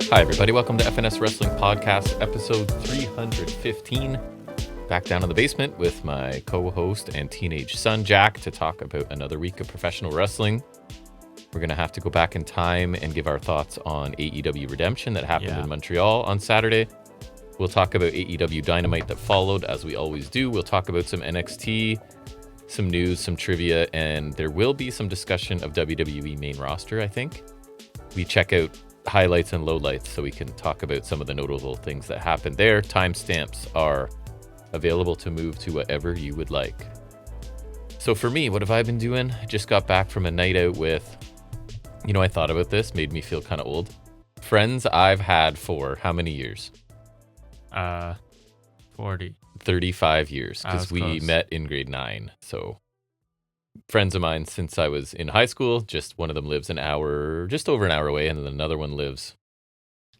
Hi, everybody. Welcome to FNS Wrestling Podcast, episode 315. Back down in the basement with my co-host and teenage son, Jack, to talk about another week of professional wrestling. We're going to have to go back in time and give our thoughts on AEW Redemption that happened in Montreal on Saturday. We'll talk about AEW Dynamite that followed, as we always do. We'll talk about some NXT, some news, some trivia, and there will be some discussion of WWE main roster, I think. We check out highlights and lowlights so we can talk about some of the notable things that happened there. Timestamps are available to move to whatever you would like. So for me, what have I been doing? I just got back from a night out with, I thought about this, made me feel kind of old. Friends I've had for how many years? 40. 35 years, because we met in grade 9. So friends of mine since I was in high school, just one of them lives just over an hour away, and then another one lives.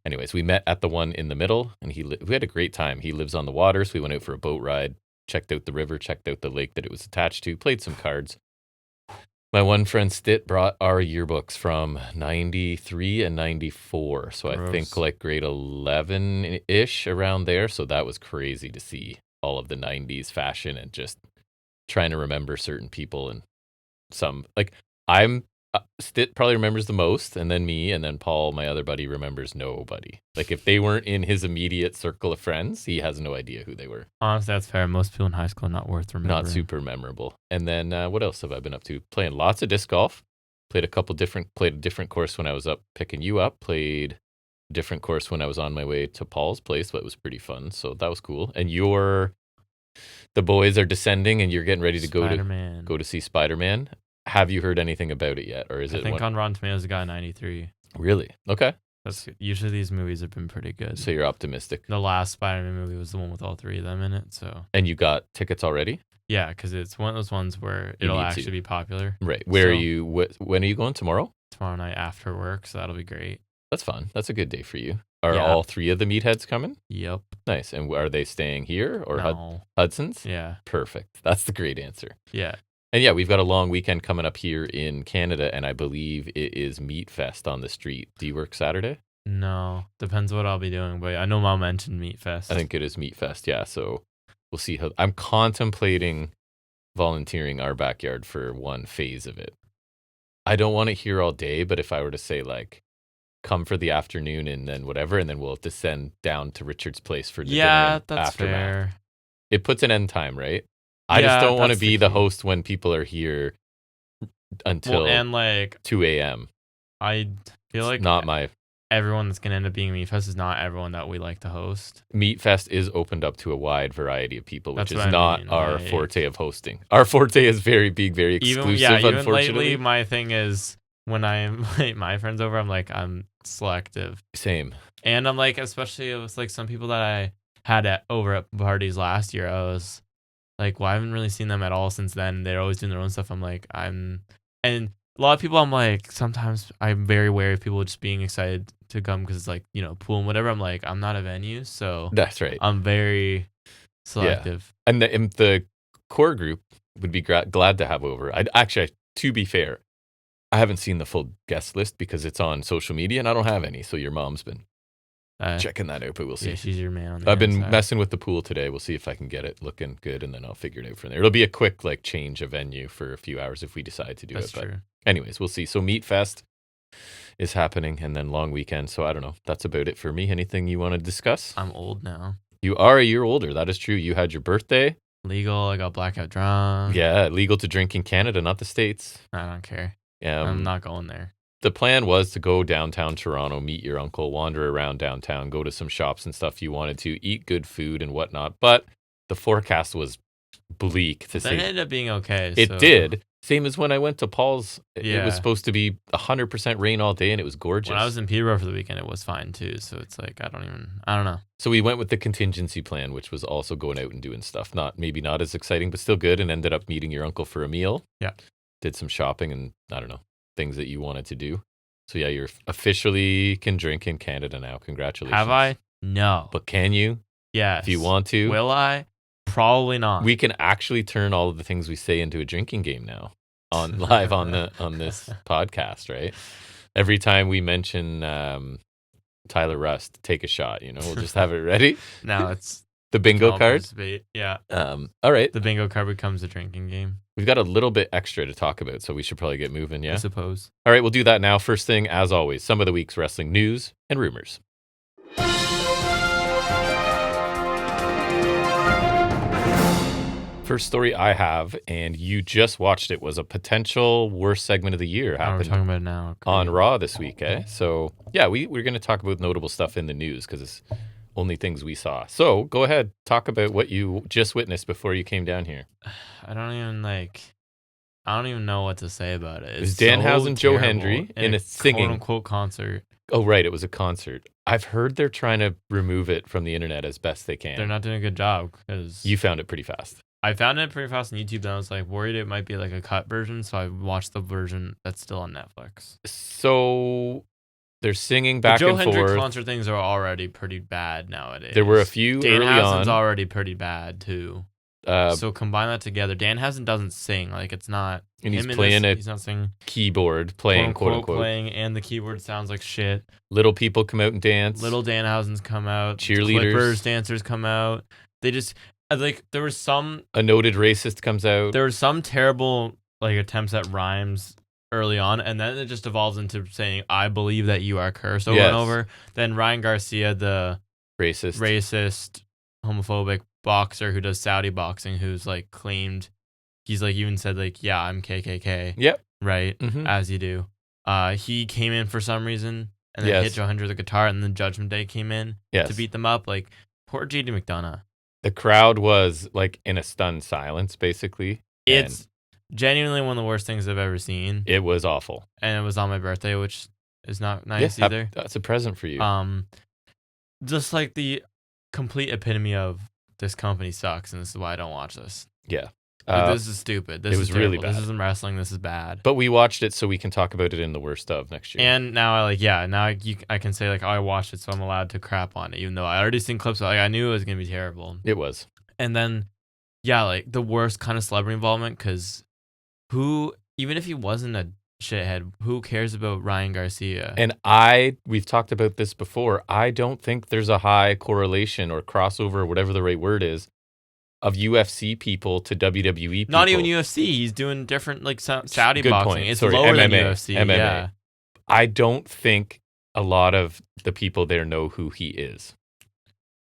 Anyways, we met at the one in the middle, and we had a great time. He lives on the water, so we went out for a boat ride, checked out the river, checked out the lake that it was attached to, played some cards. My one friend Stitt brought our yearbooks from 93 and 94, so I think like grade 11-ish around there, so that was crazy to see all of the 90s fashion and just trying to remember certain people, and Stitt probably remembers the most, and then me, and then Paul, my other buddy, remembers nobody. Like if they weren't in his immediate circle of friends, he has no idea who they were. Honestly, that's fair. Most people in high school are not worth remembering. Not super memorable. And then what else have I been up to? Playing lots of disc golf. Played a different course when I was up picking you up. Played a different course when I was on my way to Paul's place, but it was pretty fun. So that was cool. And the boys are descending, and you're getting ready to go to see Spider-Man. Have you heard anything about it yet, or is it? I think on Rotten Tomatoes it got 93. Really? Okay. Usually these movies have been pretty good. So you're optimistic. The last Spider-Man movie was the one with all three of them in it. So. And you got tickets already? Yeah, because it's one of those ones where it'll actually be popular. Right. Where are you? When are you going? Tomorrow? Tomorrow night after work, so that'll be great. That's fun. That's a good day for you. Are all three of the meatheads coming? Yep. Nice. And are they staying here or No. Hudson's? Yeah. Perfect. That's the great answer. Yeah. And yeah, we've got a long weekend coming up here in Canada, and I believe it is Meat Fest on the street. Do you work Saturday? No. Depends what I'll be doing, but I know Mom mentioned Meat Fest. I think it is Meat Fest, yeah. So we'll see how. I'm contemplating volunteering our backyard for one phase of it. I don't want it here all day, but if I were to say like, come for the afternoon and then whatever, and then we'll descend down to Richard's place for the dinner. Yeah, that's aftermath. Fair. It puts an end time, right? I just don't want to be the host when people are here until 2 a.m. I feel like everyone that's going to end up being Meat Fest is not everyone that we like to host. Meat Fest is opened up to a wide variety of people, which is not our forte of hosting. Our forte is very big, very exclusive, unfortunately. Lately, my thing is when I invite my friends over, I'm selective. Same. And I'm like, especially with like some people that I had over at parties last year, I was like, well, I haven't really seen them at all since then. They're always doing their own stuff. And a lot of people, I'm like, sometimes I'm very wary of people just being excited to come because it's like, pool and whatever. I'm like, I'm not a venue. So that's right. I'm very selective. Yeah. And the core group would be glad to have over. To be fair, I haven't seen the full guest list because it's on social media and I don't have any. So your mom's been checking that out, but we'll see. Yeah, she's your man. I've been messing with the pool today. We'll see if I can get it looking good, and then I'll figure it out from there. It'll be a quick change of venue for a few hours if we decide to do That's it. But true. anyways, we'll see. So Meat Fest is happening, and then long weekend. So I don't know. That's about it for me. Anything you want to discuss? I'm old now. You are a year older. That is true. You had your birthday. Legal. I got blackout drunk. Yeah, legal to drink in Canada, not the States. I don't care. I'm not going there. The plan was to go downtown Toronto, meet your uncle, wander around downtown, go to some shops and stuff you wanted to, eat good food and whatnot. But the forecast was bleak to say. It ended up being okay. It did. Same as when I went to Paul's. It was supposed to be 100% rain all day, and it was gorgeous. When I was in Peterborough for the weekend, it was fine too. So it's like, I don't know. So we went with the contingency plan, which was also going out and doing stuff. Maybe not as exciting, but still good, and ended up meeting your uncle for a meal. Yeah. Did some shopping and, I don't know, things that you wanted to do. So yeah, you're officially can drink in Canada now. Congratulations. Have I? No. But can you? Yes. If you want to. Will I? Probably not. We can actually turn all of the things we say into a drinking game now on live on this podcast, right? Every time we mention Tyler Rust, take a shot. We'll just have it ready. Now it's The bingo all card. participate. Yeah. All right. The bingo card becomes a drinking game. We've got a little bit extra to talk about, so we should probably get moving, I yeah? suppose. All right, we'll do that now. First thing, as always, some of the week's wrestling news and rumors. First story I have, and you just watched it, was a potential worst segment of the year We're happened talking about it now. Okay. on Raw this week, eh? So, yeah, we're going to talk about notable stuff in the news because it's only things we saw. So, go ahead, talk about what you just witnessed before you came down here. I don't even know what to say about it. It was Danhausen, Joe Hendry in a singing quote-unquote concert. Oh, right. It was a concert. I've heard they're trying to remove it from the internet as best they can. They're not doing a good job because You found it pretty fast. I found it pretty fast on YouTube, and I was like worried it might be like a cut version, so I watched the version that's still on Netflix. So they're singing back Joe and Hendry forth. concert things are already pretty bad nowadays. There were a few early Danhausen's on. already pretty bad too. So combine that together. Danhausen doesn't sing, like it's not. And he's playing he's not singing. Keyboard, playing quote unquote. Playing, and the keyboard sounds like shit. Little people come out and dance. Little Danhausens come out. Cheerleaders. Clippers dancers come out. They just there was some. A noted racist comes out. There were some terrible attempts at rhymes early on, and then it just evolves into saying "I believe that you are cursed" over and over. Then Ryan Garcia, the racist, homophobic boxer who does Saudi boxing, who's claimed he's even said yeah, I'm KKK. Yep. Right. Mm-hmm. As you do. He came in for some reason and then hit Joe Hendry with the guitar, and then Judgment Day came in to beat them up. Poor JD McDonough. The crowd was in a stunned silence, basically. It's genuinely one of the worst things I've ever seen. It was awful. And it was on my birthday, which is not nice either. That's a present for you. Just the complete epitome of this company sucks, and this is why I don't watch this. Yeah. This is stupid. This is really bad. This isn't wrestling. This is bad. But we watched it so we can talk about it in the worst of next year. And now I can say I watched it, so I'm allowed to crap on it, even though I already seen clips. I knew it was gonna be terrible. It was. And then, the worst kind of celebrity involvement, because even if he wasn't a shithead, who cares about Ryan Garcia? And we've talked about this before. I don't think there's a high correlation or crossover, or whatever the right word is, of UFC people to WWE people. Not even UFC. He's doing different Saudi Good boxing. point. It's Sorry, lower MMA, than UFC. MMA. Yeah. I don't think a lot of the people there know who he is.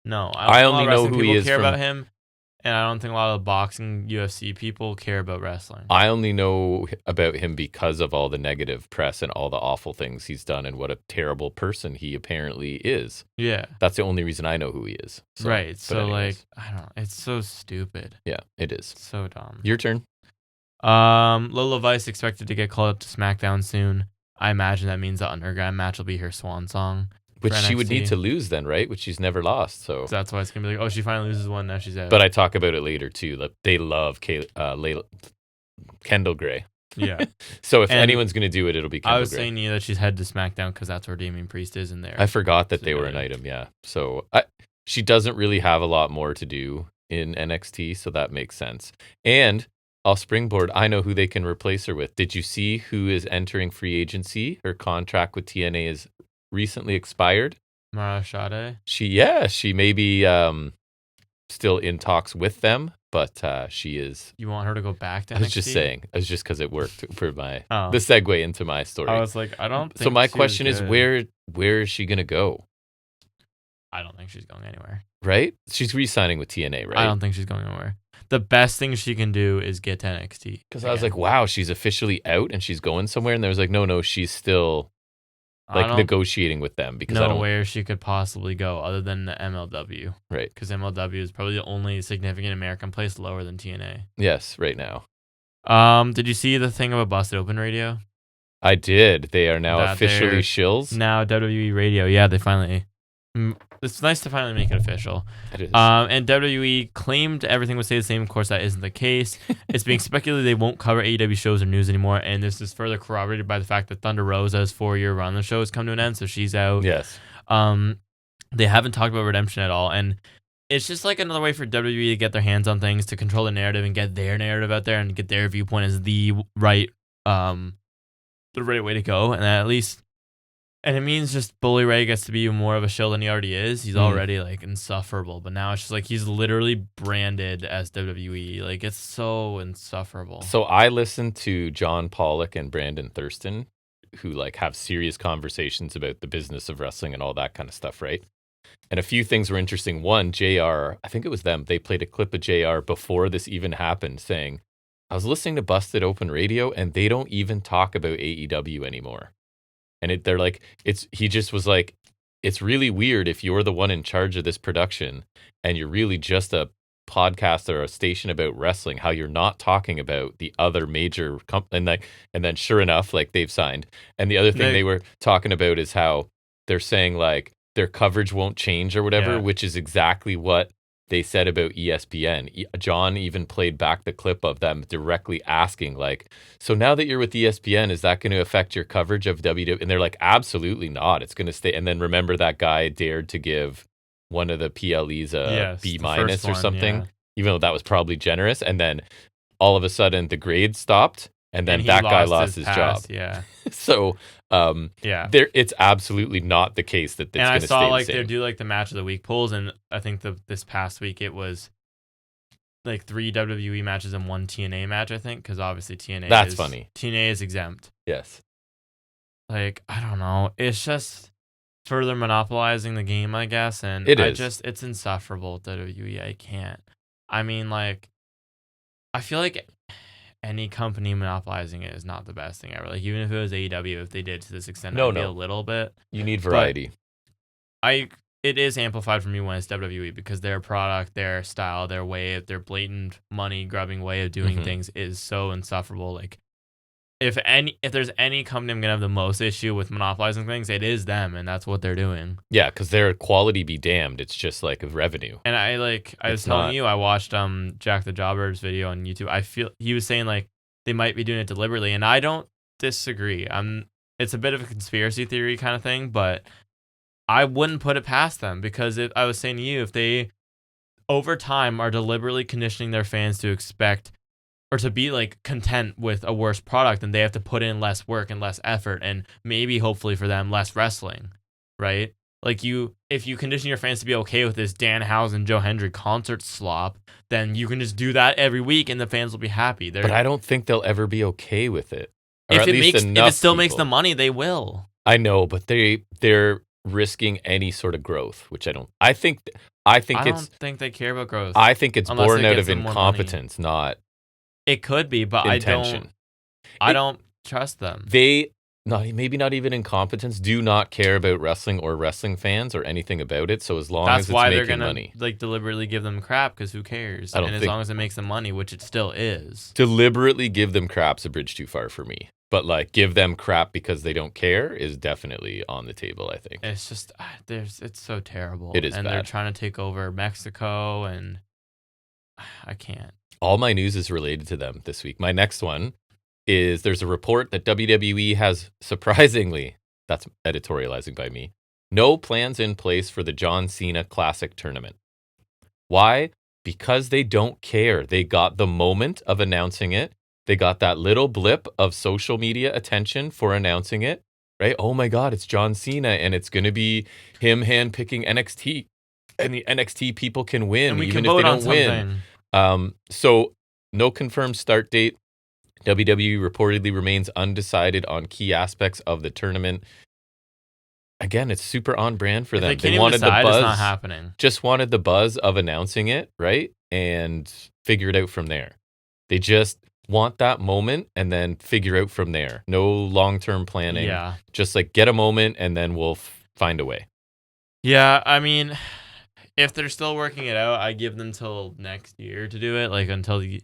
No, I only know who he is care from, about him, and I don't think a lot of boxing UFC people care about wrestling. I only know about him because of all the negative press and all the awful things he's done, and what a terrible person he apparently is. Yeah, that's the only reason I know who he is. So, right. So anyways. I don't know. It's so stupid. Yeah, it is. It's so dumb. Your turn. Lola Vice expected to get called up to SmackDown soon. I imagine that means the Underground match will be her swan song. Which she would need to lose then, right? Which she's never lost. So that's why it's going to be she finally loses one, now she's out. But I talk about it later, too. They love Kendall Gray. Yeah. So if anyone's going to do it, it'll be Kendall Gray. I was saying to you that she's headed to SmackDown because that's where Damian Priest is in there. I forgot that they were an item, yeah. So she doesn't really have a lot more to do in NXT, so that makes sense. And I'll springboard. I know who they can replace her with. Did you see who is entering free agency? Her contract with TNA is recently expired. Mara Shade? She may be still in talks with them, but she is. You want her to go back to NXT? I was just saying. It was just because it worked for the segue into my story. I was I don't think so my question is, where is she going to go? I don't think she's going anywhere. Right? She's re-signing with TNA, right? I don't think she's going anywhere. The best thing she can do is get to NXT. Because I was wow, she's officially out and she's going somewhere. And there was no, she's still negotiating with them, because I don't know where she could possibly go other than the MLW. Right. Because MLW is probably the only significant American place lower than TNA. Yes, right now. Did you see the thing about Busted Open Radio? I did. They are now officially shills. Now WWE Radio. Yeah, they finally. It's nice to finally make it official. It is. And WWE claimed everything would stay the same. Of course, that isn't the case. It's being speculated they won't cover AEW shows or news anymore, and this is further corroborated by the fact that Thunder Rosa's 4-year run on the show has come to an end, so she's out. Yes. They haven't talked about Redemption at all, and it's just another way for WWE to get their hands on things, to control the narrative and get their narrative out there and get their viewpoint as the right way to go, and at least. And it means just Bully Ray gets to be more of a shill than he already is. He's already like insufferable, but now it's just like he's literally branded as WWE. Like it's so insufferable. So I listened to John Pollock and Brandon Thurston, who like have serious conversations about the business of wrestling and all that kind of stuff, right? And a few things were interesting. One, JR, I think it was them. They played a clip of JR before this even happened, saying, "I was listening to Busted Open Radio, and they don't even talk about AEW anymore." And they're like, he just was like, it's really weird if you're the one in charge of this production and you're really just a podcast or a station about wrestling, how you're not talking about the other major company. And then sure enough, like they've signed. And the other thing they were talking about is how they're saying like their coverage won't change or whatever, which is exactly what they said about ESPN. John even played back the clip of them directly asking, like, so now that you're with ESPN, is that going to affect your coverage of WWE? And they're like, absolutely not. It's going to stay. And then remember that guy dared to give one of the PLEs a B- or something, even though that was probably generous. And then all of a sudden the grade stopped. And then that guy lost his job. Yeah. So, it's absolutely not the case that it's going to stay the same. And I saw like they do like the match of the week polls, and I think this past week it was like 3 WWE matches and 1 TNA match. I think because obviously TNA is exempt. Yes. Like I don't know, it's just further monopolizing the game, I guess, and it's insufferable. WWE, I can't. I mean, like, I feel like any company monopolizing it is not the best thing ever. Like even if it was AEW, if they did to this extent, it'd be a little bit. You need variety. It is amplified for me when it's WWE because their product, their style, their their blatant money grubbing way of doing things is so insufferable. Like if there's any company I'm gonna have the most issue with monopolizing things, it is them, and that's what they're doing. Yeah, because their quality be damned. It's just like a revenue. And I was telling you, I watched Jack the Jobber's video on YouTube. I feel he was saying like they might be doing it deliberately, and I don't disagree. It's a bit of a conspiracy theory kind of thing, but I wouldn't put it past them because I was saying to you, if they over time are deliberately conditioning their fans to expect or to be like content with a worse product, then they have to put in less work and less effort and maybe hopefully for them less wrestling, right? Like if you condition your fans to be okay with this Danhausen Joe Hendry concert slop, then you can just do that every week and the fans will be happy. But I don't think they'll ever be okay with it. Or if it still makes the money, they will. I know, but they're risking any sort of growth, which I don't think they care about growth. I think it's born out of incompetence, not it could be, but intention. I don't trust them. Maybe not even incompetence, do not care about wrestling or wrestling fans or anything about it. So as long as it's making money. That's why they're going to like deliberately give them crap because who cares? As long as it makes them money, which it still is. Deliberately give them crap's a bridge too far for me. But like give them crap because they don't care is definitely on the table, I think. It's just it's so terrible. It is and bad. They're trying to take over Mexico and I can't. All my news is related to them this week. My next one is there's a report that WWE has surprisingly, that's editorializing by me, no plans in place for the John Cena Classic tournament. Why? Because they don't care. They got the moment of announcing it. They got that little blip of social media attention for announcing it, right? Oh my God, it's John Cena and it's going to be him handpicking NXT and the NXT people can win and we even can if they vote don't win. So no confirmed start date. WWE reportedly remains undecided on key aspects of the tournament. Again, it's super on brand for them. They wanted the buzz. It's not happening. Just wanted the buzz of announcing it, right? And figure it out from there. They just want that moment and then figure out from there. No long-term planning. Yeah. Just like get a moment and then we'll find a way. Yeah, I mean, if they're still working it out, I give them till next year to do it. Like until the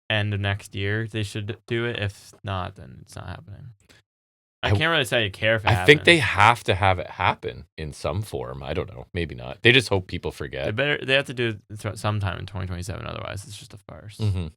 end of next year, they should do it. If not, then it's not happening. I can't really say I care if it happens. I think they have to have it happen in some form. I don't know. Maybe not. They just hope people forget. They have to do it sometime in 2027. Otherwise, it's just a farce. Mm-hmm.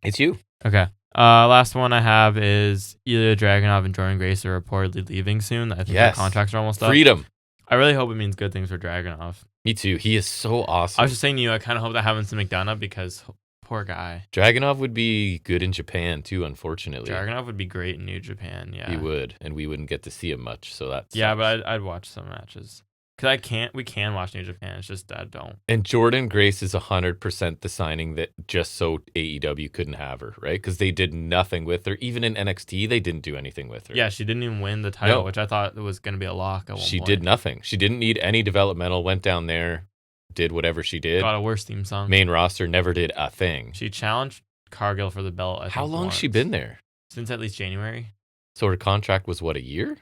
It's you. Okay. Last one I have is Ilya Dragunov and Jordan Grace are reportedly leaving soon. I think their contracts are almost up. Freedom. I really hope it means good things for Dragunov. Me too. He is so awesome. I was just saying to you, I kind of hope that happens to McDonough because Poor guy. Dragunov would be good in Japan too, unfortunately. Dragunov would be great in New Japan. Yeah, He would, and we wouldn't get to see him much. So that's but I'd watch some matches because we can watch New Japan. It's just I don't. And Jordan Grace is 100% the signing that just so AEW couldn't have her, right? Because they did nothing with her. Even in NXT, they didn't do anything with her. Yeah, she didn't even win the title, No. which I thought was going to be a lock at one She point. did nothing. She didn't need any developmental. Went down there, did whatever she did. Got a worse theme song. Main roster never did a thing. She challenged Cargill for the belt. How long has she been there? Since at least January. So her contract was what, a year?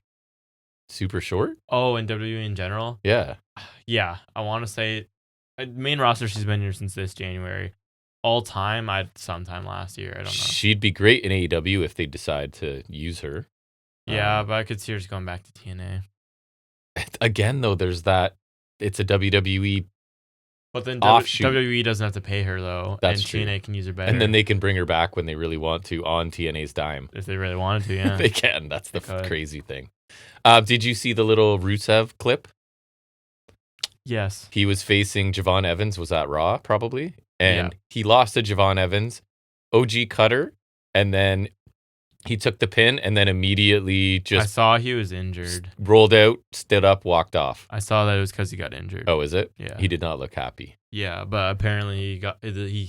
Super short? Oh, in WWE in general? Yeah. Yeah, I want to say main roster. She's been here since this January. All time, sometime last year. I don't know. She'd be great in AEW if they decide to use her. Yeah, but I could see her just going back to TNA. Again, though, there's that. It's a WWE. But then offshoot. WWE doesn't have to pay her though, That's and true. TNA can use her better. And then they can bring her back when they really want to on TNA's dime. if they really wanted to, yeah. They can. That's the They could. crazy thing. Did you see the little Rusev clip? Yes. He was facing Javon Evans. Was that Raw? Probably. And Yeah. he lost to Javon Evans. OG cutter. And then he took the pin and then immediately I just saw he was injured. rolled out, stood up, walked off. I saw that it was because he got injured. Oh, is it? Yeah. He did not look happy. Yeah, but apparently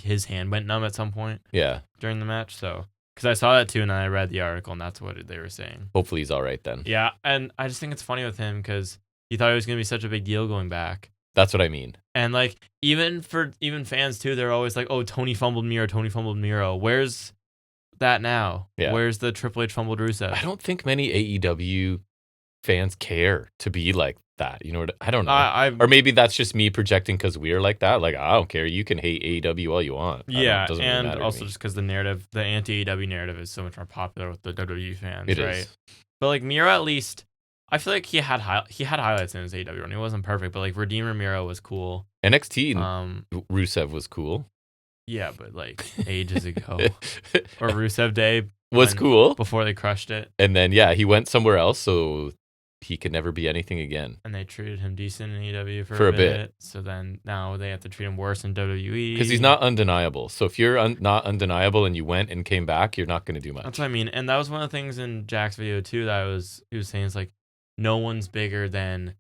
his hand went numb at some point Yeah. during the match. So, because I saw that too, and then I read the article, and that's what they were saying. Hopefully he's all right then. Yeah, and I just think it's funny with him because he thought it was gonna be such a big deal going back, That's what I mean. and like even fans too, they're always like, "Oh, Tony fumbled Miro. Where's that now? Yeah. Where's the Triple H fumbled Rusev?" I don't think many AEW fans care to be like that. You know what? I don't know. Or maybe that's just me projecting because we're like that. Like, I don't care. You can hate AEW all you want. Yeah, it doesn't really and matter to also me. just because the anti-AEW narrative is so much more popular with the WWE fans, It right? is. But like Miro, at least I feel like he had highlights in his AEW run. He wasn't perfect, but like Redeemer Miro was cool. NXT Rusev was cool. Yeah, but like ages ago, or Rusev Day Was cool. before they crushed it, And then, yeah, he went somewhere else, so he could never be anything again. and they treated him decent in AEW For a bit. So then now they have to treat him worse in WWE Because he's not undeniable. So if you're not undeniable and you went and came back, you're not going to do much. That's what I mean, and that was one of the things in Jack's video too that he was saying is like no one's bigger than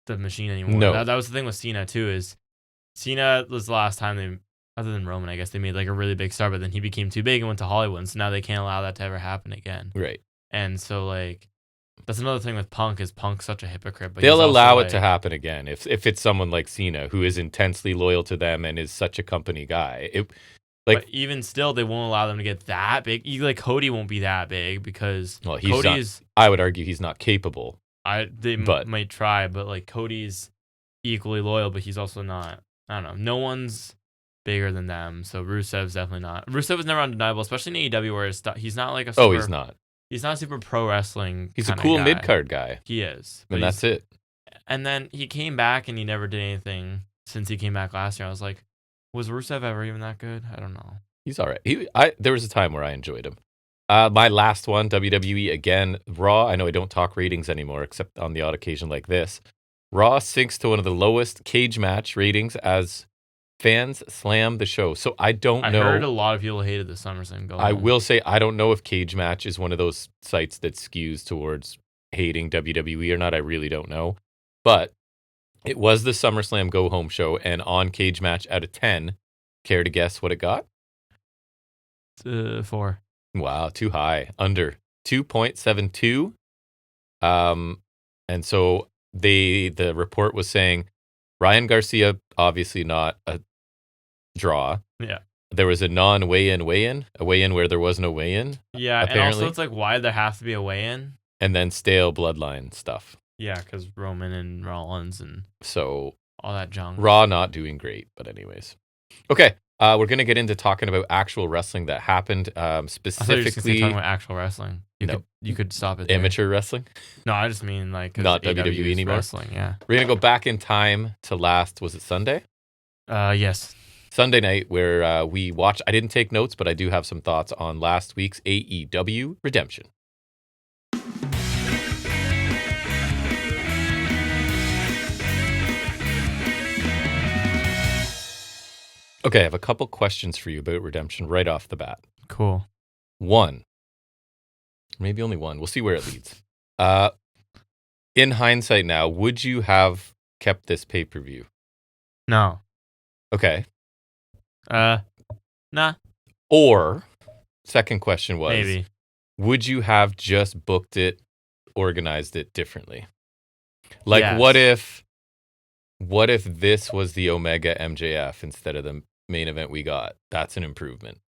the Machine anymore. No. That was the thing with Cena too. Is Cena was the last time they, other than Roman, I guess they made like a really big star, but then he became too big and went to Hollywood, and so now they can't allow that to ever happen again. Right. And so like that's another thing with Punk is Punk's such a hypocrite. But They'll he's also, allow it like, to happen again if it's someone like Cena who is intensely loyal to them and is such a company guy. But even still, they won't allow them to get that big. Like Cody won't be that big because Cody's. I would argue he's not capable. They might try, but like Cody's equally loyal, but he's also not. I don't know. No one's bigger than them, so Rusev's definitely not. Rusev was never undeniable, especially in AEW, where he's not like a. Super, he's not. He's not a super pro wrestling. He's a cool mid card guy. He is, and that's it. And then he came back, and he never did anything since he came back last year. I was like, was Rusev ever even that good? I don't know. He's all right. There was a time where I enjoyed him. My last one, WWE again, Raw. I know I don't talk ratings anymore, except on the odd occasion like this. Raw sinks to one of the lowest cage match ratings as fans slam the show. So I don't know. I heard a lot of people hated the Summerslam going. I will say I don't know if Cage Match is one of those sites that skews towards hating WWE or not. I really don't know. But it was the SummerSlam Go Home show, and on Cage Match out of 10, care to guess what it got? 4. Wow, too high. Under 2.72. And so the report was saying Ryan Garcia, obviously not a draw. Yeah. There was a non-weigh-in a weigh-in where there was no weigh-in. Yeah, apparently. And also it's like, why did there have to be a weigh-in? And then stale bloodline stuff. Yeah, because Roman and Rollins and so all that junk. Raw not doing great, but anyways. Okay, we're going to get into talking about actual wrestling that happened, specifically. I thought you were talking about actual wrestling. You could stop it there. Amateur wrestling? No, I just mean like not WWE anymore. Wrestling, yeah. We're going to go back in time to was it Sunday? Yes. Sunday night where we watched. I didn't take notes, but I do have some thoughts on last week's AEW Redemption. Okay, I have a couple questions for you about Redemption right off the bat. Cool. One, maybe only one. We'll see where it leads. In hindsight now, would you have kept this pay-per-view? No. Okay. Nah. Or, second question was, Maybe. would you have just booked it, organized it differently? Like, Yes. what if this was the Omega MJF instead of the main event we got? That's an improvement,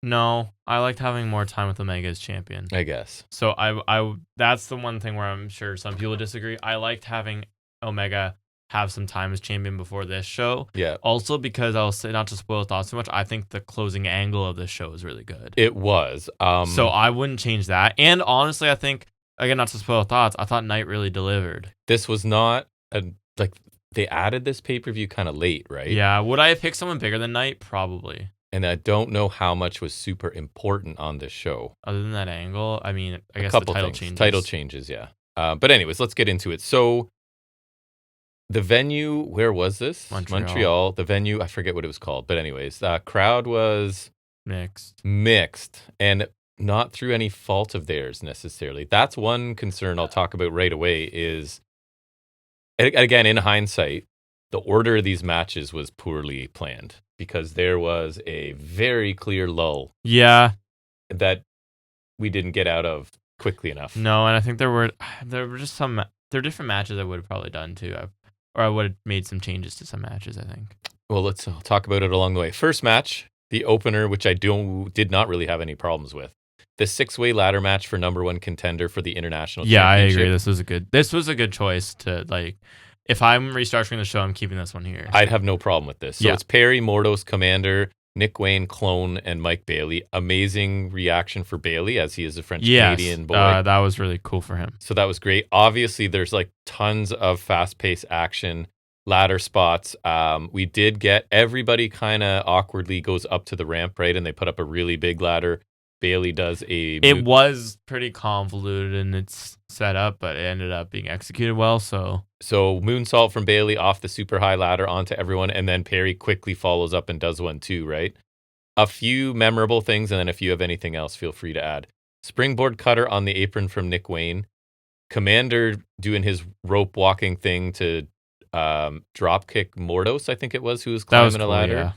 No, I liked having more time with Omega as champion. I guess. So I that's the one thing where I'm sure some people disagree. I liked having Omega have some time as champion before this show. Yeah. Also because I'll say, not to spoil thoughts too much, I think the closing angle of this show is really good. It was. So I wouldn't change that. And honestly, I think, again, not to spoil thoughts, I thought Knight really delivered. This was not they added this pay-per-view kind of late, right? Yeah. Would I have picked someone bigger than Knight? Probably. And I don't know how much was super important on this show. Other than that angle, I mean, I guess A couple the title things. changes. Title changes, yeah. But anyways, let's get into it. So the venue, where was this? Montreal. The venue, I forget what it was called. But anyways, crowd was Mixed. And not through any fault of theirs necessarily. That's one concern I'll talk about right away is, again, in hindsight, the order of these matches was poorly planned because there was a very clear lull. Yeah. That we didn't get out of quickly enough. No, and I think there were just there are different matches I would have probably done too. Or I would have made some changes to some matches, I think. Well, let's talk about it along the way. First match, the opener, which I did not really have any problems with. The 6-way ladder match for number one contender for the international championship. I agree. This was a good choice to, like, if I'm restructuring the show, I'm keeping this one here. I'd have no problem with this. So it's Perry, Mordos, Commander, Nick Wayne, Clone, and Mike Bailey. Amazing reaction for Bailey as he is a French-Canadian boy. That was really cool for him. So that was great. Obviously, there's like tons of fast-paced action, ladder spots. We did get everybody kind of awkwardly goes up to the ramp, right? And they put up a really big ladder. Bailey does It was pretty convoluted in its setup, but it ended up being executed well. So moonsault from Bailey off the super high ladder onto everyone, and then Perry quickly follows up and does one too, right? A few memorable things, and then if you have anything else, feel free to add. Springboard cutter on the apron from Nick Wayne. Commander doing his rope walking thing to drop kick Mordos, I think it was, who was climbing a ladder. Yeah.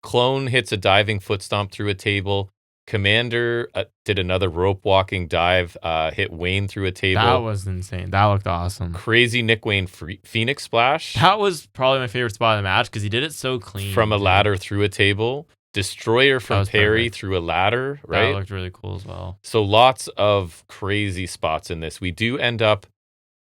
Clone hits a diving foot stomp through a table. Commander did another rope walking dive, hit Wayne through a table. That was insane. That looked awesome. Crazy Nick Wayne Phoenix splash. That was probably my favorite spot of the match because he did it so clean. From a ladder through a table. Destroyer from Perry through a ladder, right? That looked really cool as well. So lots of crazy spots in this. We do end up,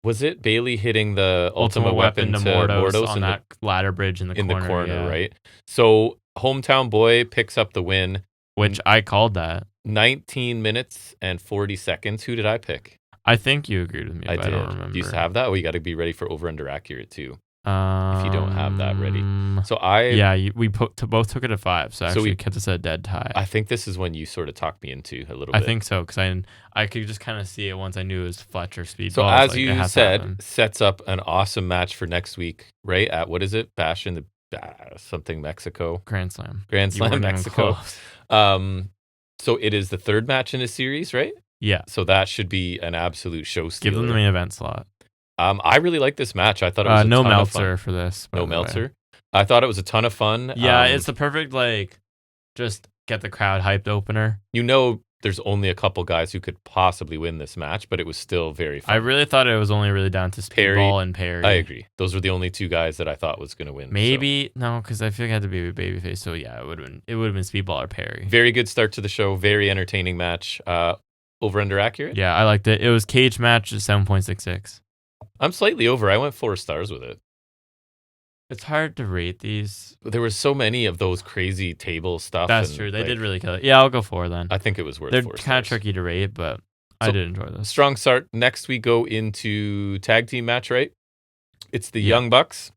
was it Bailey hitting the Ultimate Weapon to Mordos on that ladder bridge in the corner, right? So Hometown Boy picks up the win. Which I called that. 19 minutes and 40 seconds. Who did I pick? I think you agreed with me, but I don't remember. Do you have that? Well, you got to be ready for over-under accurate, too. If you don't have that ready. So we both took it at 5, so actually kept us at a dead tie. I think this is when you sort of talked me into a little bit. I think so, because I could just kind of see it once I knew it was Fletcher Speedball. So as you said, sets up an awesome match for next week, right? At, what is it? Bash in the something Mexico. Grand Slam Mexico. So it is the third match in a series, right? Yeah. So that should be an absolute show stealer. Give them the main event slot. I really like this match. I thought it was a no ton of Meltzer fun. for this. No Meltzer. I thought it was a ton of fun. Yeah, it's the perfect, like, just get the crowd hyped opener. You know, there's only a couple guys who could possibly win this match, but it was still very fun. I really thought it was only really down to Speedball and Perry. I agree. Those were the only two guys that I thought was going to win. No, because I feel like it had to be a babyface. So yeah, it would have been Speedball or Perry. Very good start to the show. Very entertaining match. Over under accurate. Yeah, I liked it. It was cage match at 7.66. I'm slightly over. I went 4 stars with it. It's hard to rate these. There were so many of those crazy table stuff. That's true. They did really kill it. Yeah, I'll go 4 then. I think it was worth 4 stars. They're kind of tricky to rate, but I did enjoy this. Strong start. Next we go into tag team match, right? It's the Young Bucks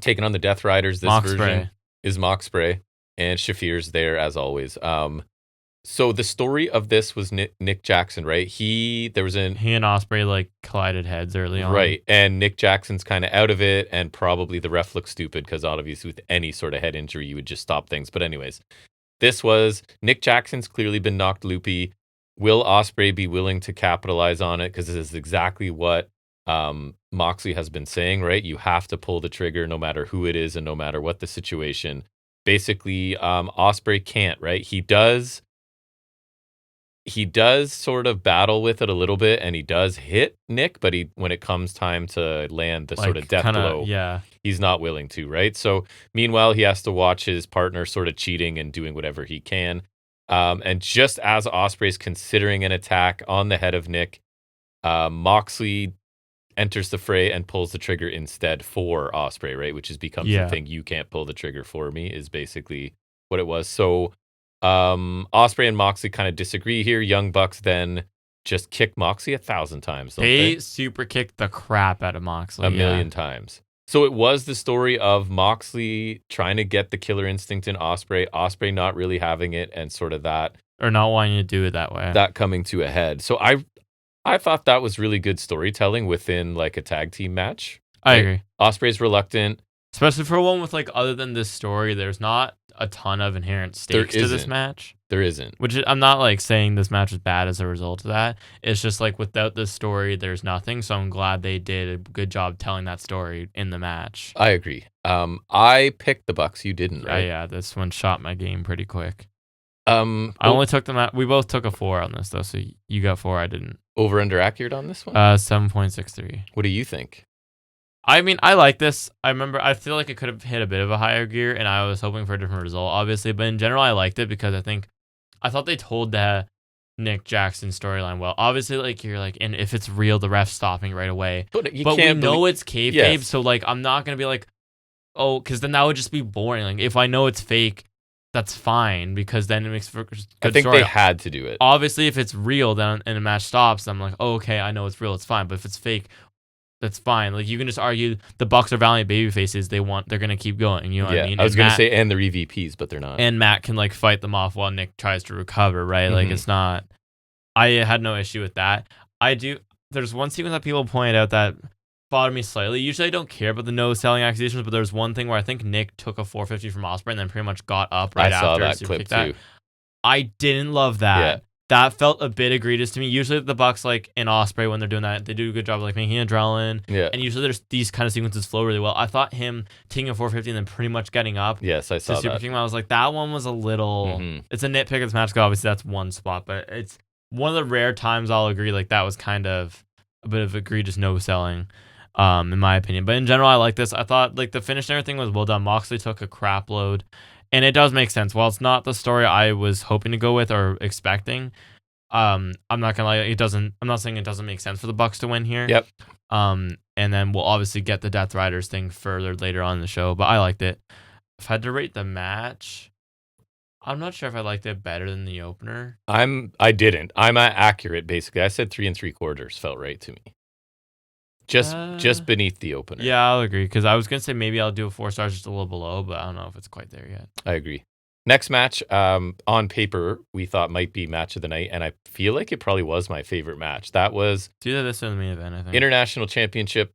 taking on the Death Riders. This version is Mock Spray, and Shafir's there as always. So the story of this was Nick Jackson, right? He and Ospreay like collided heads early on. Right. And Nick Jackson's kind of out of it, and probably the ref looks stupid because obviously with any sort of head injury, you would just stop things. But anyways, this was Nick Jackson's clearly been knocked loopy. Will Ospreay be willing to capitalize on it? Because this is exactly what Moxley has been saying, right? You have to pull the trigger no matter who it is and no matter what the situation. Basically, Ospreay can't, right? He does sort of battle with it a little bit, and he does hit Nick, but when it comes time to land the sort of death blow, he's not willing to, right? So meanwhile, he has to watch his partner sort of cheating and doing whatever he can. And just as Ospreay's considering an attack on the head of Nick, Moxley enters the fray and pulls the trigger instead for Ospreay, right? Which has become the thing, you can't pull the trigger for me, is basically what it was. So Ospreay and Moxley kind of disagree here. Young Bucks then just kick Moxley 1,000 times. They super kicked the crap out of Moxley. A million times. So it was the story of Moxley trying to get the killer instinct in Ospreay not really having it, and sort of that. Or not wanting to do it that way. That coming to a head. So I thought that was really good storytelling within like a tag team match. I agree. Ospreay's reluctant. Especially for one with like, other than this story, there's not a ton of inherent stakes to this match. There isn't. Which I'm not like saying this match was bad as a result of that. It's just like without this story, there's nothing. So I'm glad they did a good job telling that story in the match. I agree. I picked the Bucks. You didn't, right? Yeah. This one shot my game pretty quick. I only took them. We both took a 4 on this though. So you got 4. I didn't. Over under accurate on this one? 7.63. What do you think? I mean, I like this. I feel like it could have hit a bit of a higher gear, and I was hoping for a different result, obviously. But in general, I liked it because I thought they told the Nick Jackson storyline well. Obviously, like you're like, and if it's real, the ref's stopping right away. But we know it's kayfabe, so like I'm not gonna be like, oh, because then that would just be boring. Like if I know it's fake, that's fine because then it makes for a good I think story. They had to do it. Obviously, if it's real, then and the match stops, I'm like, oh, okay, I know it's real, it's fine. But if it's fake, that's fine. Like you can just argue the Bucks are valiant baby faces. They're gonna keep going. You know what I mean? I was gonna say and they're EVPs, but they're not. And Matt can like fight them off while Nick tries to recover. Right? Like it's not. I had no issue with that. There's one sequence that people pointed out that bothered me slightly. Usually I don't care about the no selling accusations, but there's one thing where I think Nick took a 450 from Ospreay and then pretty much got up right after. I saw that clip too. I didn't love that. Yeah. That felt a bit egregious to me. Usually the Bucks, like in Ospreay, when they're doing that, they do a good job of like making adrenaline. Yeah. And usually there's these kind of sequences flow really well. I thought him taking a 450 and then pretty much getting up. Yes, I saw that. I was like, that one was a little. It's a nitpick of this match. Obviously, that's one spot, but it's one of the rare times I'll agree. Like that was kind of a bit of egregious no selling, in my opinion. But in general, I like this. I thought like the finish and everything was well done. Moxley took a crap load, and it does make sense. While it's not the story I was hoping to go with or expecting. I'm not gonna lie, I'm not saying it doesn't make sense for the Bucks to win here. Yep. And then we'll obviously get the Death Riders thing further later on in the show, but I liked it. If I had to rate the match, I'm not sure if I liked it better than the opener. I didn't. I'm accurate basically. I said 3 3/4 felt right to me. Just beneath the opener. Yeah, I'll agree because I was gonna say maybe I'll do a 4 stars just a little below, but I don't know if it's quite there yet. I agree. Next match, on paper, we thought might be match of the night, and I feel like it probably was my favorite match. That was it's either this or the main event, I think. International Championship,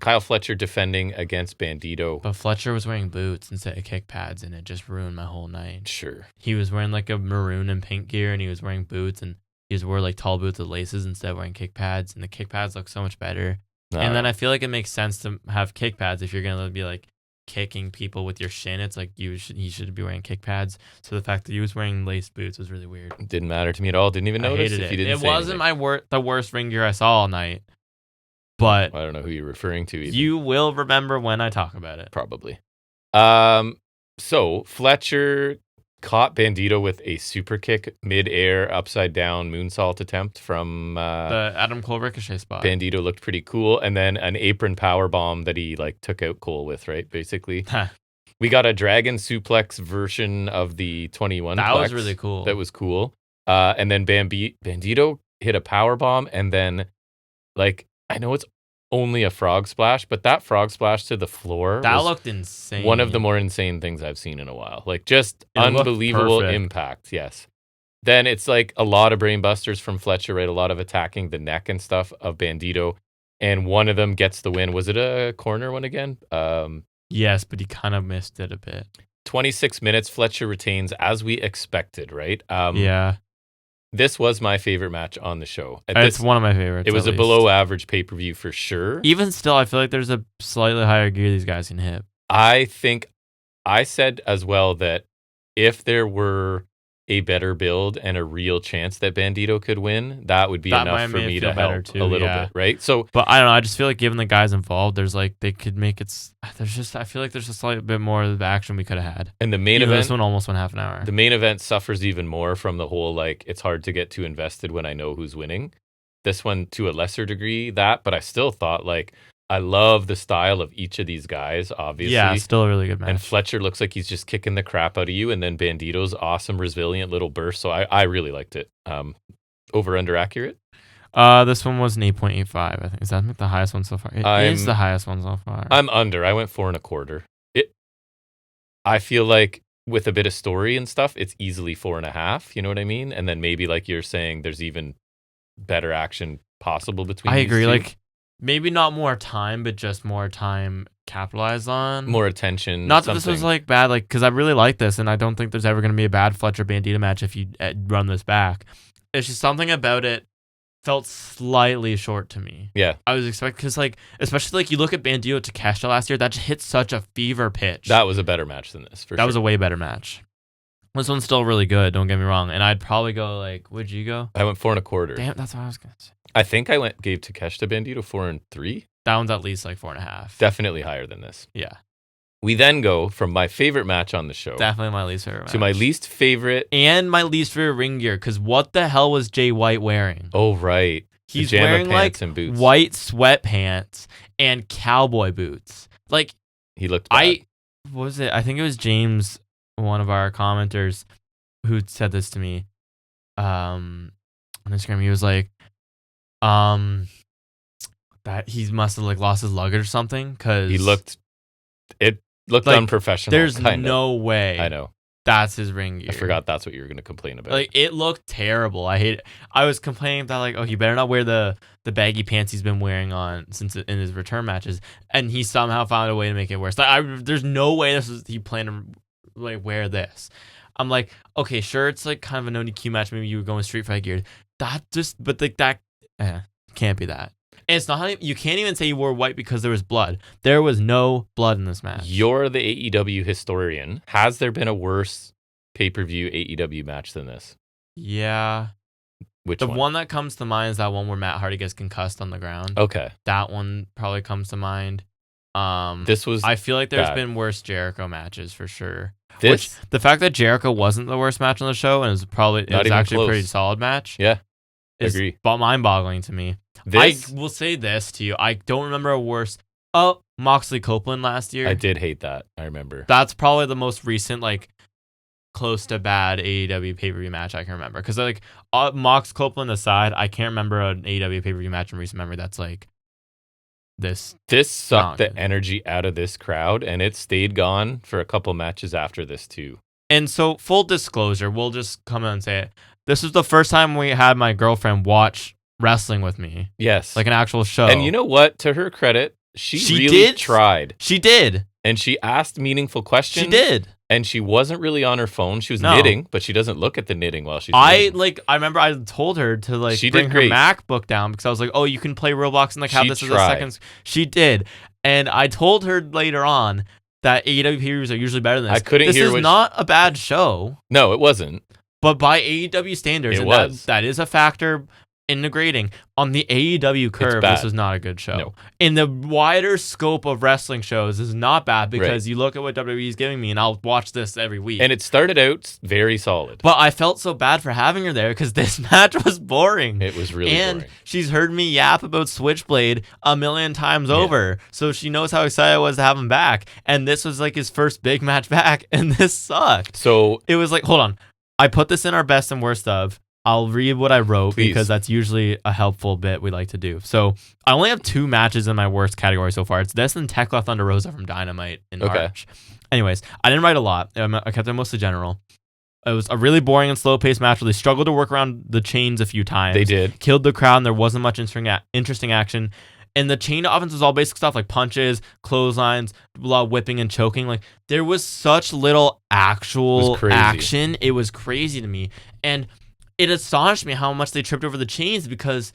Kyle Fletcher defending against Bandito. But Fletcher was wearing boots instead of kick pads, and it just ruined my whole night. Sure. He was wearing like a maroon and pink gear, and he was wearing boots, and he just wore like tall boots with laces instead of wearing kick pads, and the kick pads look so much better. And then I feel like it makes sense to have kick pads if you're going to be like, kicking people with your shin. It's like he should be wearing kick pads. So the fact that he was wearing laced boots was really weird. Didn't matter to me at all. Didn't even notice if you didn't say wasn't anything. the worst ring gear I saw all night. But I don't know who you're referring to either. You will remember when I talk about it. Probably. So Fletcher caught Bandito with a super kick mid-air upside down moonsault attempt from the Adam Cole ricochet spot. Bandito looked pretty cool, and then an apron power bomb that he like took out Cole with, right? Basically, we got a dragon suplex version of the 21. That was really cool. That was cool. And then Bandito hit a power bomb, and then like I know it's only a frog splash, but that frog splash to the floor looked insane. One of the more insane things I've seen in a while. Like just unbelievable impact. Yes. Then it's like a lot of brain busters from Fletcher, right? A lot of attacking the neck and stuff of Bandito. And one of them gets the win. Was it a corner one again? Yes, but he kind of missed it a bit. 26 minutes. Fletcher retains as we expected, right? Yeah. This was my favorite match on the show. It's one of my favorites. It was a below average pay-per-view for sure. Even still, I feel like there's a slightly higher gear these guys can hit. I think I said as well that if there were a better build and a real chance that Bandito could win, that would be enough for me to help a little bit, right? So, but I don't know. I just feel like given the guys involved, there's like they could make it. I feel like there's a slight bit more of the action we could have had. And the main event, this one almost went half an hour. The main event suffers even more from the whole like it's hard to get too invested when I know who's winning. This one to a lesser degree but I still thought like I love the style of each of these guys, obviously. Yeah, still a really good match. And Fletcher looks like he's just kicking the crap out of you. And then Bandito's awesome, resilient little burst. So I really liked it. Over under accurate? This one was an 8.85, I think. Is that the highest one so far? It is the highest one so far. I'm under. I went 4.25. I feel like with a bit of story and stuff, it's easily 4.5. You know what I mean? And then maybe like you're saying there's even better action possible between these agree. two. Like, maybe not more time, but just more time capitalized on. More attention. Not that this was like bad, like because I really like this, and I don't think there's ever going to be a bad Fletcher Bandito match if you run this back. It's just something about it felt slightly short to me. Yeah, I was expecting because like especially like you look at Bandito Takeshita last year, that just hit such a fever pitch. That was a better match than this. That was a way better match. This one's still really good. Don't get me wrong, and I'd probably go like, would you go? I went 4.25. Damn, that's what I was gonna say. I think I gave Takeshita Bandito 4 and 3. That one's at least like 4.5. Definitely higher than this. Yeah. We then go from my favorite match on the show. Definitely my least favorite match. To my least favorite. And my least favorite ring gear, because what the hell was Jay White wearing? Oh, right. He's wearing like and boots. white sweatpants and cowboy boots. Like he looked bad. What was it? I think it was James, one of our commenters, who said this to me. On Instagram, he was like, that he must have like lost his luggage or something because it looked like, unprofessional. There's no way. I know. That's his ring gear. I forgot that's what you were going to complain about. Like it looked terrible. I hate it. I was complaining about like, oh, he better not wear the baggy pants he's been wearing on since in his return matches, and he somehow found a way to make it worse. Like, there's no way he planned to like wear this. I'm like, okay, sure, it's like kind of a no DQ match. Maybe you were going Street Fight gear. But like that can't be that. And it's not. You can't even say you wore white because there was blood. There was no blood in this match. You're the AEW historian. Has there been a worse pay-per-view AEW match than this? Yeah. Which the one? one that comes to mind is that one where Matt Hardy gets concussed on the ground. Okay. That one probably comes to mind. This was. I feel like there's bad. been worse Jericho matches for sure. The fact that Jericho wasn't the worst match on the show and it was actually a pretty solid match. Yeah. Is agree. Mind-boggling to me. I will say this to you. I don't remember a worse. Oh, Moxley Copeland last year. I did hate that. I remember. That's probably the most recent, like, close to bad AEW pay-per-view match I can remember. Because, like, Mox Copeland aside, I can't remember an AEW pay-per-view match in recent memory that's like this. This sucked the energy out of this crowd, and it stayed gone for a couple matches after this, too. And so, full disclosure, we'll just come out and say it. This was the first time we had my girlfriend watch wrestling with me. Yes. Like an actual show. And you know what? To her credit, she really tried. She did. And she asked meaningful questions. She did. And she wasn't really on her phone. She was knitting, but she doesn't look at the knitting while she's knitting. I remember I told her to like she bring her great. MacBook down because I was like, oh, you can play Roblox and like have this as a second. She did. And I told her later on that AEW pay-per-views are usually better than this. I couldn't hear This is not a bad show. No, it wasn't. But by AEW standards, that is a factor in the grading. On the AEW curve, this was not a good show. No. In the wider scope of wrestling shows, this is not bad because you look at what WWE is giving me, and I'll watch this every week. And it started out very solid. But I felt so bad for having her there because this match was boring. It was really boring. And she's heard me yap about Switchblade a million times over, so she knows how excited I was to have him back. And this was like his first big match back, and this sucked. So it was like, hold on. I put this in our best and worst of. I'll read what I wrote because that's usually a helpful bit we like to do. So I only have 2 matches in my worst category so far. It's this and Tekla Thunder Rosa from Dynamite in March. Anyways, I didn't write a lot. I kept it mostly general. It was a really boring and slow-paced match where they struggled to work around the chains a few times. They did. Killed the crowd, and there wasn't much interesting action. And the chain offense was all basic stuff like punches, clotheslines, a lot of whipping and choking. Like, there was such little actual action. It was crazy to me. And it astonished me how much they tripped over the chains because,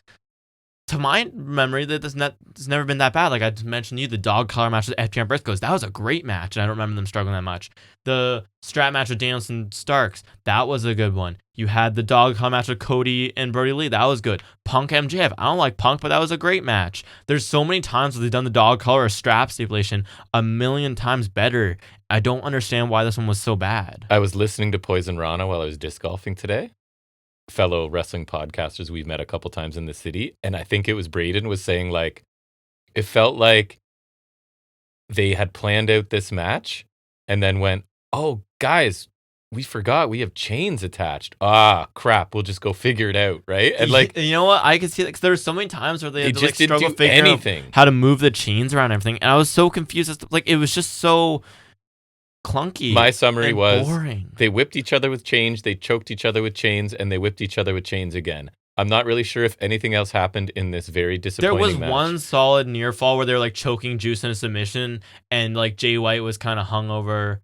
to my memory, it's never been that bad. Like I just mentioned to you, the dog collar match with FTR Briscoes, that was a great match, and I don't remember them struggling that much. The strap match with Danielson Starks, that was a good one. You had the dog collar match with Cody and Brody Lee, that was good. Punk MJF, I don't like Punk, but that was a great match. There's so many times where they've done the dog collar or strap stipulation a million times better. I don't understand why this one was so bad. I was listening to Poison Rana while I was disc golfing today. Fellow wrestling podcasters we've met a couple times in the city, and I think it was Braden was saying, like, it felt like they had planned out this match and then went, oh guys, we forgot we have chains attached. Ah, crap, we'll just go figure it out, right? And like, you know what, I could see that because there were so many times where they had to just like struggle didn't do figuring anything out how to move the chains around and everything, and I was so confused as to, like, it was just so clunky. My summary was boring. They whipped each other with chains, they choked each other with chains, and they whipped each other with chains again. I'm not really sure if anything else happened in this very disappointing match. There was one solid near fall where they were like choking Juice in a submission, and like Jay White was kind of hung over,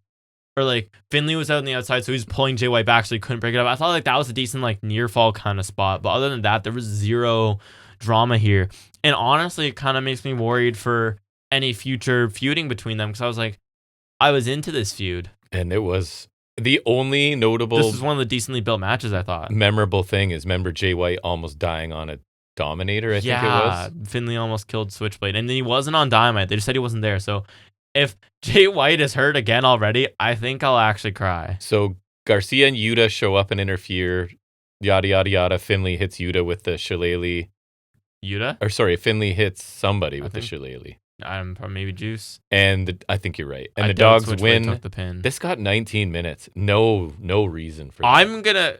or like Finley was out on the outside, so he was pulling Jay White back so he couldn't break it up. I thought like that was a decent like near fall kind of spot, but other than that, there was zero drama here. And honestly, it kind of makes me worried for any future feuding between them because I was like, I was into this feud. And it was the only notable... This is one of the decently built matches, I thought. Memorable thing is, remember Jay White almost dying on a Dominator, I think it was? Yeah, Finley almost killed Switchblade. And then he wasn't on Dynamite. They just said he wasn't there. So if Jay White is hurt again already, I think I'll actually cry. So Garcia and Yuta show up and interfere. Yada, yada, yada. Finley hits Yuta with the shillelagh. Yuta? Or sorry, Finley hits somebody with the shillelagh. Maybe Juice. And I think you're right. And the Dogs win. Took the pin. This got 19 minutes. No reason for that. I'm going to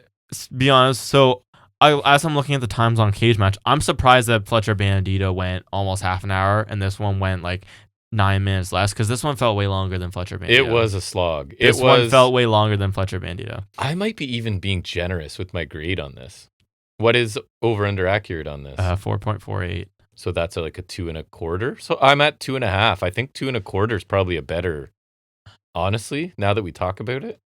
be honest. So as I'm looking at the times on Cage Match, I'm surprised that Fletcher Bandito went almost half an hour and this one went like 9 minutes less because this one felt way longer than Fletcher Bandito. It was a slog. This one felt way longer than Fletcher Bandito. I might be even being generous with my grade on this. What is over under accurate on this? 4.48. So that's like a 2.25. So I'm at 2.5. I think 2.25 is probably a better, honestly, now that we talk about it.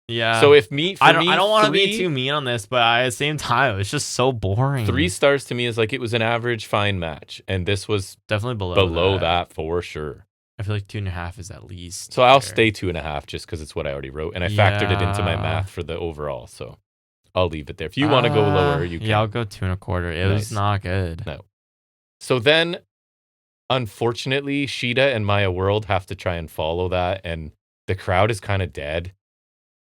Yeah. So I don't want to be too mean on this, but at the same time, it's just so boring. 3 stars to me is like it was an average fine match. And this was definitely below that for sure. I feel like 2.5 is at least. So I'll stay 2.5 just because it's what I already wrote. And I factored it into my math for the overall. So I'll leave it there. If you want to go lower, you can. Yeah, I'll go 2.25. It was not good. No. So then, unfortunately, Shida and Maya World have to try and follow that, and the crowd is kind of dead.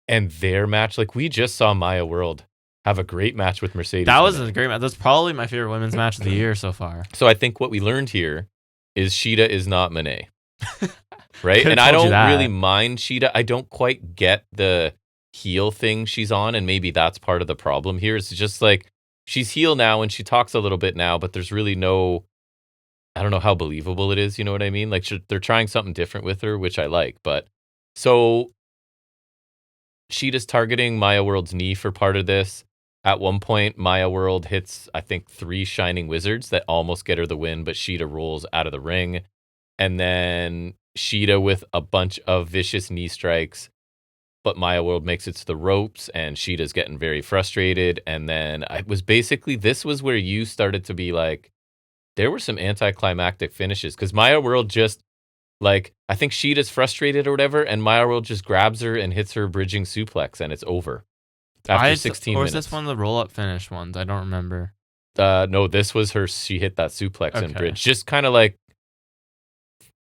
And their match, like we just saw Maya World have a great match with Mercedes. That was a great match. That's probably my favorite women's match of the year so far. So I think what we learned here is Shida is not Monet. Right? And I don't really mind Shida. I don't quite get the heel thing she's on, and maybe that's part of the problem here. It's just like, she's heel now and she talks a little bit now, but there's really no, I don't know how believable it is. You know what I mean? Like they're trying something different with her, which I like. But so Sheeta's targeting Maya World's knee for part of this. At one point, Maya World hits, I think, 3 Shining Wizards that almost get her the win, but Sheeta rolls out of the ring. And then Sheeta with a bunch of vicious knee strikes. But Maya World makes it to the ropes, and Sheeta's getting very frustrated. And then this was where you started to be like, there were some anticlimactic finishes. Because Maya World just, like, I think Sheeta's frustrated or whatever, and Maya World just grabs her and hits her bridging suplex, and it's over. After 16 minutes. Or is this one of the roll-up finish ones? I don't remember. No, this was her, she hit that suplex and bridge. Just kind of like,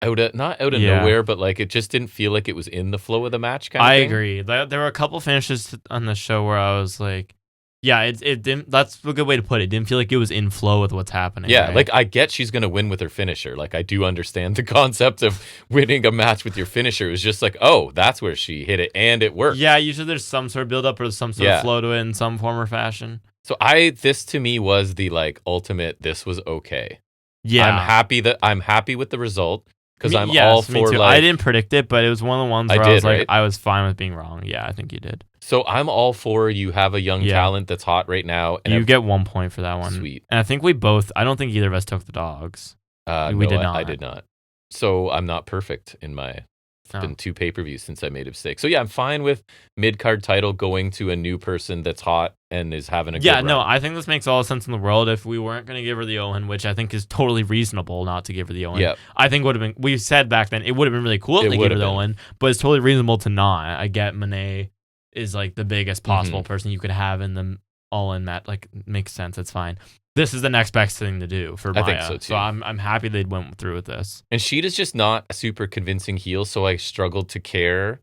not out of nowhere, but like it just didn't feel like it was in the flow of the match. I agree. There were a couple finishes on the show where I was like, yeah, it didn't. That's a good way to put it. It didn't feel like it was in flow with what's happening. Yeah, right? like I get she's gonna win with her finisher. Like I do understand the concept of winning a match with your finisher. It was just like, oh, that's where she hit it and it worked. Yeah, usually there's some sort of build up or some sort of flow to it in some form or fashion. So this to me was the like ultimate. This was okay. Yeah, I'm happy with the result. Because I'm yes, all me for too. like I didn't predict it, but it was one of the ones I where I did, was like, right? I was fine with being wrong. Yeah, I think you did. So I'm all for you have a young Yeah. talent that's hot right now. And You get 1 point for that one. Sweet. And I think we both. I don't think either of us took the dogs. We no, did I not. did not. So I'm not perfect in my. It's No. been 2 pay-per-views since I made a mistake. So yeah, I'm fine with mid-card title going to a new person that's hot and is having a good run. No, I think this makes all the sense in the world. If we weren't going to give her the Owen, which I think is totally reasonable not to give her the Owen. Yep. I think would have been, we said back then, it would have been really cool if It they gave would her the have been. Owen, but it's totally reasonable to not. I get Monet is like the biggest possible person you could have in the all-in match. Like, makes sense. It's fine. This is the next best thing to do for Maya. I think so, too. So I'm happy they went through with this. And Sheeta's just not a super convincing heel, so I struggled to care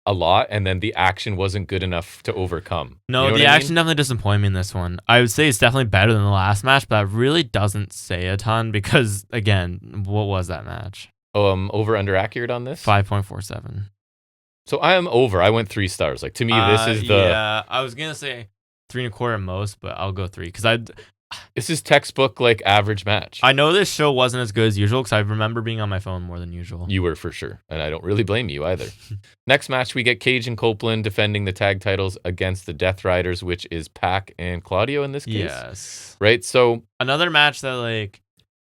a lot, and then the action wasn't good enough to overcome. No, You know the what I action mean? definitely disappointed me in this one. I would say it's definitely better than the last match, but that really doesn't say a ton because, again, what was that match? Over under accurate on this? 5.47. So I am over. I went 3 stars. Like, to me, this is the Yeah, I was gonna say 3.25 at most, but I'll go 3 because this is textbook like average match. I know this show wasn't as good as usual because I remember being on my phone more than usual. You were for sure, and I don't really blame you either. Next match, we get Cage and Copeland defending the tag titles against the Death Riders, which is Pac and Claudio in this case. Yes, Right? So another match that like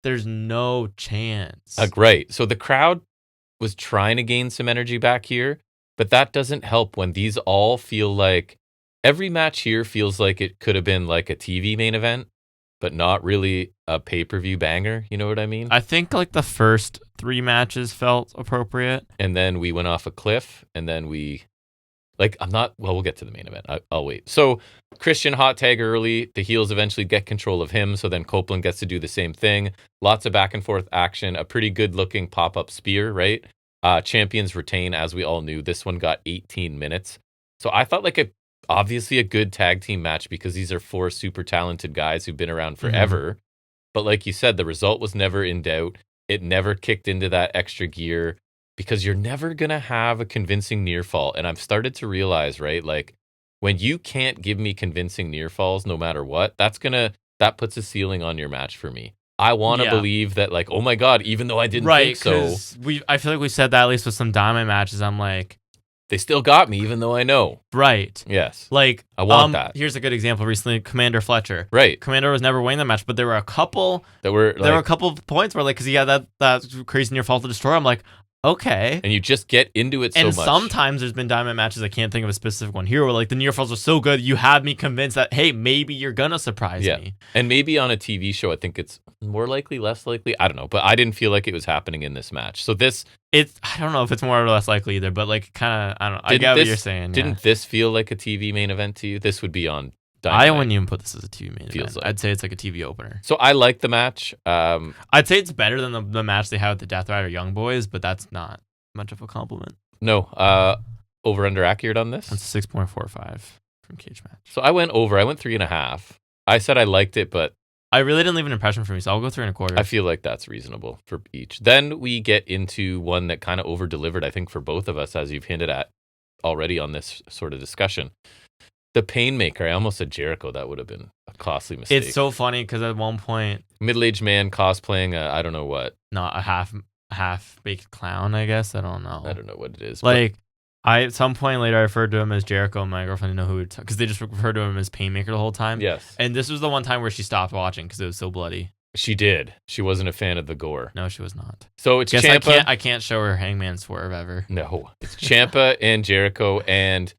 there's no chance. right. So the crowd was trying to gain some energy back here, but that doesn't help when these all feel like every match here feels like it could have been like a TV main event, but not really a pay-per-view banger. You know what I mean? I think like the first 3 matches felt appropriate. And then we went off a cliff, and then we, like, we'll get to the main event. I'll wait. So Christian hot tag early. The heels eventually get control of him, so then Copeland gets to do the same thing. Lots of back and forth action. A pretty good-looking pop-up spear, right? Champions retain, as we all knew. This one got 18 minutes. So I thought like obviously a good tag team match because these are 4 super talented guys who've been around forever. But like you said, the result was never in doubt. It never kicked into that extra gear because you're never going to have a convincing near fall. And I've started to realize, right? Like when you can't give me convincing near falls, no matter what, that puts a ceiling on your match for me. I want to believe that like, oh my God, even though I didn't think so. I feel like we said that at least with some Dynamite matches. I'm like, they still got me, even though I know. Right. Yes. Like, I want that. Here's a good example recently, Commander Fletcher. Right. Commander was never winning the match, but there were a couple there were a couple of points where like because he had that crazy near fall to destroy. I'm like, okay. And you just get into it so much. And sometimes there's been Dynamite matches, I can't think of a specific one here, where like the near falls are so good, you have me convinced that, hey, maybe you're gonna surprise me. And maybe on a TV show, I think it's more likely, less likely. I don't know. But I didn't feel like it was happening in this match. So I don't know if it's more or less likely either, but like kind of, I don't know. I get what you're saying. Didn't this feel like a TV main event to you? This would be on Dynamite. I wouldn't even put this as a TV main event. Like. I'd say it's like a TV opener. So I like the match. I'd say it's better than the match they had with the Death Rider Young Boys, but that's not much of a compliment. No. Over under accurate on this? That's 6.45 from Cage Match. So I went over. I went 3.5. I said I liked it, but I really didn't leave an impression for me, so I'll go 3.25. I feel like that's reasonable for each. Then we get into one that kind of over-delivered, I think, for both of us, as you've hinted at already on this sort of discussion. The Painmaker. I almost said Jericho. That would have been a costly mistake. It's so funny because at one point, middle-aged man cosplaying I don't know what. Not a half-baked clown, I guess. I don't know. I don't know what it is. Like, at some point later, I referred to him as Jericho, and my girlfriend didn't know who, because they just referred to him as Painmaker the whole time. Yes. And this was the one time where she stopped watching because it was so bloody. She did. She wasn't a fan of the gore. No, she was not. So it's Ciampa. I can't show her Hangman Swerve ever. No. It's Ciampa and Jericho, and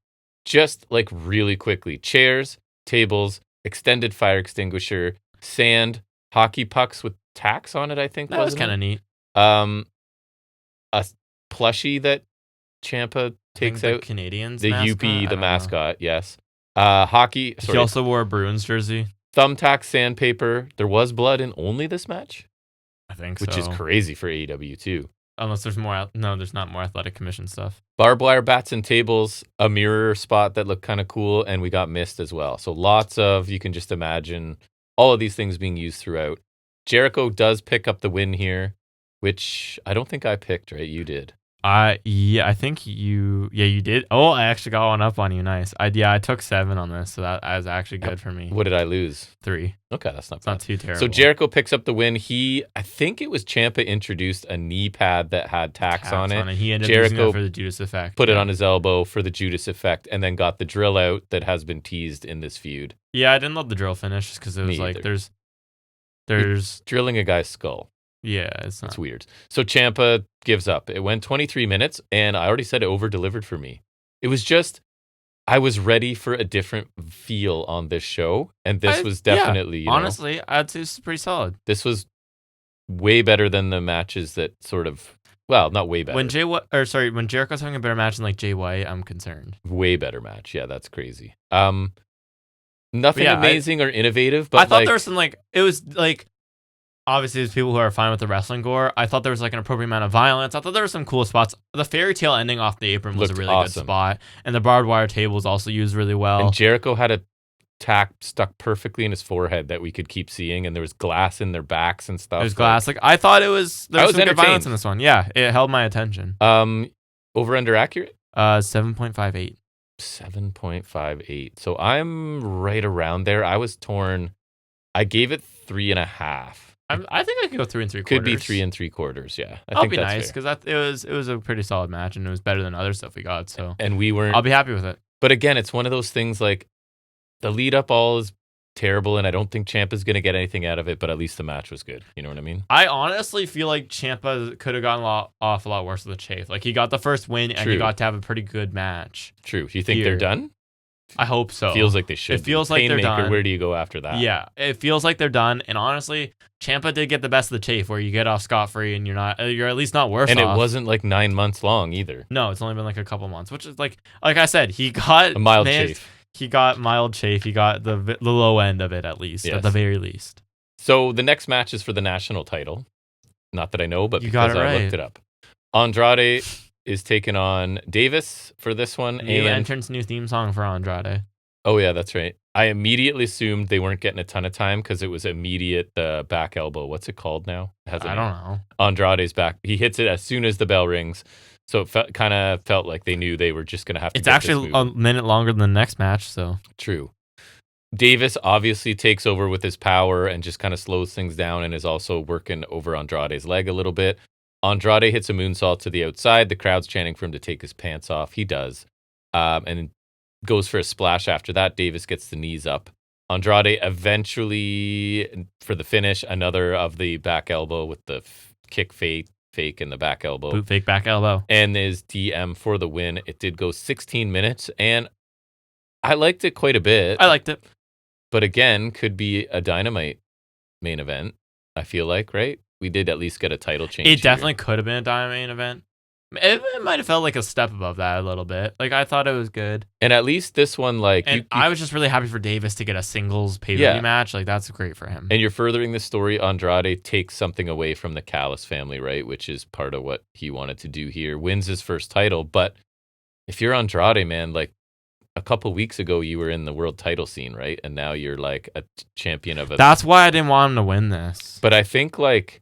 just like really quickly, chairs, tables, extended fire extinguisher, sand, hockey pucks with tacks on it, I think. That was kind of neat. A plushie that Ciampa takes out. Canadians. The mascot? Yuppie, the mascot, yes. Hockey. He also wore a Bruins jersey. Thumbtack, sandpaper. There was blood in only this match? I think Which is crazy for AEW too. Unless there's more. No, there's not more athletic commission stuff. Barbed wire bats and tables, a mirror spot that looked kind of cool, and we got mist as well. So lots of, you can just imagine all of these things being used throughout. Jericho does pick up the win here, which I don't think I picked, right? You did. I think you did. Oh, I actually got one up on you. Nice. I took 7 on this, so that was actually good for me. What did I lose? 3. Okay, that's not It's bad. not too terrible. So Jericho picks up the win. I think it was Ciampa introduced a knee pad that had tacks on it. He ended up using it for the Judas effect. Put it on his elbow for the Judas effect, and then got the drill out that has been teased in this feud. Yeah, I didn't love the drill finish just because it was like there's You're drilling a guy's skull. Yeah, it's weird. So Ciampa gives up. It went 23 minutes, and I already said it over-delivered for me. It was just, I was ready for a different feel on this show, and this was definitely, honestly, I'd say this is pretty solid. This was way better than the matches that sort of, well, not way better. When Jericho's having a better match than like Jay White, I'm concerned. Way better match. Yeah, that's crazy. Nothing amazing or innovative, but I thought there was some it was like, obviously, there's people who are fine with the wrestling gore. I thought there was like an appropriate amount of violence. I thought there were some cool spots. The fairy tale ending off the apron was a really good spot. And the barbed wire table was also used really well. And Jericho had a tack stuck perfectly in his forehead that we could keep seeing. And there was glass in their backs and stuff. There's glass. I thought there was some good violence in this one. Yeah, it held my attention. Over under accurate? 7.58. 7.58. So I'm right around there. I was torn. I gave it 3.5. I think I could go 3 3/4. Could be 3 3/4. Yeah, I think that's nice because it was a pretty solid match and it was better than other stuff we got. So and we weren't. I'll be happy with it. But again, it's one of those things like the lead up all is terrible, and I don't think Ciampa's going to get anything out of it. But at least the match was good. You know what I mean? I honestly feel like Ciampa could have gotten off a lot worse with the chafe. Like he got the first win and he got to have a pretty good match. True. You think they're done? I hope so. Feels like they should. It feels like they're done. Where do you go after that? Yeah, it feels like they're done. And honestly, Ciampa did get the best of the chafe, where you get off scot-free and you're at least not worse. And it wasn't like 9 months long either. No, it's only been like a couple months, which is like I said, he got a mild chafe. He got mild chafe. He got the low end of it at least, at the very least. So the next match is for the national title. Not that I know, but because I looked it up. Andrade is taking on Davis for this one. New entrance, new theme song for Andrade. Oh, yeah, that's right. I immediately assumed they weren't getting a ton of time because it was immediate back elbow. What's it called now? I don't know. Andrade's back. He hits it as soon as the bell rings. So it kind of felt like they knew they were just going to have to It's actually a minute longer than the next match, so. True. Davis obviously takes over with his power and just kind of slows things down and is also working over Andrade's leg a little bit. Andrade hits a moonsault to the outside. The crowd's chanting for him to take his pants off. He does. And goes for a splash after that. Davis gets the knees up. Andrade eventually, for the finish, another of the back elbow with the kick fake in the back elbow. Boot fake back elbow. And his DM for the win. It did go 16 minutes, and I liked it quite a bit. I liked it. But again, could be a Dynamite main event, I feel like, right? We did at least get a title change. It definitely could have been a Dynamite main event. It might have felt like a step above that a little bit. Like, I thought it was good. And at least this one, like... I was just really happy for Davis to get a singles pay-per-view match. Like, that's great for him. And you're furthering the story. Andrade takes something away from the Callis family, right? Which is part of what he wanted to do here. Wins his first title. But if you're Andrade, man, like, a couple weeks ago, you were in the world title scene, right? And now you're, like, a champion of a... That's why I didn't want him to win this. But I think, like...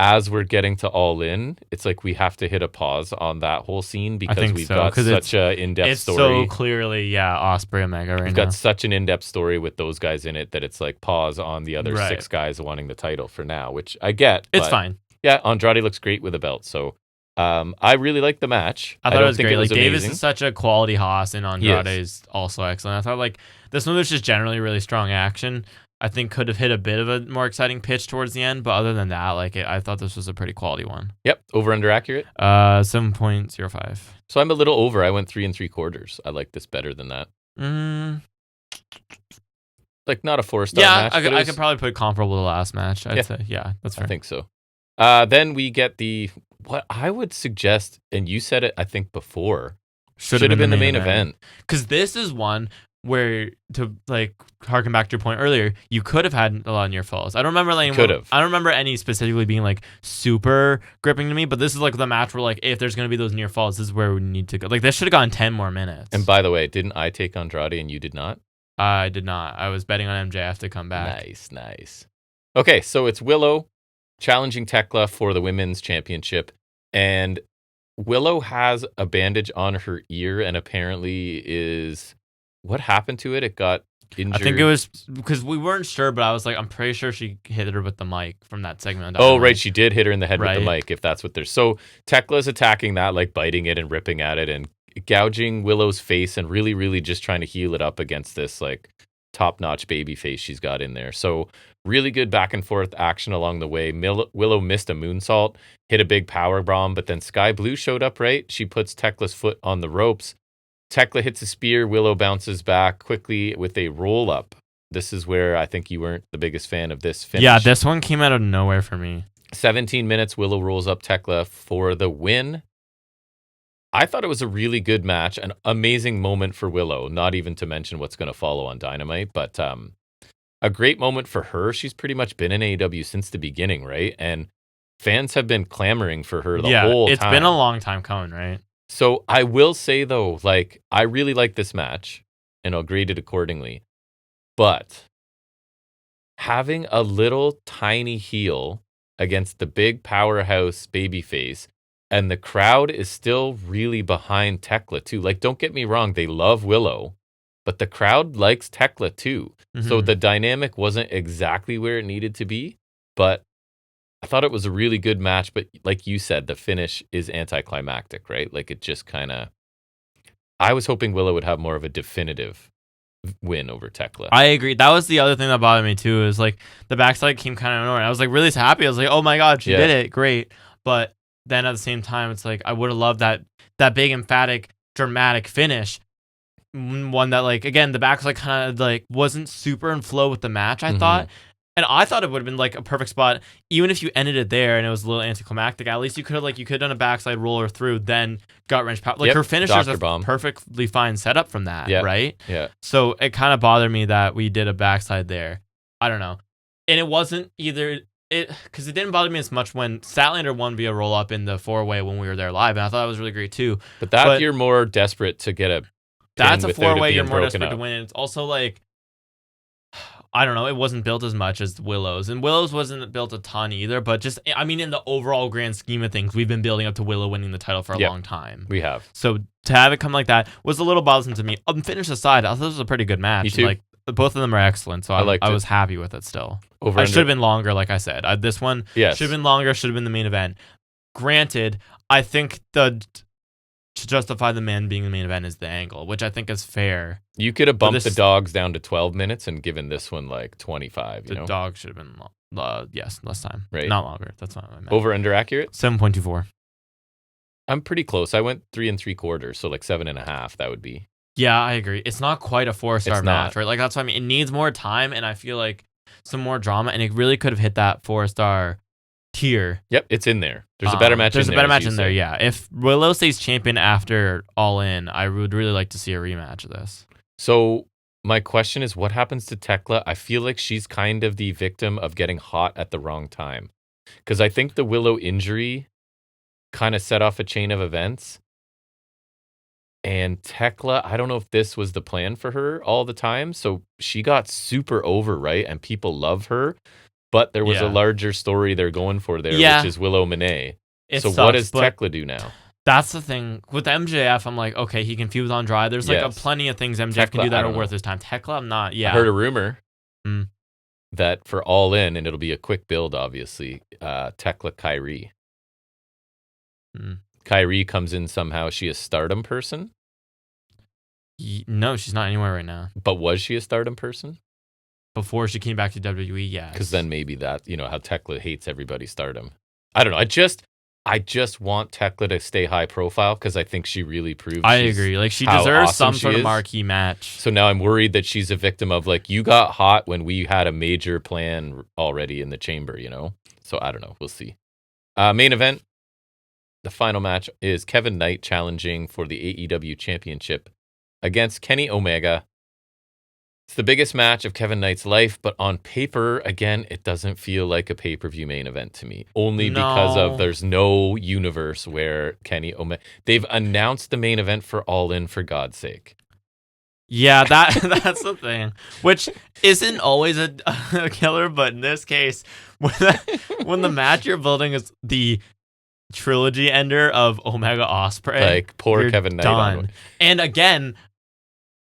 As we're getting to All In, it's like we have to hit a pause on that whole scene because we've got such an in-depth story. It's so clearly, Ospreay Omega right now. We've got such an in-depth story with those guys in it that it's like pause on the other 6 guys wanting the title for now, which I get. It's fine. Yeah, Andrade looks great with a belt, so I really liked the match. I thought it was great. Like, Davis is such a quality hoss, and Andrade is also excellent. I thought like this one was just generally really strong action. I think could have hit a bit of a more exciting pitch towards the end, but other than that, I thought this was a pretty quality one. Yep, over under accurate. 7.05. So I'm a little over. I went 3 3/4. I like this better than that. Like not a 4-star match. Yeah, I could probably put comparable to the last match. I'd say, that's fair. I think so. Then we get what I would suggest, and you said it, I think before. Should have been the main event. Because this is one where, to like harken back to your point earlier, you could have had a lot of near falls. I don't remember I don't remember any specifically being like super gripping to me, but this is like the match where like if there's gonna be those near falls, this is where we need to go. Like this should have gone 10 more minutes. And by the way, didn't I take Andrade and you did not? I did not. I was betting on MJF to come back. Nice. Okay, so it's Willow challenging Tekla for the women's championship, and Willow has a bandage on her ear and apparently is... What happened to it? It got injured. I think it was because we weren't sure, but I was like, I'm pretty sure she hit her with the mic from that segment. Oh, right. She did hit her in the head with the Right. mic, if that's what there's. So Tekla's attacking that, like biting it and ripping at it and gouging Willow's face and really, really just trying to heal it up against this like top-notch baby face she's got in there. So really good back and forth action along the way. Willow missed a moonsault, hit a big power bomb, but then Sky Blue showed up, right? She puts Tekla's foot on the ropes. Tekla hits a spear. Willow bounces back quickly with a roll-up. This is where I think you weren't the biggest fan of this finish. Yeah, this one came out of nowhere for me. 17 minutes, Willow rolls up Tekla for the win. I thought it was a really good match, an amazing moment for Willow, not even to mention what's going to follow on Dynamite, but a great moment for her. She's pretty much been in AEW since the beginning, right? And fans have been clamoring for her the whole time. It's been a long time coming, right? So I will say, though, like, I really like this match, and I'll grade it accordingly. But having a little tiny heel against the big powerhouse babyface, and the crowd is still really behind Tekla, too. Like, don't get me wrong, they love Willow, but the crowd likes Tekla, too. Mm-hmm. So the dynamic wasn't exactly where it needed to be, but I thought it was a really good match. But like you said, the finish is anticlimactic, right? Like, it just kind of... I was hoping Willow would have more of a definitive win over Tekla. I agree. That was the other thing that bothered me, too, is like the backside came kind of annoying. I was like really happy. I was like, oh my God, she did it. Great. But then at the same time, it's like I would have loved that big, emphatic, dramatic finish. One that, like, again, the backside kind of like wasn't super in flow with the match, I thought. And I thought it would have been like a perfect spot, even if you ended it there and it was a little anticlimactic. At least you could have done a backside roller through, then gut wrench power. Like her finisher's a perfectly fine setup from that, right? Yeah. So it kind of bothered me that we did a backside there. I don't know, and it wasn't either because it didn't bother me as much when Statlander won via roll up in the 4-way when we were there live, and I thought that was really great too. But you're more desperate to get a. That's a 4-way. You're more desperate to win. And it's also like, I don't know, it wasn't built as much as Willow's. And Willow's wasn't built a ton either, but just, I mean, in the overall grand scheme of things, we've been building up to Willow winning the title for a long time. We have. So to have it come like that was a little bothersome to me. Finish aside, I thought this was a pretty good match. Me too. Like, both of them are excellent, so I was happy with it still. It should have been longer, like I said. This one should have been longer, should have been the main event. Granted, I think to justify the man being the main event is the angle, which I think is fair. You could have bumped the dogs down to 12 minutes and given this one like 25. The dog should have been less time, right? Not longer. That's not what I meant. Over under accurate? 7.24. I'm pretty close. I went 3 3/4, so like 7.5. That would be. Yeah, I agree. It's not quite a 4-star match, right? Like that's what I mean. It needs more time, and I feel like some more drama, and it really could have hit that 4-star tier. Yep, it's in there. There's a better match. There's a better match in there. Yeah, if Willow stays champion after All In, I would really like to see a rematch of this. So my question is, what happens to Tekla? I feel like she's kind of the victim of getting hot at the wrong time, because I think the Willow injury kind of set off a chain of events. And Tekla, I don't know if this was the plan for her all the time. So she got super over, right? And people love her. But there was a larger story they're going for there, which is Willow Monet. So what does Tekla do now? That's the thing. With MJF, I'm like, okay, he can feud with Andrade. There's like plenty of things MJF can do that are worth his time. Tekla, I'm not. Yeah. I heard a rumor that for All In, and it'll be a quick build, obviously, Tekla Kyrie. Kyrie comes in somehow. Is she a Stardom person? No, she's not anywhere right now. But was she a Stardom person? Before she came back to WWE, yes. Because then maybe that, how Tekla hates everybody's Stardom. I don't know. I just want Tekla to stay high profile because I think she really proved. I agree. Like she deserves some sort of marquee match. So now I'm worried that she's a victim of like, you got hot when we had a major plan already in the chamber, So I don't know. We'll see. Main event. The final match is Kevin Knight challenging for the AEW Championship against Kenny Omega. It's the biggest match of Kevin Knight's life, but on paper, again, it doesn't feel like a pay-per-view main event to me. Only because of there's no universe where Kenny Omega... They've announced the main event for All In, for God's sake. Yeah, that's the thing. Which isn't always a killer, but in this case, when the match you're building is the trilogy ender of Omega Ospreay. Like, poor you're Kevin Knight. done. And again,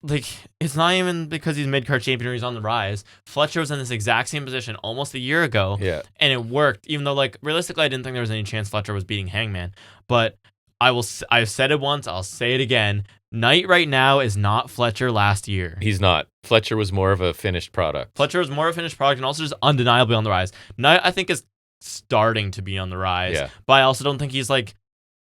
like, it's not even because he's mid-card champion or he's on the rise. Fletcher was in this exact same position almost a year ago. Yeah. And it worked, even though, like, realistically, I didn't think there was any chance Fletcher was beating Hangman. But I've said it once, I'll say it again. Knight right now is not Fletcher last year. He's not. Fletcher was more of a finished product. Fletcher was more of a finished product and also just undeniably on the rise. Knight, I think, is starting to be on the rise. Yeah. But I also don't think he's like,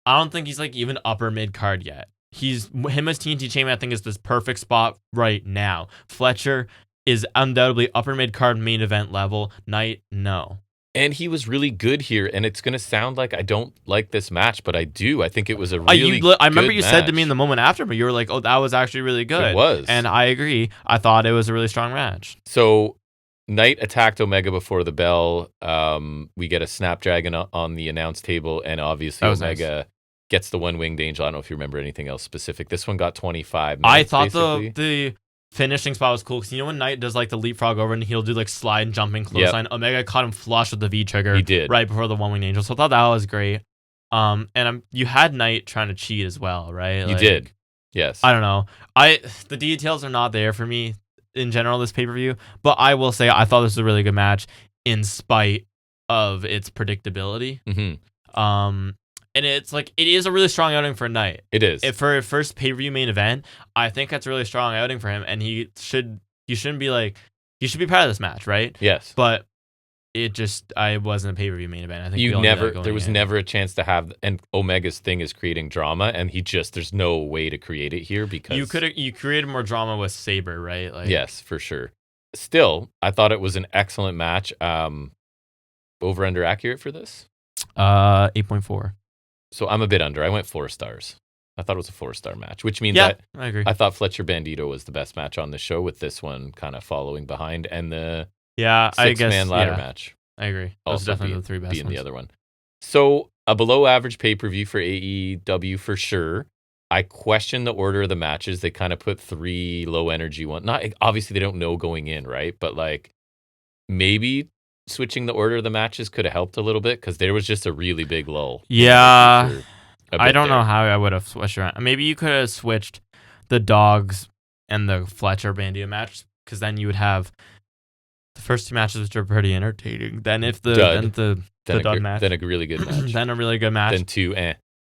even upper mid card yet. Him as TNT champion, I think, is this perfect spot right now. Fletcher is undoubtedly upper mid card main event level. Knight, no. And he was really good here, and it's going to sound like I don't like this match, but I do. I think it was a really I remember you good said to me match. in the moment after, but you were like, oh, that was actually really good. It was. And I agree. I thought it was a really strong match. So Knight attacked Omega before the bell. We get a Snapdragon on the announce table, and obviously Omega gets the one-winged angel. I don't know if you remember anything else specific. This one got 25 minutes, I thought basically. the finishing spot was cool because you know when Knight does like the leapfrog over and he'll do like slide and jumping clothesline. Omega caught him flush with the V trigger. He did right before the one-winged angel. So I thought that was great. And you had Knight trying to cheat as well, right? You did. Yes. I don't know. The details are not there for me in general this pay-per-view, but I will say I thought this was a really good match in spite of its predictability. Mm-hmm. And it's like it is a really strong outing for Knight. It is. For a first pay-per-view main event, I think that's a really strong outing for him, and he should be proud of this match, right? Yes. But I wasn't a pay-per-view main event. I think there was never a chance to have, and Omega's thing is creating drama, and there's no way to create it here because you created more drama with Saber, right? Like, yes, for sure. Still, I thought it was an excellent match. Over under accurate for this? 8.4. So I'm a bit under. I went 4 stars. I thought it was a 4-star match, which means I agree. I thought Fletcher Bandito was the best match on the show, with this one kind of following behind, and the six-man ladder match. I agree. Those are definitely the 3 best being ones. the other one. So a below average pay-per-view for AEW for sure. I question the order of the matches. They kind of put 3 low energy ones. Not obviously they don't know going in, right? But like maybe switching the order of the matches could have helped a little bit because there was just a really big lull. Yeah. I don't know how I would have switched around. Maybe you could have switched the Dogs and the Fletcher Bandito match because then you would have the first 2 matches, which are pretty entertaining. Then if the Dud match, then a really good match, then a really good match, then 2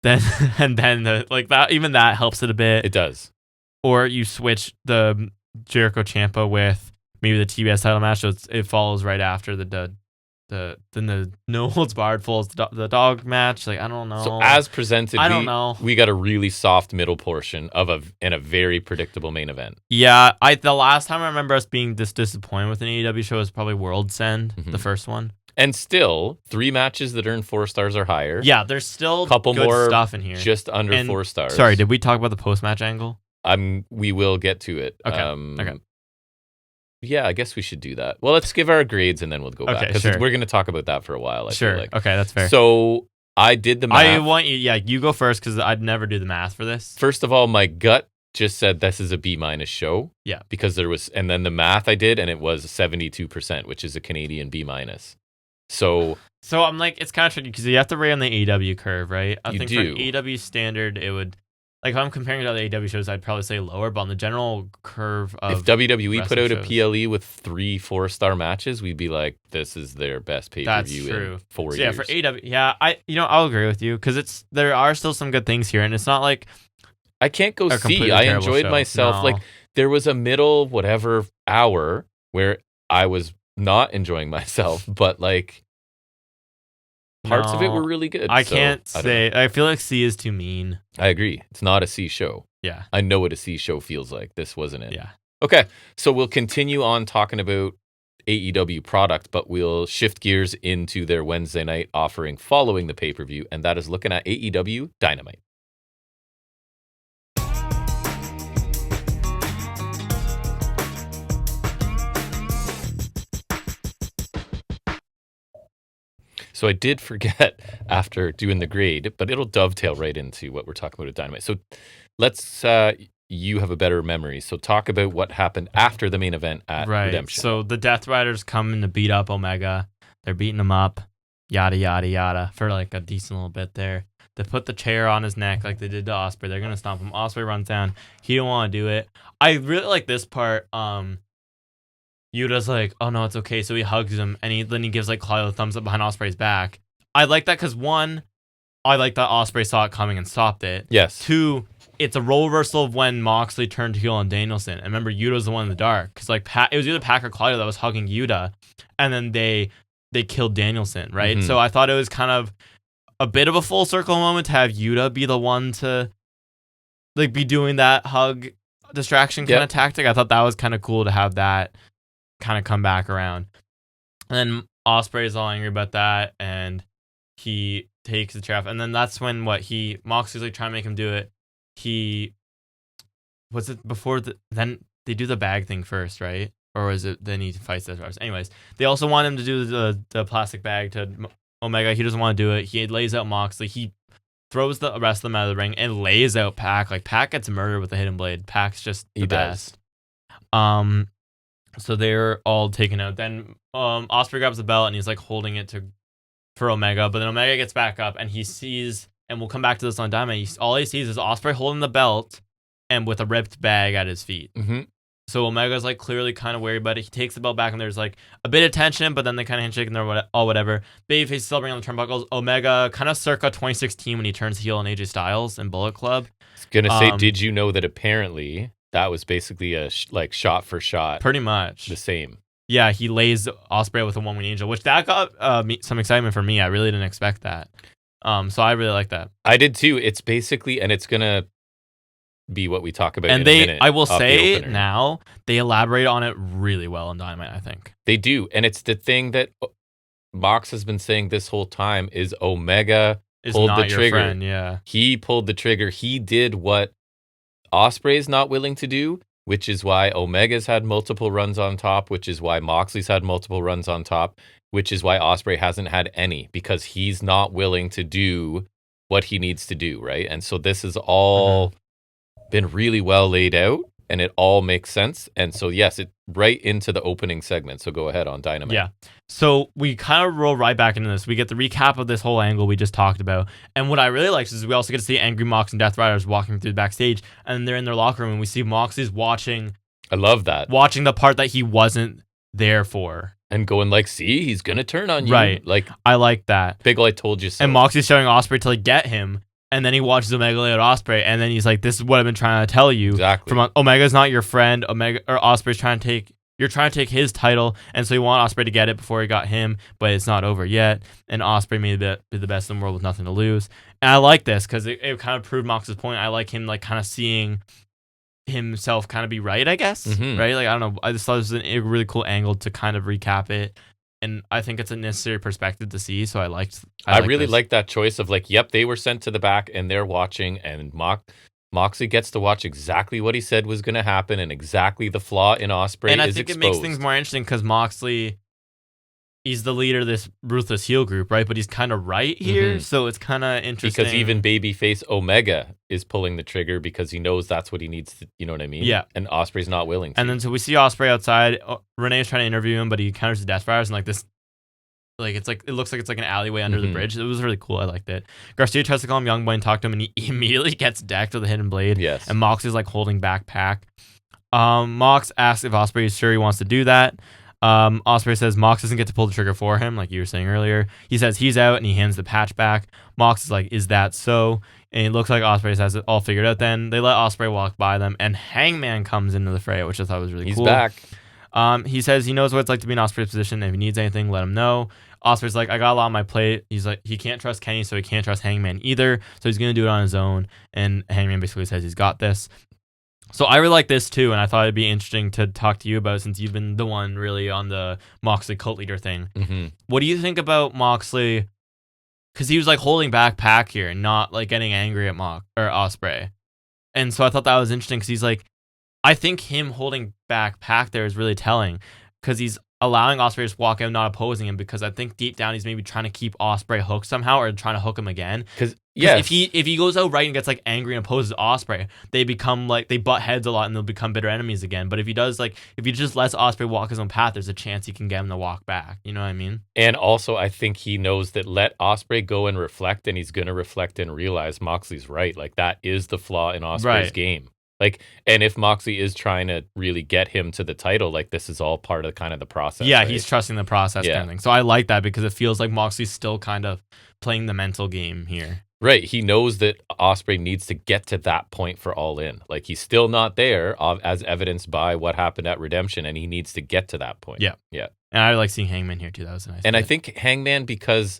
then and then that helps it a bit. It does. Or you switch the Jericho Ciampa with maybe the TBS title match, so it follows right after the no holds barred falls the dog match. Like I don't know. So as presented, I don't know. We got a really soft middle portion in a very predictable main event. Yeah, the last time I remember us being this disappointed with an AEW show was probably World's End, the first one. And still, 3 matches that earn 4 stars or higher. Yeah, there's still couple good more stuff in here, just under 4 stars. Sorry, did we talk about the post match angle? We will get to it. Okay. Yeah, I guess we should do that. Well, let's give our grades and then we'll go back because we're going to talk about that for a while. I feel like. Okay, that's fair. So I did the math. I want you. Yeah, you go first because I'd never do the math for this. First of all, my gut just said this is a B- show. Yeah, because and then the math I did, and it was 72%, which is a Canadian B-. So I'm like, it's kind of tricky because you have to rate on the AEW curve, right? I think for an AEW standard, it would. Like, if I'm comparing it to other AEW shows, I'd probably say lower, but on the general curve of if WWE put out shows, a PLE with 3 4-star matches, we'd be like, this is their best pay-per-view in 4 years. Yeah, for AEW, I'll agree with you because there are still some good things here, and it's not like I can't go see. I enjoyed myself. No. Like, there was a middle whatever hour where I was not enjoying myself, but like parts of it were really good. I can't say. I feel like C is too mean. I agree. It's not a C show. Yeah. I know what a C show feels like. This wasn't it. Yeah. Okay. So we'll continue on talking about AEW product, but we'll shift gears into their Wednesday night offering following the pay-per-view, and that is looking at AEW Dynamite. So I did forget after doing the grade, but it'll dovetail right into what we're talking about at Dynamite. So let's, you have a better memory. So talk about what happened after the main event at Redemption. So the Death Riders come in to beat up Omega. They're beating him up. yada yada yada for like a decent little bit there. They put the chair on his neck like they did to Ospreay. They're gonna stomp him. Ospreay runs down. He don't want to do it. I really like this part. Yuta's like, oh no, it's okay. So he hugs him, and then he gives like Claudio a thumbs up behind Ospreay's back. I like that because one, I like that Ospreay saw it coming and stopped it. Yes. Two, it's a role reversal of when Moxley turned heel on Danielson. And remember, Yuta's the one in the dark because like it was either Pac or Claudio that was hugging Yuta, and then they killed Danielson, right? Mm-hmm. So I thought it was kind of a bit of a full circle moment to have Yuta be the one to like be doing that hug distraction kind of tactic. I thought that was kind of cool to have that kind of come back around. And then Ospreay's all angry about that, and he takes the chair off. And then that's when Moxley's like trying to make him do it. Then they do the bag thing first, right? Or was it then he fights the stars? Anyways, they also want him to do the plastic bag to Omega. He doesn't want to do it. He lays out Moxley. He throws the rest of them out of the ring and lays out Pac. Like Pac gets murdered with a hidden blade. Pac's just the best. So they're all taken out. Then Ospreay grabs the belt and he's like holding it for Omega. But then Omega gets back up and he sees, and we'll come back to this on Dynamite. All he sees is Ospreay holding the belt and with a ripped bag at his feet. Mm-hmm. So Omega's like clearly kind of worried about it. He takes the belt back and there's like a bit of tension, but then they kind of handshake and they're all whatever. Babyface is celebrating on the turnbuckles. Omega kind of circa 2016 when he turns heel on AJ Styles in Bullet Club. I was gonna say, did you know that apparently that was basically a shot for shot, pretty much the same? Yeah, he lays Ospreay with a one-wing angel, which that got some excitement for me. I really didn't expect that. So I really like that. I did too. It's basically, and it's gonna be what we talk about. And in a minute, I will say now, they elaborate on it really well in Dynamite. I think they do, and it's the thing that Mox has been saying this whole time is Omega pulled the trigger. Friend, yeah, he pulled the trigger. He did what Ospreay's not willing to do, which is why Omega's had multiple runs on top, which is why Moxley's had multiple runs on top, which is why Ospreay hasn't had any, because he's not willing to do what he needs to do, right? And so this is all been really well laid out, and it all makes sense. And so yes, it right into the opening segment. So go ahead on Dynamite. Yeah. So we kind of roll right back into this. We get the recap of this whole angle we just talked about. And what I really liked is we also get to see Angry Mox and Death Riders walking through the backstage, and they're in their locker room, and we see Moxley's watching. I love that. Watching the part that he wasn't there for. And going like, see, he's going to turn on you. Right. Like, I like that. Big ol' I told you so. And Moxley's showing Ospreay to like get him. And then he watches Omega lay out Ospreay, and then he's like, "This is what I've been trying to tell you." Exactly. From Omega's not your friend. Ospreay's trying to take his title, and so you want Ospreay to get it before he got him, but it's not over yet. And Ospreay may be the best in the world with nothing to lose. And I like this because it kind of proved Mox's point. I like him like kind of seeing himself kind of be right, I guess. Mm-hmm. Right? Like I don't know. I just thought it was a really cool angle to kind of recap it. And I think it's a necessary perspective to see, so I really like that choice of like, yep, they were sent to the back and they're watching, and Moxley gets to watch exactly what he said was going to happen, and exactly the flaw in Ospreay and I is think exposed. It makes things more interesting because Moxley, he's the leader of this ruthless heel group, right? But he's kind of right here, so it's kind of interesting. Because even babyface Omega is pulling the trigger because he knows that's what he needs to, you know what I mean? Yeah. And Ospreay's not willing to. And then so we see Ospreay outside. Renee's trying to interview him, but he counters the Death Riders and like this. Like it looks like it's like an alleyway under the bridge. It was really cool. I liked it. Garcia tries to call him Young Boy and talk to him, and he immediately gets decked with a hidden blade. Yes. And Mox is like holding back Pac. Mox asks if Ospreay is sure he wants to do that. Ospreay says Mox doesn't get to pull the trigger for him, like you were saying earlier. He says he's out, and he hands the patch back. Mox is like, "Is that so?" And it looks like Ospreay has it all figured out. Then they let Ospreay walk by them, and Hangman comes into the fray, which I thought was really cool. He's back. He says he knows what it's like to be in Ospreay's position. If he needs anything, let him know. Ospreay's like, I got a lot on my plate. He's like, he can't trust Kenny, so he can't trust Hangman either. So he's going to do it on his own. And Hangman basically says he's got this. So I really like this too, and I thought it'd be interesting to talk to you about since you've been the one really on the Moxley cult leader thing. Mm-hmm. What do you think about Moxley? Because he was like holding back Pac here and not like getting angry at Ospreay. And so I thought that was interesting because he's like, I think him holding back Pac there is really telling because he's allowing Ospreay to just walk out, not opposing him, because I think deep down he's maybe trying to keep Ospreay hooked somehow or trying to hook him again. Because Yes. If he goes out right and gets like angry and opposes Ospreay, they become like they butt heads a lot and they'll become bitter enemies again. But if he just lets Ospreay walk his own path, there's a chance he can get him to walk back. You know what I mean? And also, I think he knows that let Ospreay go and reflect, and he's going to reflect and realize Moxley's right. Like, that is the flaw in Ospreay's game. Like, and if Moxley is trying to really get him to the title, like, this is all part of kind of the process. Yeah, right? he's trusting the process kind of thing. So I like that because it feels like Moxley's still kind of playing the mental game here. Right. He knows that Ospreay needs to get to that point for All In. Like, he's still not there, as evidenced by what happened at Redemption, and he needs to get to that point. Yeah. Yeah. And I like seeing Hangman here too. That was a nice. And I think Hangman, because,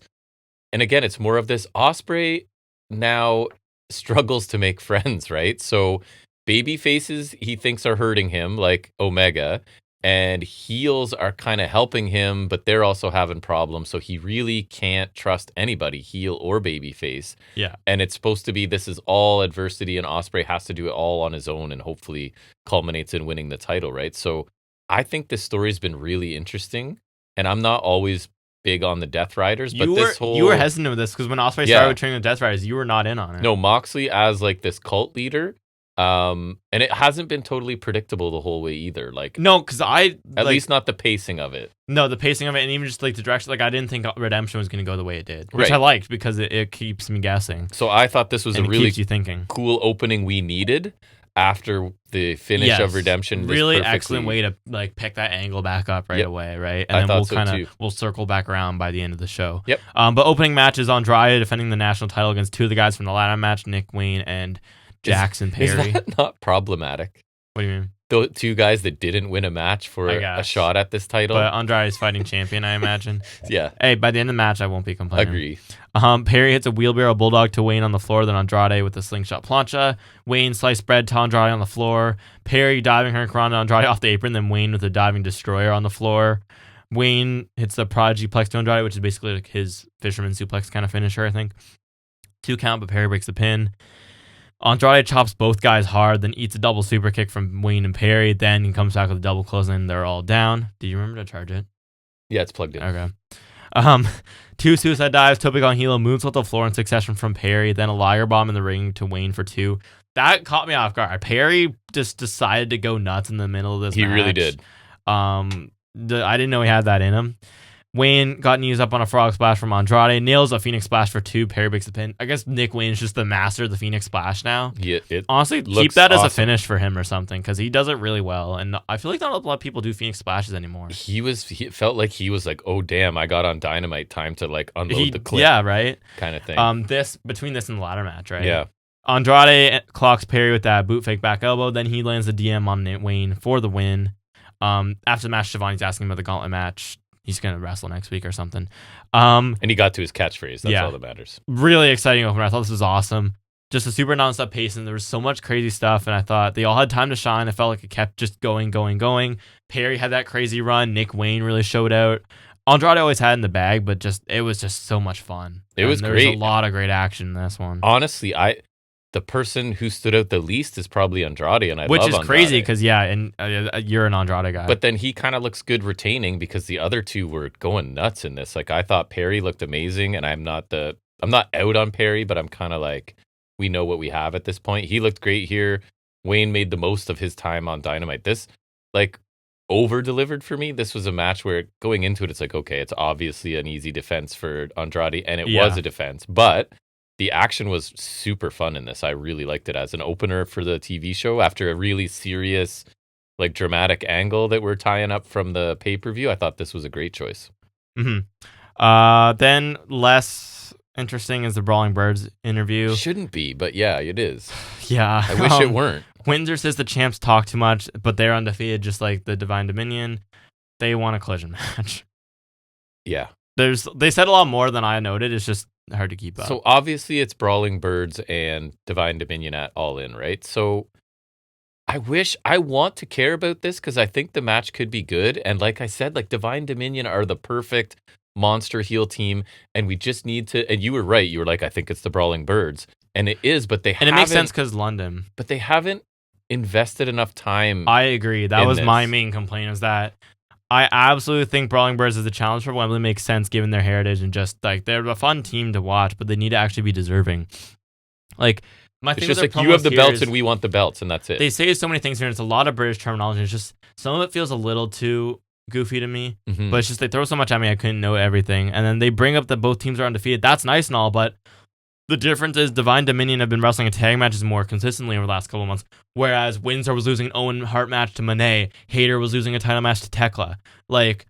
and again, it's more of this, Ospreay now struggles to make friends, right? So baby faces he thinks are hurting him, like Omega, and heels are kind of helping him, but they're also having problems. So he really can't trust anybody, heel or babyface. Yeah. And it's supposed to be this is all adversity, and Ospreay has to do it all on his own, and hopefully culminates in winning the title, right? So I think this story's been really interesting, and I'm not always big on the Death Riders, but you were hestant with this because when Ospreay started training the Death Riders, you were not in on it. No, Moxley as like this cult leader. And it hasn't been totally predictable the whole way either. Like, no, because at least not the pacing of it. No, the pacing of it, and even just like the direction. Like, I didn't think Redemption was going to go the way it did, which Right. I liked because it keeps me guessing. So I thought this was and a it really keeps you thinking. Cool opening we needed after the finish of Redemption. Really excellent way to like pick that angle back up right away, right? And I then thought so, we'll circle back around by the end of the show. Yep. But opening match is Andrade defending the national title against two of the guys from the ladder match, Nick Wayne and Jackson Perry. Is that not problematic? What do you mean? The two guys that didn't win a match for a shot at this title. But Andrade is fighting champion, I imagine. Yeah. Hey, by the end of the match, I won't be complaining. Agree. Perry hits a wheelbarrow bulldog to Wayne on the floor, then Andrade with the slingshot plancha. Wayne sliced bread to Andrade on the floor. Perry diving Hurricane Andrade off the apron, then Wayne with a diving destroyer on the floor. Wayne hits the Prodigy Plex to Andrade, which is basically like his fisherman suplex kind of finisher, I think. 2 count, but Perry breaks the pin. Andrade chops both guys hard, then eats a double super kick from Wayne and Perry. Then he comes back with a double close, and they're all down. Do you remember to charge it? Yeah, it's plugged in. Okay. 2 suicide dives, Topic on Hilo, moves off the floor in succession from Perry, then a Liger bomb in the ring to Wayne for 2. That caught me off guard. Perry just decided to go nuts in the middle of this match. He really did. I didn't know he had that in him. Wayne got knees up on a frog splash from Andrade, nails a Phoenix Splash for 2. Perry breaks the pin. I guess Nick Wayne's just the master of the Phoenix Splash now. Yeah, honestly, keep that as a finish for him or something, because he does it really well. And I feel like not a lot of people do Phoenix Splashes anymore. He felt like he was like, oh damn, I got on Dynamite, time to like unload the clip. Yeah, right. Kind of thing. Between this and the ladder match, right? Yeah. Andrade clocks Perry with that boot fake back elbow. Then he lands the DM on Wayne for the win. After the match, Shivani's asking about the gauntlet match. He's going to wrestle next week or something. And he got to his catchphrase. That's all that matters. Really exciting opener. I thought this was awesome. Just a super nonstop pace, and there was so much crazy stuff, and I thought they all had time to shine. I felt like it kept just going. Perry had that crazy run. Nick Wayne really showed out. Andrade always had in the bag, but it was just so much fun. There was a lot of great action in this one. Honestly, the person who stood out the least is probably Andrade, and which is Andrade. Crazy because and you're an Andrade guy. But then he kind of looks good retaining because the other two were going nuts in this. Like, I thought Perry looked amazing, and I'm not out on Perry, but I'm kind of like, we know what we have at this point. He looked great here. Wayne made the most of his time on Dynamite. This like over delivered for me. This was a match where going into it, it's like, okay, it's obviously an easy defense for Andrade, and it was a defense, but the action was super fun in this. I really liked it as an opener for the TV show after a really serious, like, dramatic angle that we're tying up from the pay-per-view. I thought this was a great choice. Mm-hmm. Then less interesting is the Brawling Birds interview. Shouldn't be, but yeah, it is. Yeah. I wish it weren't. Windsor says the champs talk too much, but they're undefeated just like the Divine Dominion. They want a collision match. Yeah. They said a lot more than I noted. It's just hard to keep up. So obviously it's Brawling Birds and Divine Dominion at All In, right? So I want to care about this because I think the match could be good. And like I said, like, Divine Dominion are the perfect monster heel team, and we just need to, and you were right, you were like, I think it's the Brawling Birds. And it is, but they haven't. And it makes sense because London. But they haven't invested enough time. I agree. That was my main complaint, is that I absolutely think Brawling Birds as a challenge for Wembley makes sense given their heritage and just like they're a fun team to watch, but they need to actually be deserving. Like my It's thing just with like their you have promos the here belts is and we want the belts, and that's it. they say so many things here, and it's a lot of British terminology. It's just some of it feels a little too goofy to me, but it's just they throw so much at me I couldn't know everything. And then they bring up that both teams are undefeated. That's nice and all, but the difference is Divine Dominion have been wrestling a tag matches more consistently over the last couple of months, whereas Windsor was losing an Owen Hart match to Monet, Hayter was losing a title match to Tekla. Like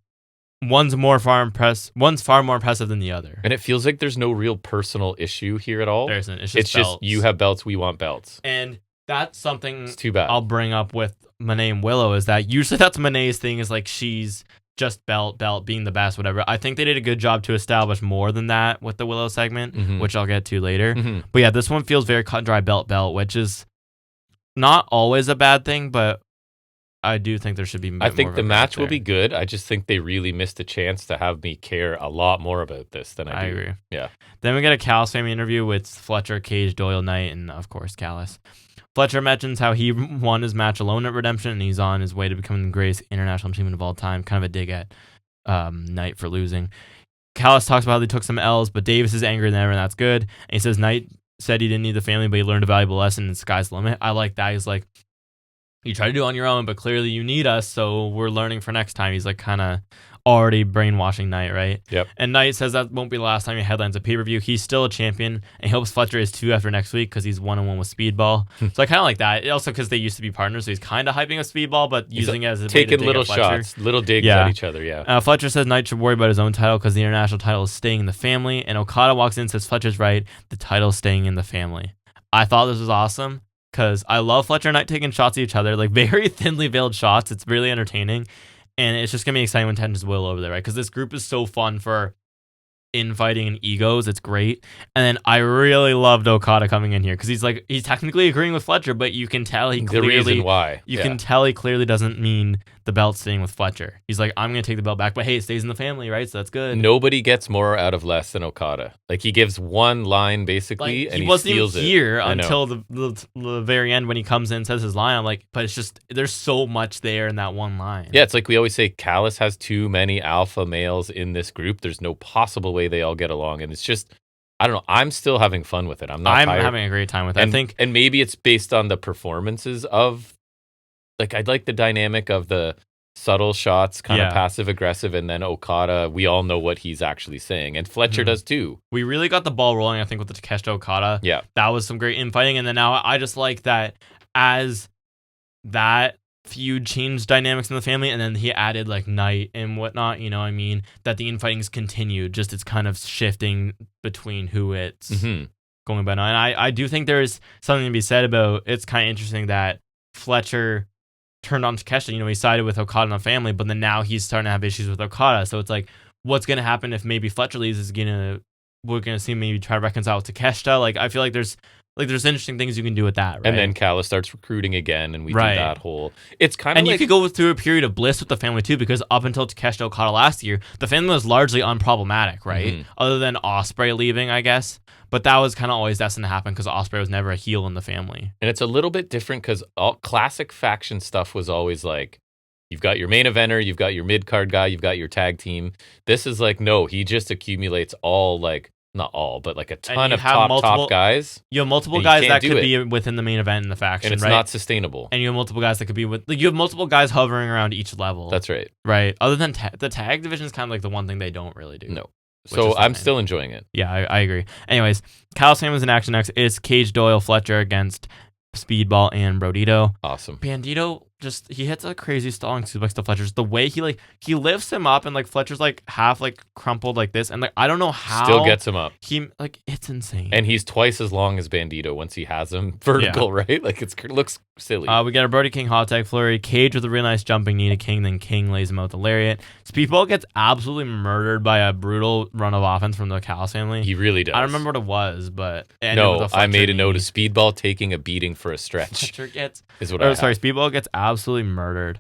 one's far more impressive than the other. And it feels like there's no real personal issue here at all. There isn't. It's It's belts. just you have belts, we want belts. And that's something It's too bad. I'll bring up with Monet and Willow is that usually that's Monet's thing is like she's just belt, being the best, whatever. I think they did a good job to establish more than that with the Willow segment, which I'll get to later. But yeah, this one feels very cut and dry belt, which is not always a bad thing, but I do think there should be I think the match will be good. I just think they really missed a chance to have me care a lot more about this than I do. agree. Yeah. Then we get a Callis family interview with Fletcher, Cage, Doyle, Knight, and of course Callis. Fletcher mentions how he won his match alone at Redemption, and he's on his way to becoming the greatest international champion of all time. Kind of a dig at Knight for losing. Callis talks about how they took some L's, but Davis is angry than ever, and that's good. And he says Knight said he didn't need the family, but he learned a valuable lesson, and sky's the limit. I like that. He's like, you try to do it on your own, but clearly you need us, so we're learning for next time. He's like kind of already brainwashing Knight, right? Yep. And Knight says that won't be the last time he headlines a pay-per-view. He's still a champion, and he hopes Fletcher is too after next week because he's 1-1 with Speedball. So I kind of like that. Also because they used to be partners, so he's kind of hyping up Speedball, but using it as a way to taking dig little at Fletcher. shots, little digs at each other, yeah. Fletcher says Knight should worry about his own title because the international title is staying in the family, and Okada walks in and says Fletcher's right, the title's staying in the family. I thought this was awesome because I love Fletcher and Knight taking shots at each other, like very thinly veiled shots. It's really entertaining. And it's just going to be exciting when tensions will over there, right? Because this group is so fun for infighting and egos. It's great. And then I really loved Okada coming in here because he's technically agreeing with Fletcher, but you can tell he clearly... The reason why. You can tell he clearly doesn't mean the belt staying with Fletcher. He's like, I'm going to take the belt back, but hey, it stays in the family, right? So that's good. Nobody gets more out of less than Okada. Like, he gives one line, basically, and he wasn't steals even here it. until the very end when he comes in and says his line. I'm like, but it's just, there's so much there in that one line. Yeah, it's like we always say, Callis has too many alpha males in this group. There's no possible way they all get along. And it's just, I don't know. I'm still having fun with it. I'm tired. Having a great time with it. I think. And maybe it's based on the performances of, like, I'd like the dynamic of the subtle shots, kind of passive aggressive, and then Okada, we all know what he's actually saying, and Fletcher does too. We really got the ball rolling, I think, with the Takeshita Okada. Yeah, that was some great infighting, and then now I just like that as that feud changed dynamics in the family, and then he added like Knight and whatnot. You know, what I mean, that the infighting's continued, just it's kind of shifting between who it's going by now, and I do think there's something to be said about. It's kind of interesting that Fletcher turned on Takeshita, you know, he sided with Okada and the family, but then now he's starting to have issues with Okada. So it's like, what's going to happen if maybe Fletcher leaves? We're going to see maybe try to reconcile with Takeshita. Like, I feel like there's interesting things you can do with that, right? And then Callis starts recruiting again, and we do that whole. It's kind of you could go through a period of bliss with the family too, because up until Takeshita Okada last year, the family was largely unproblematic, right? Other than Ospreay leaving, I guess. But that was kind of always destined to happen because Ospreay was never a heel in the family. And it's a little bit different because all classic faction stuff was always like, you've got your main eventer, you've got your mid-card guy, you've got your tag team. This is like, no, he just accumulates all, like, not all, but like a ton of top guys. You have multiple guys that could be within the main event in the faction, and it's not sustainable. And you have multiple guys that could be you have multiple guys hovering around each level. That's right. Right. Other than the tag division is kind of like the one thing they don't really do. No. So I'm still enjoying it. Yeah, I agree. Anyways, Callis Family's in action next. It's Cage, Doyle, Fletcher against Speedball and Brodito. Awesome. Bandito he hits a crazy stalling suplex to Fletcher's. The way he lifts him up and like Fletcher's like half like crumpled like this, and like I don't know how still gets him up. He it's insane. And he's twice as long as Bandito once he has him vertical, right? Like it looks silly. We get a Brody King hot tag flurry. Cage with a real nice jumping knee to King, then King lays him out with the lariat. Speedball gets absolutely murdered by a brutal run of offense from the Callis family. He really does. I don't remember what it was, but no, I made a note of Speedball taking a beating for a stretch. Fletcher Speedball gets absolutely murdered.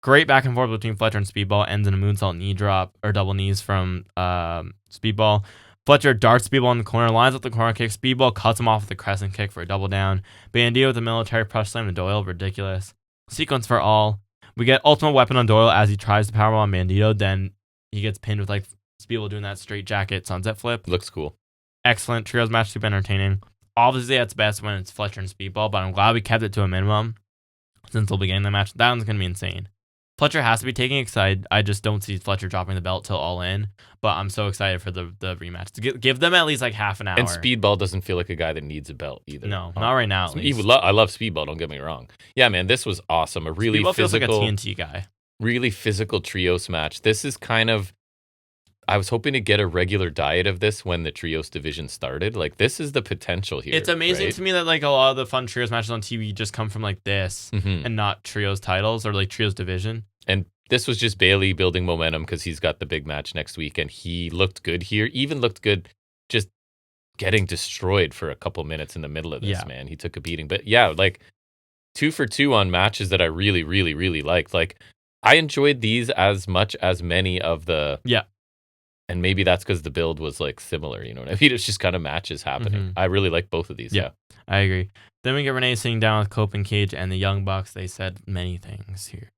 Great back and forth between Fletcher and Speedball. Ends in a moonsault knee drop or double knees from Speedball. Fletcher darts Speedball in the corner, lines up the corner kick. Speedball cuts him off with a crescent kick for a double down. Bandito with a military press slam to Doyle. Ridiculous. Sequence for all. We get Ultimate Weapon on Doyle as he tries to powerbomb on Bandito. Then he gets pinned with like Speedball doing that straight jacket sunset flip. Looks cool. Excellent. Trios match, super entertaining. Obviously, that's best when it's Fletcher and Speedball, but I'm glad we kept it to a minimum since the beginning of the match. That one's going to be insane. Fletcher has to be taking excited. I just don't see Fletcher dropping the belt till All In, but I'm so excited for the rematch. To give them at least like half an hour. And Speedball doesn't feel like a guy that needs a belt either. No, not right now. I love Speedball, don't get me wrong. Yeah, man, this was awesome. A really Speedball physical, feels like a TNT guy. Really physical trios match. This is kind of, I was hoping to get a regular diet of this when the trios division started. Like, this is the potential here. It's amazing right? to me that like a lot of the fun trios matches on TV just come from like this and not trios titles or like trios division. And this was just Bailey building momentum because he's got the big match next week, and he looked good here. Even looked good just getting destroyed for a couple minutes in the middle of this, man. He took a beating. But yeah, like 2 for 2 on matches that I really, really, really liked. Like, I enjoyed these as much as many of the... Yeah. And maybe that's because the build was like similar, you know what I mean? It's just kind of matches happening. I really like both of these. Yeah, I agree. Then we get Renee sitting down with Cope and Cage and the Young Bucks. They said many things here.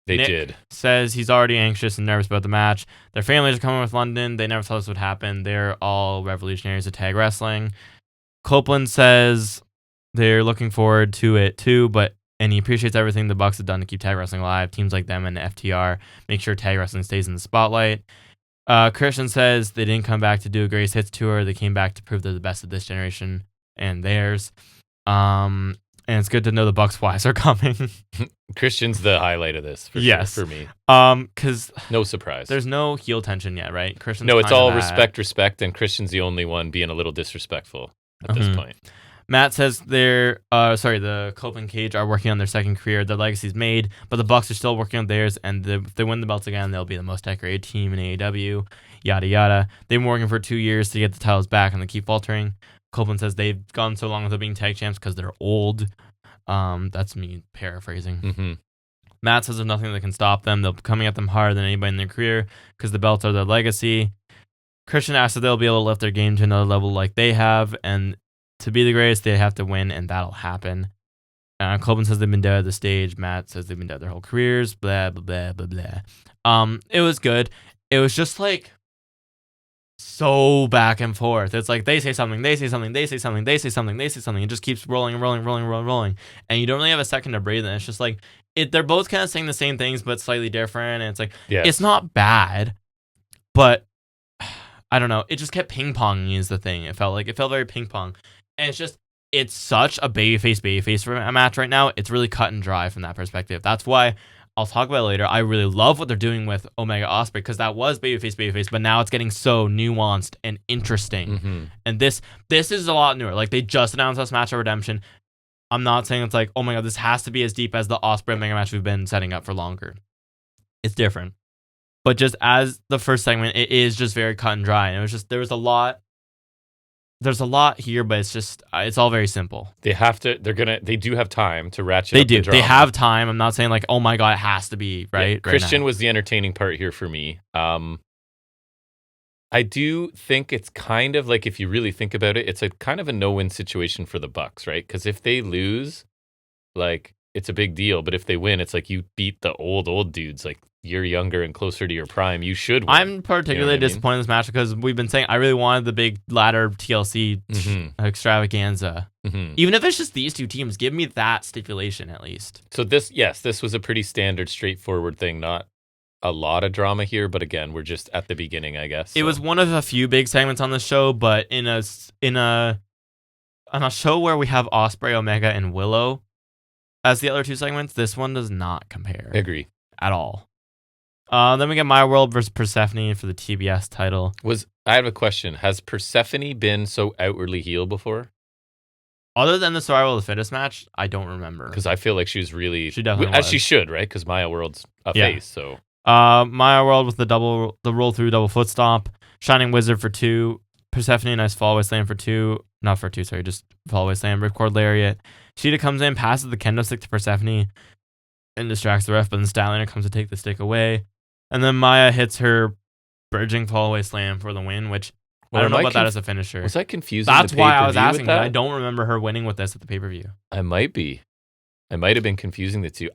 They did. Says he's already anxious and nervous about the match. Their families are coming with London. They never thought this would happen. They're all revolutionaries of tag wrestling. Copeland says they're looking forward to it too, and he appreciates everything the Bucks have done to keep tag wrestling alive. Teams like them and FTR make sure tag wrestling stays in the spotlight. Christian says they didn't come back to do a greatest hits tour. They came back to prove they're the best of this generation and theirs. And it's good to know the Bucks' wives are coming. Christian's the highlight of this, sure, for me. Because no surprise. There's no heel tension yet, right? Christian's no, it's all respect, and Christian's the only one being a little disrespectful at this point. Matt says the Cope and Cage are working on their second career. Their legacy's made, but the Bucks are still working on theirs, and if they win the belts again, they'll be the most decorated team in AEW, yada, yada. They've been working for 2 years to get the titles back, and they keep faltering. Copeland says they've gone so long without being tag champs because they're old. That's me paraphrasing. Matt says there's nothing that can stop them. They'll be coming at them harder than anybody in their career because the belts are their legacy. Christian asks if they'll be able to lift their game to another level like they have, and to be the greatest, they have to win, and that'll happen. Copeland says they've been dead at the stage. Matt says they've been dead their whole careers. Blah, blah, blah, blah, blah. It was good. It was just like so back and forth. It's like they say something, they say something, they say something, they say something, they say something. It just keeps rolling and rolling and rolling and rolling, rolling. And you don't really have a second to breathe. And it's just like, they're both kind of saying the same things, but slightly different. And it's like, It's not bad, but I don't know. It just kept ping-ponging is the thing. It felt very ping-pong. And it's such a babyface for a match right now. It's really cut and dry from that perspective. That's why I'll talk about it later. I really love what they're doing with Omega Ospreay because that was babyface, but now it's getting so nuanced and interesting. And this is a lot newer. Like, they just announced this match at Redemption. I'm not saying it's like, oh my god, this has to be as deep as the Ospreay Omega match we've been setting up for longer. It's different. But just as the first segment, it is just very cut and dry. And it was just, there's a lot here, but it's all very simple. They do have time to ratchet up the drama. They have time. I'm not saying like, oh my god, it has to be, right? Christian was the entertaining part here for me. I do think it's kind of like, if you really think about it, it's a kind of a no-win situation for the Bucks, right? Because if they lose, like, it's a big deal. But if they win, it's like you beat the old dudes. Like, you're younger and closer to your prime. You should win. I'm particularly disappointed in this match because we've been saying I really wanted the big ladder TLC extravaganza. Even if it's just these two teams, give me that stipulation at least. So this was a pretty standard, straightforward thing. Not a lot of drama here, but again, we're just at the beginning, I guess. It was one of a few big segments on the show, but on a show where we have Ospreay, Omega, and Willow as the other two segments, this one does not compare. I agree. At all. Then we get My World versus Persephone for the TBS title. I have a question. Has Persephone been so outwardly heel before? Other than the Survival of the Fittest match, I don't remember. Because I feel like she was really... She definitely was. She should, right? Because Maya World's a face, so... Maya World with the roll through double foot stomp. Shining Wizard for 2. Persephone, nice fallaway slam for 2. Not for 2, sorry, just fallaway slam. Ripcord Lariat. Sheeta comes in, passes the kendo stick to Persephone, and distracts the ref, but then Statlander comes to take the stick away. And then Maya hits her bridging fallaway slam for the win, which I don't know about that as a finisher. Was that confusing? That's why I was asking. I don't remember her winning with this at the pay-per-view. I might be. I might have been confusing the two.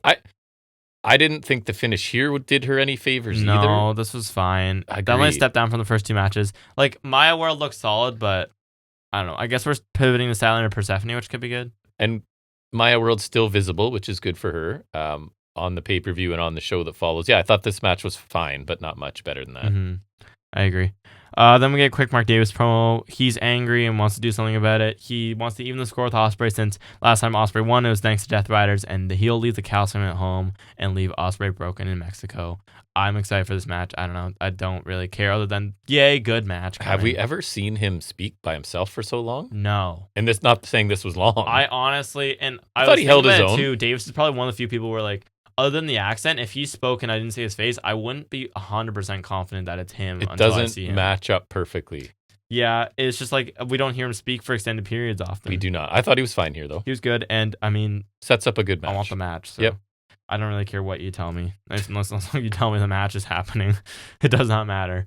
I didn't think the finish here did her any favors either. No, this was fine. Definitely stepped down from the first 2 matches. Like, Maya World looks solid, but I don't know. I guess we're pivoting to Styler and Persephone, which could be good. And Maya World's still visible, which is good for her on the pay-per-view and on the show that follows. Yeah, I thought this match was fine, but not much better than that. Mm-hmm. I agree. Then we get a quick Mark Davis promo. He's angry and wants to do something about it. He wants to even the score with Ospreay since last time Ospreay won, it was thanks to Death Riders, and he'll leave the calcium at home and leave Ospreay broken in Mexico. I'm excited for this match. I don't know. I don't really care other than, yay, good match. Have we ever seen him speak by himself for so long? No. And this, not saying this was long. I honestly, and I thought he held his own too. Davis is probably one of the few people where, like, other than the accent, if he spoke and I didn't see his face, I wouldn't be 100% confident that it's him. It until doesn't I see him. match up perfectly. Yeah, it's just like we don't hear him speak for extended periods often. We do not. I thought he was fine here, though. He was good, and I mean, sets up a good match. I want the match. So yep. I don't really care what you tell me, unless you tell me the match is happening. It does not matter.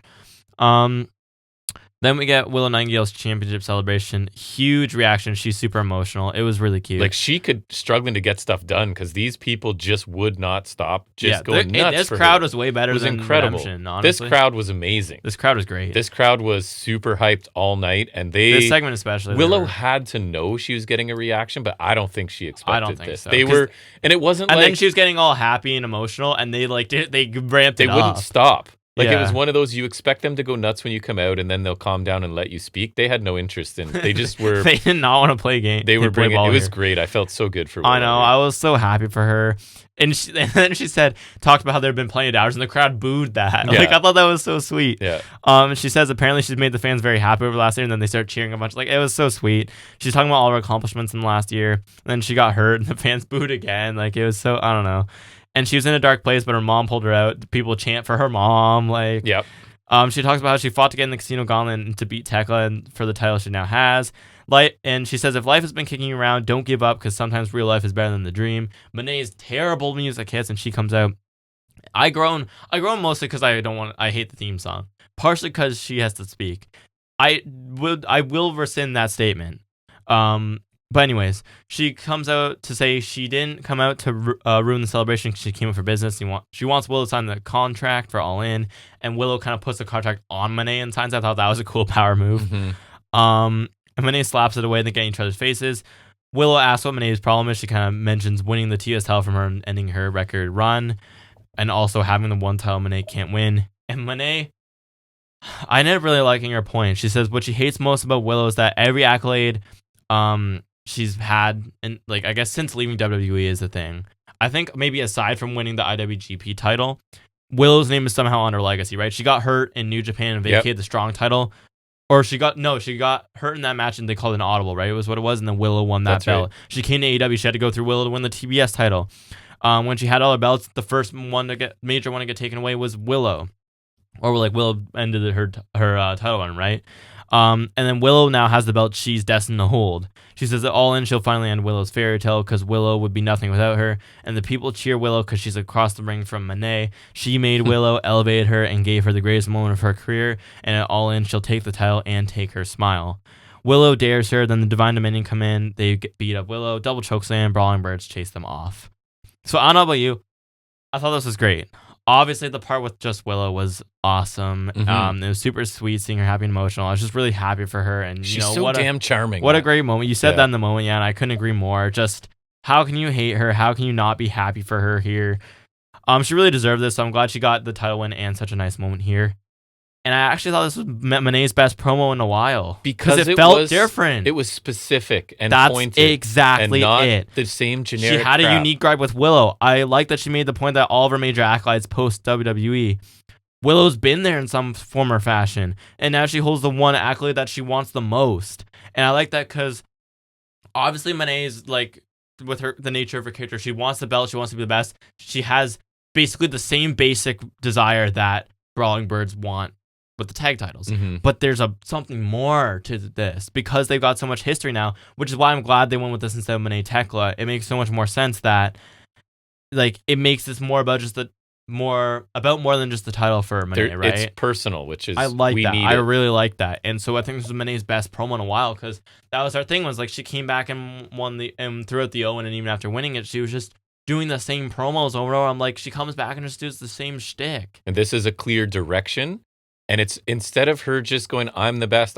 Then we get Willow Nightingale's championship celebration. Huge reaction. She's super emotional. It was really cute. Like, she struggling to get stuff done because these people just would not stop going nuts. This for crowd her. was way better than incredible. Redemption, honestly. This crowd was amazing. This crowd was great. This crowd was super hyped all night, and this segment especially. Willow had to know she was getting a reaction, but I don't think she expected I don't think this. so. They were, and it wasn't. And like, then she was getting all happy and emotional, and they ramped it up. They wouldn't stop. Like, Yeah. It was one of those, you expect them to go nuts when you come out, and then they'll calm down and let you speak. They had no interest in. They just were. They did not want to play game. They were bringing. It was here. great. I felt so good for Willow. I know. I was so happy for her. And then she talked about how there had been plenty of doubters, and the crowd booed that. Yeah. Like, I thought that was so sweet. Yeah. She says apparently she's made the fans very happy over the last year, and then they start cheering a bunch. Like, it was so sweet. She's talking about all her accomplishments in the last year. And then she got hurt, and the fans booed again. Like, it was so, I don't know. And she was in a dark place, but her mom pulled her out. People chant for her mom. Like, yep. She talks about how she fought to get in the Casino Gauntlet and to beat Tekla and for the title she now has. And she says, if life has been kicking you around, don't give up, because sometimes real life is better than the dream. Moné's terrible music hits, and she comes out. I groan mostly because I hate the theme song. Partially because she has to speak. I will rescind that statement. But anyways, she comes out to say she didn't come out to ruin the celebration. She came out for business. She wants Willow to sign the contract for All In, and Willow kind of puts the contract on Moné and signs. I thought that was a cool power move. Mm-hmm. And Moné slaps it away, and they get in each other's faces. Willow asks what Moné's problem is. She kind of mentions winning the TS title from her and ending her record run, and also having the one title Moné can't win. And Moné, I ended up really liking her point. She says what she hates most about Willow is that every accolade she's had, and like, I guess since leaving WWE is a thing. I think maybe aside from winning the IWGP title, Willow's name is somehow on her legacy, right? She got hurt in New Japan and vacated the Strong title. Or she got hurt in that match and they called it an audible, right? It was what it was, and then Willow won that belt. Right. She came to AEW, she had to go through Willow to win the TBS title. When she had all her belts, the first major one to get taken away was Willow. Or like Willow ended her title run, right? And then Willow now has the belt she's destined to hold. She says that All In, she'll finally end Willow's fairy tale because Willow would be nothing without her. And the people cheer Willow because she's across the ring from Moné. She made Willow, elevated her, and gave her the greatest moment of her career. And at All In, she'll take the title and take her smile. Willow dares her, then the Divine Dominion come in. They beat up Willow, double chokeslam, Brawling Birds chase them off. So I don't know about you. I thought this was great. Obviously, the part with just Willow was awesome. Mm-hmm. It was super sweet seeing her happy and emotional. I was just really happy for her. And she's so damn charming. What a great moment. You said that in the moment, and I couldn't agree more. Just how can you hate her? How can you not be happy for her here? She really deserved this, so I'm glad she got the title win and such a nice moment here. And I actually thought this was Moné's best promo in a while. Because it felt different. It was specific and That's pointed. Exactly and not it. The same generic She had crap. a unique gripe with Willow. I like that she made the point that all of her major accolades post WWE, Willow's been there in some form or fashion. And now she holds the one accolade that she wants the most. And I like that because obviously Moné's like, with the nature of her character, she wants the belt. She wants to be the best. She has basically the same basic desire that Brawling Birds want with the tag titles. Mm-hmm. But there's something more to this because they've got so much history now, which is why I'm glad they went with this instead of Moné Tekla. It makes so much more sense that like it makes this more about more than just the title for Moné, right? It's personal, which is I like that. I it. really like that. And so I think this was Moné's best promo in a while because that was our thing, was like she came back and won and threw out the Owen, and even after winning it, she was just doing the same promos over and over. I'm like, she comes back and just does the same shtick. And this is a clear direction. And it's instead of her just going, I'm the best,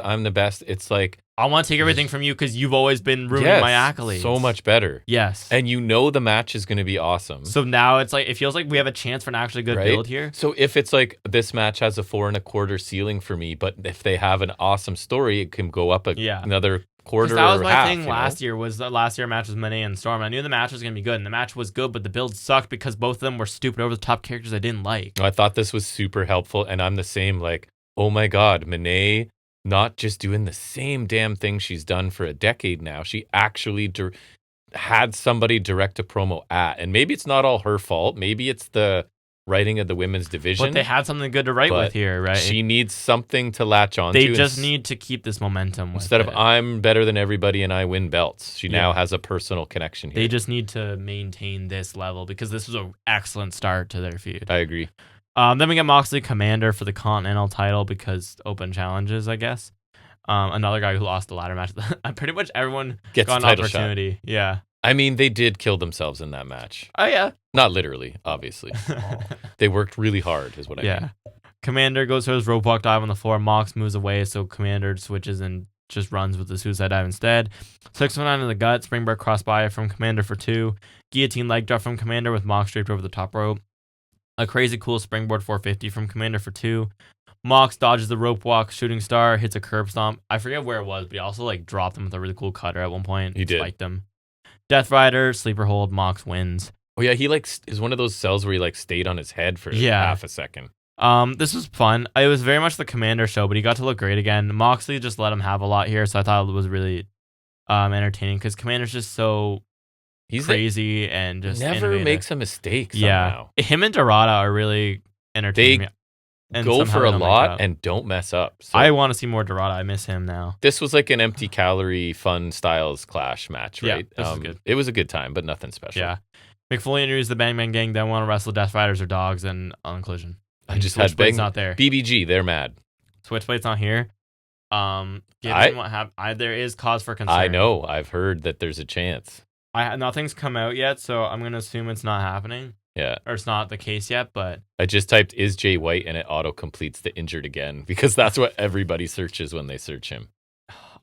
it's like, I want to take everything from you because you've always been ruining my accolades. So much better. Yes. And you know the match is going to be awesome. So now it's like, it feels like we have a chance for an actually good build here. So if it's like, this match has a 4.25 ceiling for me, but if they have an awesome story, it can go up another quarter or half. That was my thing last year, was the last year match was Monet and Storm. I knew the match was going to be good, and the match was good, but the build sucked because both of them were stupid over the top characters I didn't like. I thought this was super helpful, and I'm the same, like, oh my God, Monet not just doing the same damn thing she's done for a decade now. She actually had somebody direct a promo at, and maybe it's not all her fault. Maybe it's the writing of the women's division. But they had something good to write with here, right? She needs something to latch on to. They just need to keep this momentum. Instead of I'm better than everybody and I win belts, she now has a personal connection here. They just need to maintain this level because this was an excellent start to their feud. I agree. Then we get Moxley Commander for the Continental title because open challenges, I guess. Another guy who lost the ladder match. Pretty much everyone gets got an opportunity. Shot. Yeah. I mean, they did kill themselves in that match. Oh, yeah. Not literally, obviously. They worked really hard, is what I mean. Commander goes for his rope walk dive on the floor. Mox moves away, so Commander switches and just runs with the suicide dive instead. 619 in the gut. Springboard crossbody from Commander for 2. Guillotine leg drop from Commander with Mox draped over the top rope. A crazy cool springboard 450 from Commander for 2. Mox dodges the rope walk, shooting star, hits a curb stomp. I forget where it was, but he also like dropped him with a really cool cutter at one point. He did. Spiked him. Death Rider, sleeper hold, Mox wins. Oh yeah, he like is one of those cells where he like stayed on his head for half a second. This was fun. It was very much the Commander show, but he got to look great again. Moxley just let him have a lot here, so I thought it was really entertaining because Commander's just so crazy and just never innovative. Makes a mistake somehow. Yeah, him and Dorada are really entertaining. They go for a lot and don't mess up. So I want to see more Dorada. I miss him now. This was like an empty calorie fun styles clash match, right? Yeah, this was good. It was a good time, but nothing special. Yeah. McFoley introduced the Bang Bang Gang, then want to wrestle Death Riders or dogs and on collision. I just had Switchblade's not there. BBG, they're mad. Switchblade's not here. Given what happened, there is cause for concern. I know. I've heard that there's a chance. Nothing's come out yet, so I'm gonna assume it's not happening. Yeah. Or it's not the case yet, but I just typed is Jay White and it auto completes the injured again because that's what everybody searches when they search him.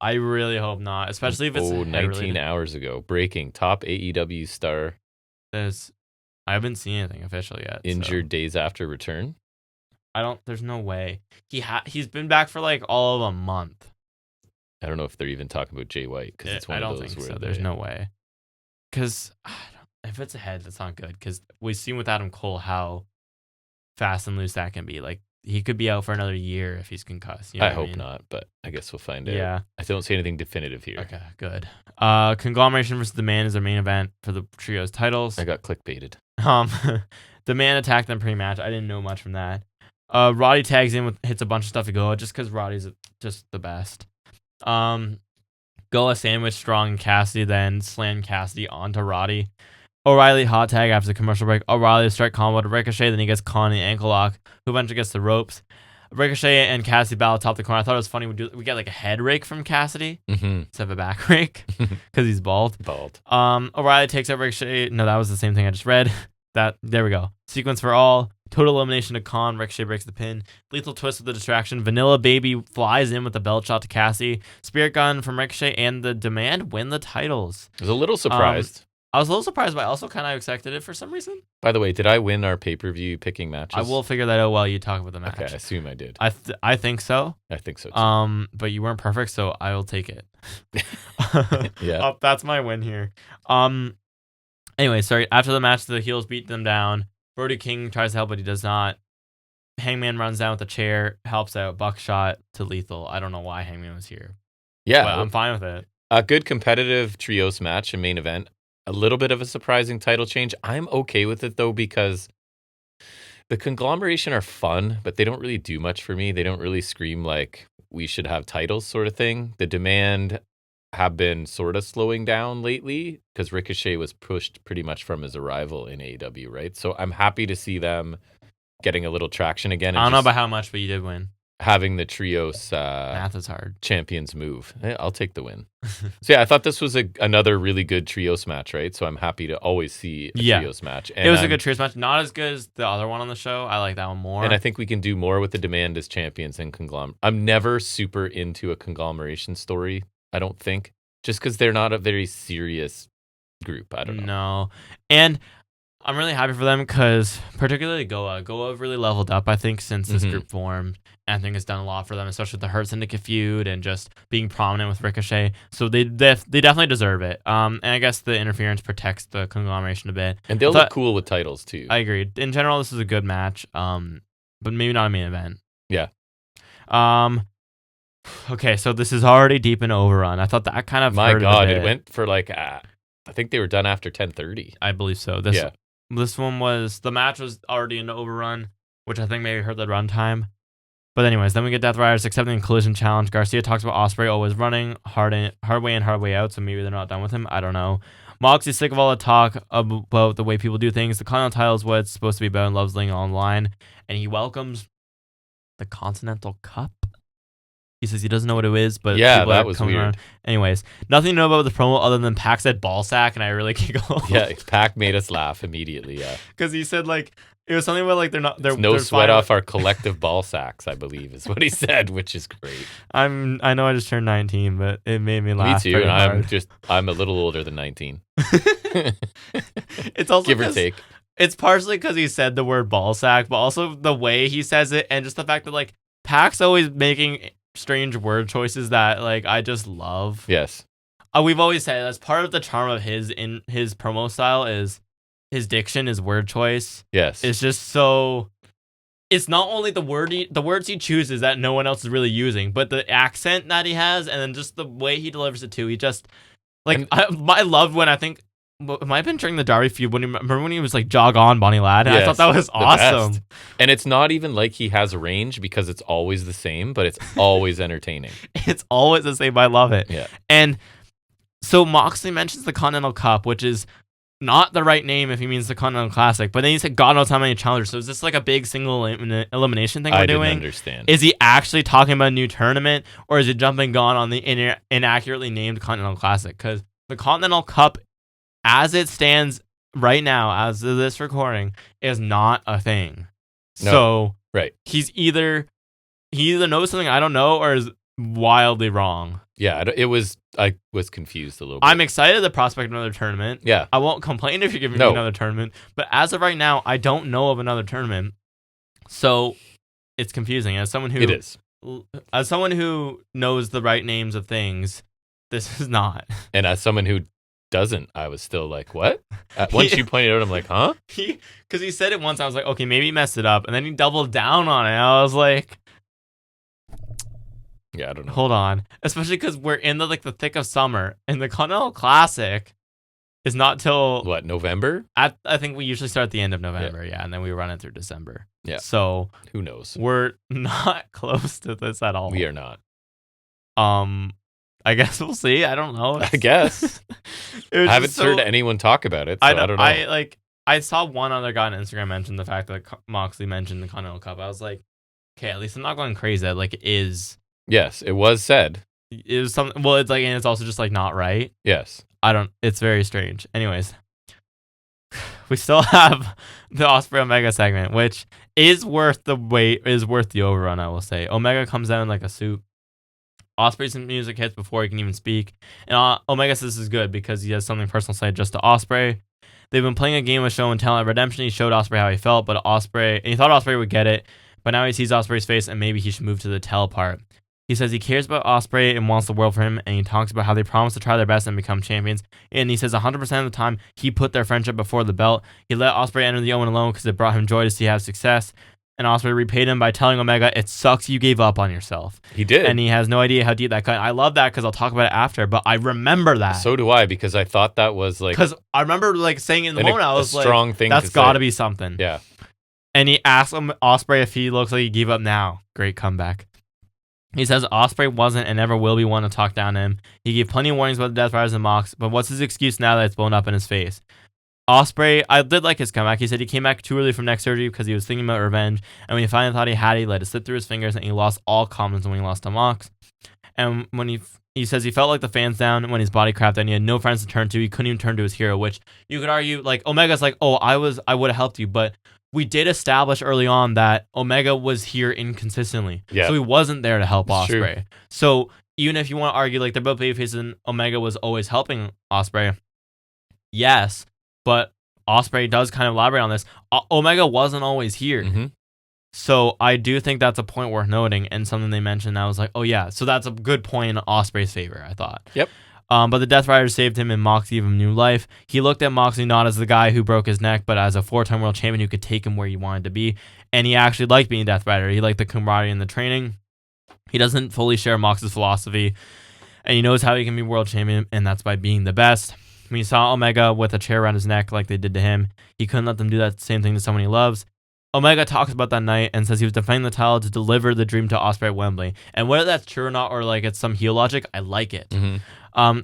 I really hope not, especially if it's 19 hours ago. Breaking top AEW star. I haven't seen anything official yet. Injured days after return. There's no way. He's been back for like all of a month. I don't know if they're even talking about Jay White because it's one of those where there's no way. Because if it's a head, that's not good. Because we've seen with Adam Cole how fast and loose that can be. Like he could be out for another year if he's concussed. You know I hope not, but I guess we'll find out. Yeah, I don't see anything definitive here. Okay, good. Conglomeration versus the Man is their main event for the trios titles. I got clickbaited. The Man attacked them pre-match. I didn't know much from that. Roddy tags in hits a bunch of stuff to go just because Roddy's just the best. Goa sandwich Strong and Cassidy, then slam Cassidy onto Roddy. O'Reilly hot tag after the commercial break. O'Reilly strike combo to Ricochet, then he gets caught in the ankle lock, who eventually gets the ropes. Ricochet and Cassidy battle top the corner. I thought it was funny. We get like a head rake from Cassidy instead of a back rake because he's bald. O'Reilly takes out Ricochet. No, that was the same thing I just read. There we go. Sequence for all. Total elimination to Khan. Ricochet breaks the pin. Lethal twist with the distraction. Vanilla Baby flies in with the belt shot to Cassie. Spirit Gun from Ricochet and the Demand win the titles. I was a little surprised. I was a little surprised, but I also kind of expected it for some reason. By the way, did I win our pay-per-view picking matches? I will figure that out while you talk about the match. Okay, I assume I did. I think so. I think so too. But you weren't perfect, so I will take it. Yeah. That's my win here. Anyway, sorry. After the match, the heels beat them down. Brody King tries to help, but he does not. Hangman runs down with a chair, helps out. Buckshot to Lethal. I don't know why Hangman was here. Yeah. But I'm fine with it. A good competitive trios match and main event. A little bit of a surprising title change. I'm okay with it, though, because the conglomeration are fun, but they don't really do much for me. They don't really scream like we should have titles sort of thing. The Demand have been sort of slowing down lately because Ricochet was pushed pretty much from his arrival in AEW, right? So I'm happy to see them getting a little traction again. I don't know about how much, but you did win. having the trios Math is hard. champions move. I'll take the win. So yeah, I thought this was another really good trios match, right? So I'm happy to always see a trios match. And it was a good trios match. Not as good as the other one on the show. I like that one more. And I think we can do more with the demand as champions and conglomerate. I'm never super into a conglomeration story, I don't think. Just because they're not a very serious group. I don't know. No. And I'm really happy for them because particularly Goa really leveled up, I think, since this group formed. And I think it's done a lot for them, especially with the Hurt Syndicate feud and just being prominent with Ricochet. So they definitely deserve it. And I guess the interference protects the conglomeration a bit. And they'll look cool with titles too. I agree. In general, this is a good match, but maybe not a main event. Yeah. Okay, so this is already deep in overrun. I thought that kind of My God, it went for like I think they were done after 10:30. I believe so. This one the match was already in overrun, which I think maybe hurt the runtime. But anyways, then we get Death Riders accepting a collision challenge. Garcia talks about Ospreay always running hard way in, hard way out, so maybe they're not done with him. I don't know. Moxie's sick of all the talk about the way people do things. The Continental title is what it's supposed to be about and loves laying online. And he welcomes the Continental Cup. He says he doesn't know what it is, but yeah, that was weird. Around. Anyways, nothing to know about the promo other than Pac said ball sack, and I really giggled. Yeah, Pac made us laugh immediately. Yeah, because he said like it was something about like they're no sweat off our collective ball sacks, I believe, is what he said, which is great. I know I just turned 19, but it made me laugh. Me too, and I'm a little older than 19. It's also give or take. It's partially because he said the word ball sack, but also the way he says it, and just the fact that like Pac's always making strange word choices that like I just love. Yes. We've always said that's part of the charm of his promo style is his diction, his word choice. Yes. It's just so it's not only the words he chooses that no one else is really using, but the accent that he has and then just the way he delivers it too. He just like I loved when I think it might have been during the Darby feud remember when he was like jog on Bonnie Ladd? Yes, I thought that was awesome. Best. And it's not even like he has a range because it's always the same, but it's always entertaining. It's always the same. I love it. Yeah. And so Moxley mentions the Continental Cup, which is not the right name if he means the Continental Classic, but then he said God knows how many challengers. So is this like a big single elimination thing we're doing? I didn't understand. Is he actually talking about a new tournament, or is it jumping gun on the inaccurately named Continental Classic? Because the Continental Cup, as it stands right now, as of this recording, is not a thing. No, so right. He either knows something I don't know or is wildly wrong. Yeah, I was confused a little bit. I'm excited at the prospect of another tournament. Yeah. I won't complain if you're giving me another tournament. But as of right now, I don't know of another tournament. So it's confusing. As someone who knows the right names of things, this is not. And as someone who doesn't, I was still like, what? Once you pointed it out, I'm like, huh? Because he said it once, I was like, okay, maybe he messed it up. And then he doubled down on it. I was like, yeah, I don't know. Hold on. Especially because we're in the thick of summer. And the Continental Classic is not till... What, November? I think we usually start at the end of November, yeah. And then we run it through December. Yeah. So... Who knows? We're not close to this at all. We are not. I guess we'll see. I don't know. I guess. I haven't heard anyone talk about it, so I don't know. I saw one other guy on Instagram mention the fact that Moxley mentioned the Continental Cup. I was like, okay, at least I'm not going crazy. Like, it is... Yes, it was said. It was something... Well, it's like, and it's also just like not right. Yes. It's very strange. Anyways. We still have the Ospreay Omega segment, which is worth the wait, is worth the overrun, I will say. Omega comes down in like a suit. Ospreay's music hits before he can even speak. And Omega says this is good because he has something personal to say just to Ospreay. They've been playing a game of show and tell at Redemption. He showed Ospreay how he felt, but he thought Ospreay would get it. But now he sees Ospreay's face and maybe he should move to the tell part. He says he cares about Ospreay and wants the world for him, and he talks about how they promise to try their best and become champions. And he says 100% of the time he put their friendship before the belt. He let Ospreay enter the Owen alone because it brought him joy to see have success. And Ospreay repaid him by telling Omega, it sucks you gave up on yourself. He did. And he has no idea how deep that cut. I love that because I'll talk about it after, but I remember that. So do I, because I thought that was like... Because I remember like saying in the moment, I was like, strong thing that's got to be something. Yeah. And he asks him, Ospreay, if he looks like he gave up now. Great comeback. He says Ospreay wasn't and never will be one to talk down to him. He gave plenty of warnings about the Death Riders and Mox, but what's his excuse now that it's blown up in his face? Ospreay, I did like his comeback. He said he came back too early from neck surgery because he was thinking about revenge. And when he finally thought he had it, he let it slip through his fingers and he lost all confidence when he lost to Mox. And when he says he felt like the fans down when his body crapped and he had no friends to turn to. He couldn't even turn to his hero, which you could argue, like, Omega's like, oh, I would have helped you. But we did establish early on that Omega was here inconsistently. Yeah. So he wasn't there to help It's true. Ospreay. So even if you want to argue, like, they're both babyfaces and Omega was always helping Ospreay, yes, but Ospreay does kind of elaborate on this. Omega wasn't always here. Mm-hmm. So I do think that's a point worth noting and something they mentioned. I was like, oh yeah, so that's a good point in Ospreay's favor, I thought. Yep. But the Death Rider saved him and Moxley gave him new life. He looked at Moxley not as the guy who broke his neck, but as a 4-time world champion who could take him where he wanted to be. And he actually liked being Death Rider. He liked the camaraderie and the training. He doesn't fully share Mox's philosophy, and he knows how he can be world champion, and that's by being the best. When he saw Omega with a chair around his neck like they did to him, he couldn't let them do that same thing to someone he loves. Omega talks about that night and says he was defending the title to deliver the dream to Ospreay at Wembley. And whether that's true or not, or like it's some heel logic, I like it. Mm-hmm.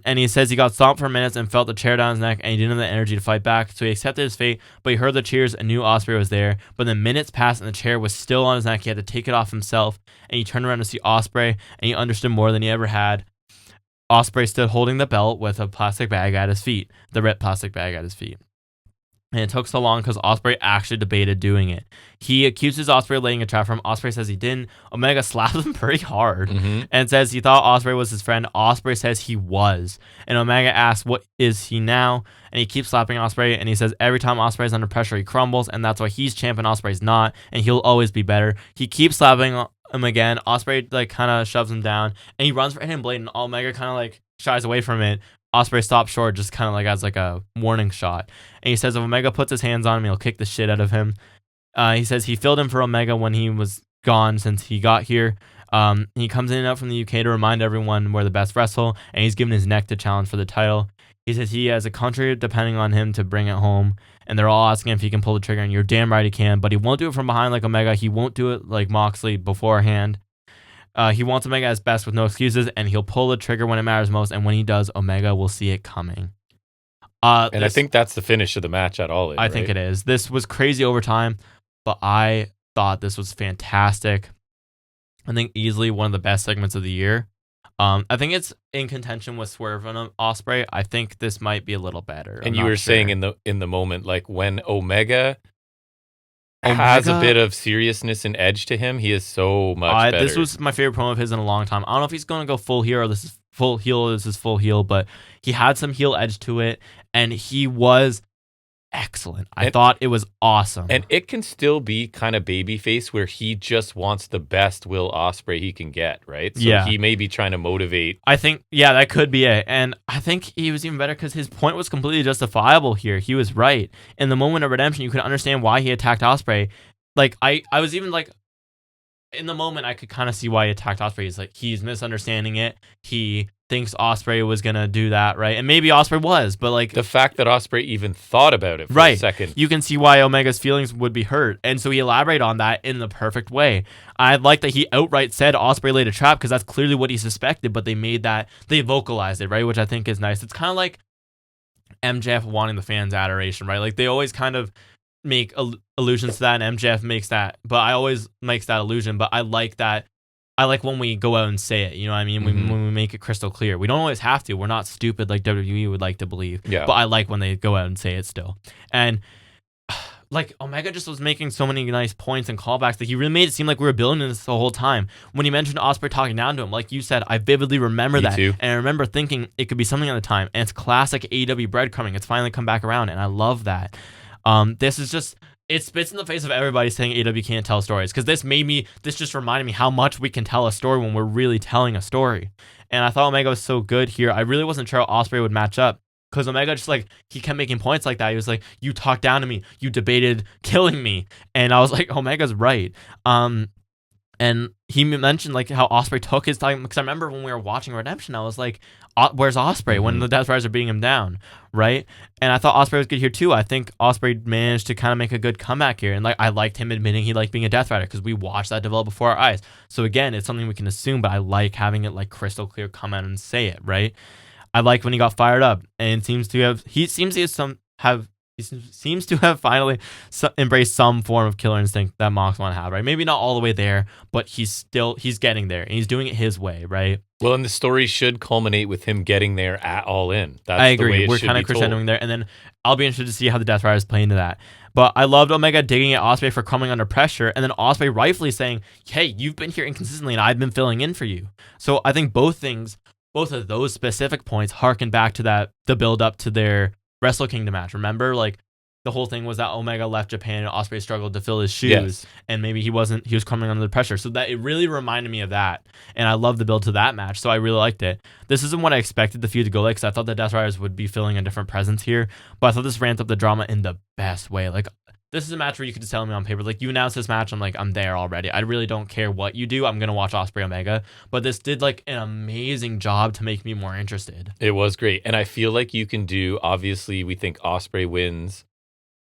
And he says he got stomped for minutes and felt the chair down his neck, and he didn't have the energy to fight back. So he accepted his fate, but he heard the cheers and knew Ospreay was there. But then minutes passed and the chair was still on his neck. He had to take it off himself, and he turned around to see Ospreay, and he understood more than he ever had. Ospreay stood holding the belt with a plastic bag at his feet, the red plastic bag at his feet. And it took so long because Ospreay actually debated doing it. He accuses Ospreay of laying a trap for him. Ospreay says he didn't. Omega slaps him pretty hard and says he thought Ospreay was his friend. Ospreay says he was. And Omega asks, what is he now? And he keeps slapping Ospreay, and he says every time Ospreay's under pressure, he crumbles, and that's why he's champion, Ospreay's not, and he'll always be better. He keeps slapping him again. Ospreay like kind of shoves him down, and he runs for him blade, and Omega kind of like shies away from it. Ospreay stops short, just kind of like as like a warning shot. And he says if Omega puts his hands on him, he'll kick the shit out of him. He says he filled in for Omega when he was gone since he got here. He comes in and out from the UK to remind everyone we're the best wrestle, and he's given his neck to challenge for the title. He says he has a country depending on him to bring it home, and they're all asking if he can pull the trigger, and you're damn right he can, but he won't do it from behind like Omega. He won't do it like Moxley beforehand. He wants Omega as best with no excuses, and he'll pull the trigger when it matters most, and when he does, Omega will see it coming. And I think that's the finish of the match at all. I think it is. This was crazy overtime, but I thought this was fantastic. I think easily one of the best segments of the year. I think it's in contention with Swerve and Ospreay. I think this might be a little better. And you were saying in the moment, like when Omega has a bit of seriousness and edge to him, he is so much better. This was my favorite promo of his in a long time. I don't know if he's going to go full heel or this is full heel, but he had some heel edge to it, and he was excellent. I thought it was awesome. And it can still be kind of babyface where he just wants the best Will Ospreay he can get, right? So he may be trying to motivate. I think, that could be it. And I think he was even better because his point was completely justifiable here. He was right. In the moment of redemption, you could understand why he attacked Ospreay. Like, I was even like, in the moment, I could kind of see why he attacked Ospreay. He's like, he's misunderstanding it. He thinks Ospreay was going to do that, right? And maybe Ospreay was, but like... The fact that Ospreay even thought about it for a second. You can see why Omega's feelings would be hurt. And so he elaborated on that in the perfect way. I like that he outright said Ospreay laid a trap because that's clearly what he suspected, but they vocalized it, right? Which I think is nice. It's kind of like MJF wanting the fans' adoration, right? Like they always kind of make allusions to that, and MJF makes that, but I always makes that illusion, but I like that. I like when we go out and say it, you know what I mean? When we make it crystal clear. We don't always have to. We're not stupid like WWE would like to believe. Yeah. But I like when they go out and say it still. And like Omega just was making so many nice points and callbacks that he really made it seem like we were building this the whole time. When he mentioned Ospreay talking down to him, like you said, I vividly remember that. Too. And I remember thinking it could be something at the time. And it's classic AEW breadcrumbing. It's finally come back around, and I love that. This is just... It spits in the face of everybody saying AEW can't tell stories, because this just reminded me how much we can tell a story when we're really telling a story. And I thought Omega was so good here. I really wasn't sure how Ospreay would match up, because Omega just like, he kept making points like that. He was like, you talked down to me, you debated killing me. And I was like, Omega's right. And he mentioned like how Ospreay took his time, because I remember when we were watching Redemption, I was like, where's Ospreay when the Death Riders are beating him down, right? And I thought Ospreay was good here too. I think Ospreay managed to kind of make a good comeback here, and like I liked him admitting he liked being a Death Rider because we watched that develop before our eyes. So again, it's something we can assume, but I like having it like crystal clear, come out and say it, right? I like when he got fired up, and he seems to have He seems to have finally embraced some form of killer instinct that Mox want to have, right? Maybe not all the way there, but he's getting there, and he's doing it his way, right? Well, and the story should culminate with him getting there at All In. That's I agree. The way it We're should kind of be told. crescendoing there, and then I'll be interested to see how the Death Riders play into that. But I loved Omega digging at Ospreay for coming under pressure, and then Ospreay rightfully saying, "Hey, you've been here inconsistently, and I've been filling in for you." So I think both of those specific points harken back to the build up to their Wrestle Kingdom match. Remember, like, the whole thing was that Omega left Japan and Ospreay struggled to fill his shoes, and maybe he was coming under the pressure. So that it really reminded me of that, and I love the build to that match. So I really liked it. This isn't what I expected the feud to go like, because I thought the Death Riders would be filling a different presence here, but I thought this ramped up the drama in the best way. Like, this is a match where you could just tell me on paper, like, you announced this match, I'm like, I'm there already. I really don't care what you do. I'm gonna watch Ospreay Omega, but this did like an amazing job to make me more interested. It was great, and I feel like you can do. Obviously, we think Ospreay wins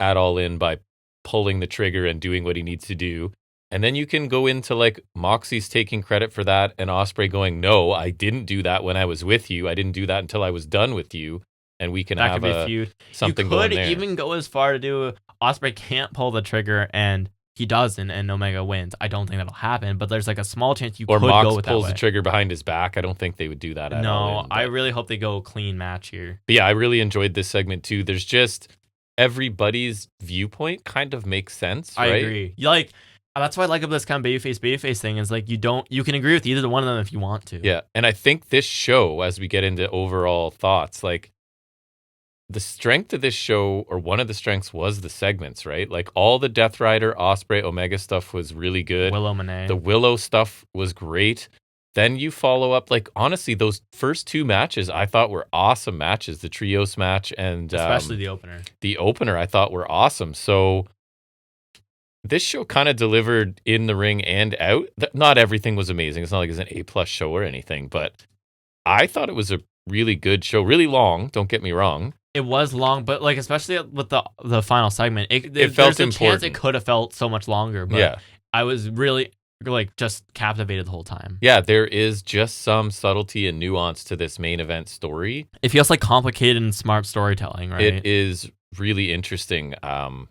at All In by pulling the trigger and doing what he needs to do. And then you can go into like Moxie's taking credit for that and Ospreay going, "No, I didn't do that when I was with you. I didn't do that until I was done with you." And we can that have could be a feud. something you going could there. even go as far to do Ospreay can't pull the trigger and he doesn't, and Omega wins. I don't think that'll happen, but there's like a small chance you or could Mox go with pulls that way. the trigger behind his back. I don't think they would do that at All In. I really hope they go a clean match here. But yeah, I really enjoyed this segment too. There's just everybody's viewpoint kind of makes sense, right? I agree. That's why I like about this kind of babyface thing is like you can agree with either one of them if you want to. Yeah, and I think this show, as we get into overall thoughts, like the strength of this show, or one of the strengths, was the segments, right? Like all the Death Rider, Ospreay, Omega stuff was really good. Willow Monet. The Willow stuff was great. Then you follow up, like, honestly, those first two matches I thought were awesome matches. The Trios match and especially the opener. The opener I thought were awesome. So this show kind of delivered in the ring and out. Not everything was amazing. It's not like it's an A+ show or anything, but I thought it was a really good show. Really long, don't get me wrong. It was long, but like especially with the final segment, it felt there's a important. chance it could have felt so much longer. But yeah. I was really like just captivated the whole time. Yeah, there is just some subtlety and nuance to this main event story. It feels like complicated and smart storytelling, right? It is really interesting. And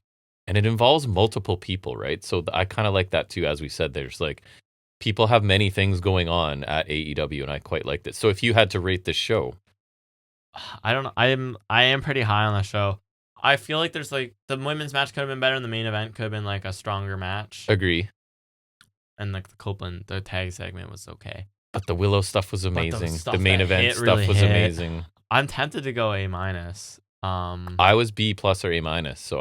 it involves multiple people, right? So I kind of like that too. As we said, there's like people have many things going on at AEW, and I quite liked it. So if you had to rate this show, I don't know. I am pretty high on the show. I feel like there's like the women's match could have been better, and the main event could have been like a stronger match. Agree. And like the tag segment was okay. But the Willow stuff was amazing. Stuff the main event stuff really was hit. amazing. I'm tempted to go A-. I was B+ or A-, so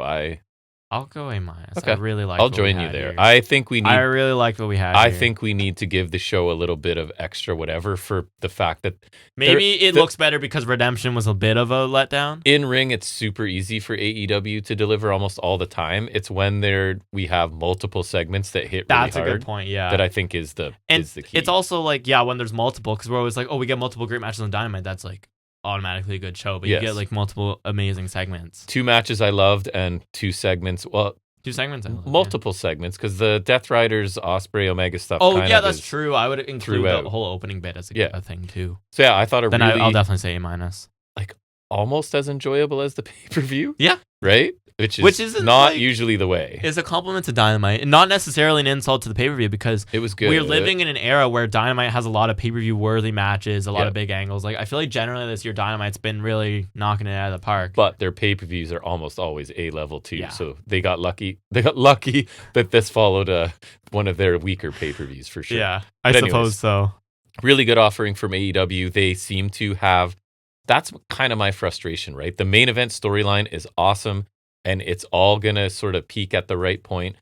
I'll go A-. Okay. I really like. I'll join you there. Here. I think we need. I really liked what we had. I here. think we need to give the show a little bit of extra whatever for the fact that maybe it looks better because Redemption was a bit of a letdown. In ring, it's super easy for AEW to deliver almost all the time. It's when we have multiple segments that hit really hard. That's a good point. Yeah, that I think is the key. It's also like when there's multiple, because we're always like, oh, we get multiple great matches on Dynamite. That's like automatically a good show, but you get like multiple amazing segments. 2 matches I loved and 2 segments. Well, 2 segments. Multiple segments, because the Death Riders, Ospreay, Omega stuff. Oh yeah, that's true. I would include throughout. the whole opening bit as a thing too. So yeah, I thought then I'll definitely say A-. Like almost as enjoyable as the pay-per-view. Yeah. Right? Which is not usually the way. It's a compliment to Dynamite, and not necessarily an insult to the pay-per-view, because it was good. We're living in an era where Dynamite has a lot of pay-per-view worthy matches, a lot of big angles. Like I feel like generally this year Dynamite's been really knocking it out of the park. But their pay-per-views are almost always A-level too. Yeah. So they got lucky. They got lucky that this followed one of their weaker pay-per-views for sure. Yeah, I suppose so. Really good offering from AEW. They seem to have. That's kind of my frustration, right? The main event storyline is awesome, and it's all going to sort of peak at the right point.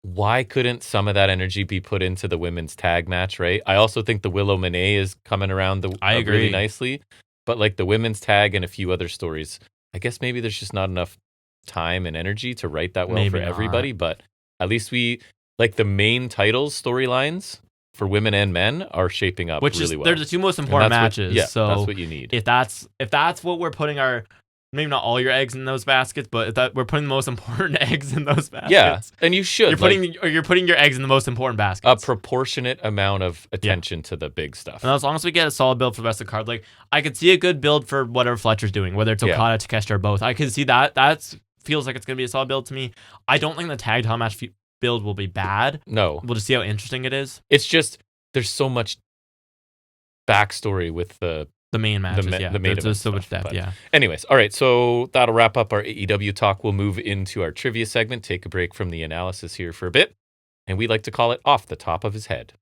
Why couldn't some of that energy be put into the women's tag match, right? I also think the Willow Monet is coming around really nicely. But like the women's tag and a few other stories, I guess maybe there's just not enough time and energy to write that well for everybody. But at least the main titles storylines for women and men are shaping up really well. They're the 2 most important matches. So that's what you need. If that's what we're putting our, maybe not all your eggs in those baskets, but if we're putting the most important eggs in those baskets. Yeah, and you should. You're putting your eggs in the most important baskets. A proportionate amount of attention to the big stuff. And as long as we get a solid build for the rest of the card, like I could see a good build for whatever Fletcher's doing, whether it's Okada, Takeshita, or both. I could see that. That's feels like it's going to be a solid build to me. I don't think the tag title match build will be bad. No. We'll just see how interesting it is. It's just there's so much backstory with the main matches. the main there's so much stuff, depth. but anyways, all right, so that'll wrap up our AEW talk. We'll move into our trivia segment, take a break from the analysis here for a bit, and we like to call it Off the Top of His Head.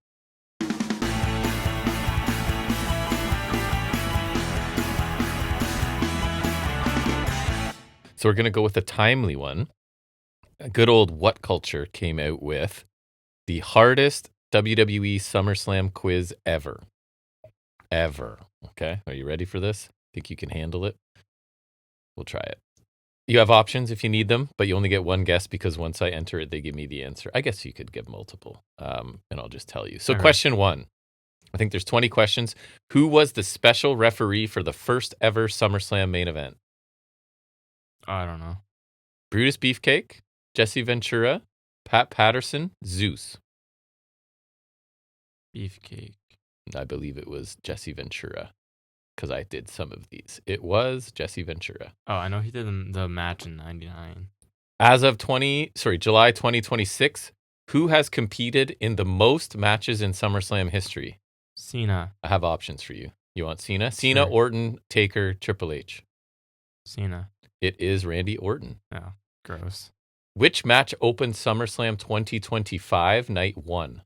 So we're going to go with a timely one. A good old What Culture came out with the hardest WWE SummerSlam quiz ever. Okay, are you ready for this? Think you can handle it? We'll try it. You have options if you need them, but you only get one guess because once I enter it, they give me the answer. I guess you could give multiple, and I'll just tell you. So question 1. I think there's 20 questions. Who was the special referee for the first ever SummerSlam main event? I don't know. Brutus Beefcake, Jesse Ventura, Pat Patterson, Zeus. Beefcake. I believe it was Jesse Ventura because I did some of these. It was Jesse Ventura. Oh, I know he did the match in 99. As of July 2026, who has competed in the most matches in SummerSlam history? Cena. I have options for you. You want Cena? Cena, Sure. Orton, Taker, Triple H. Cena. It is Randy Orton. Oh, gross. Which match opened SummerSlam 2025 night 1?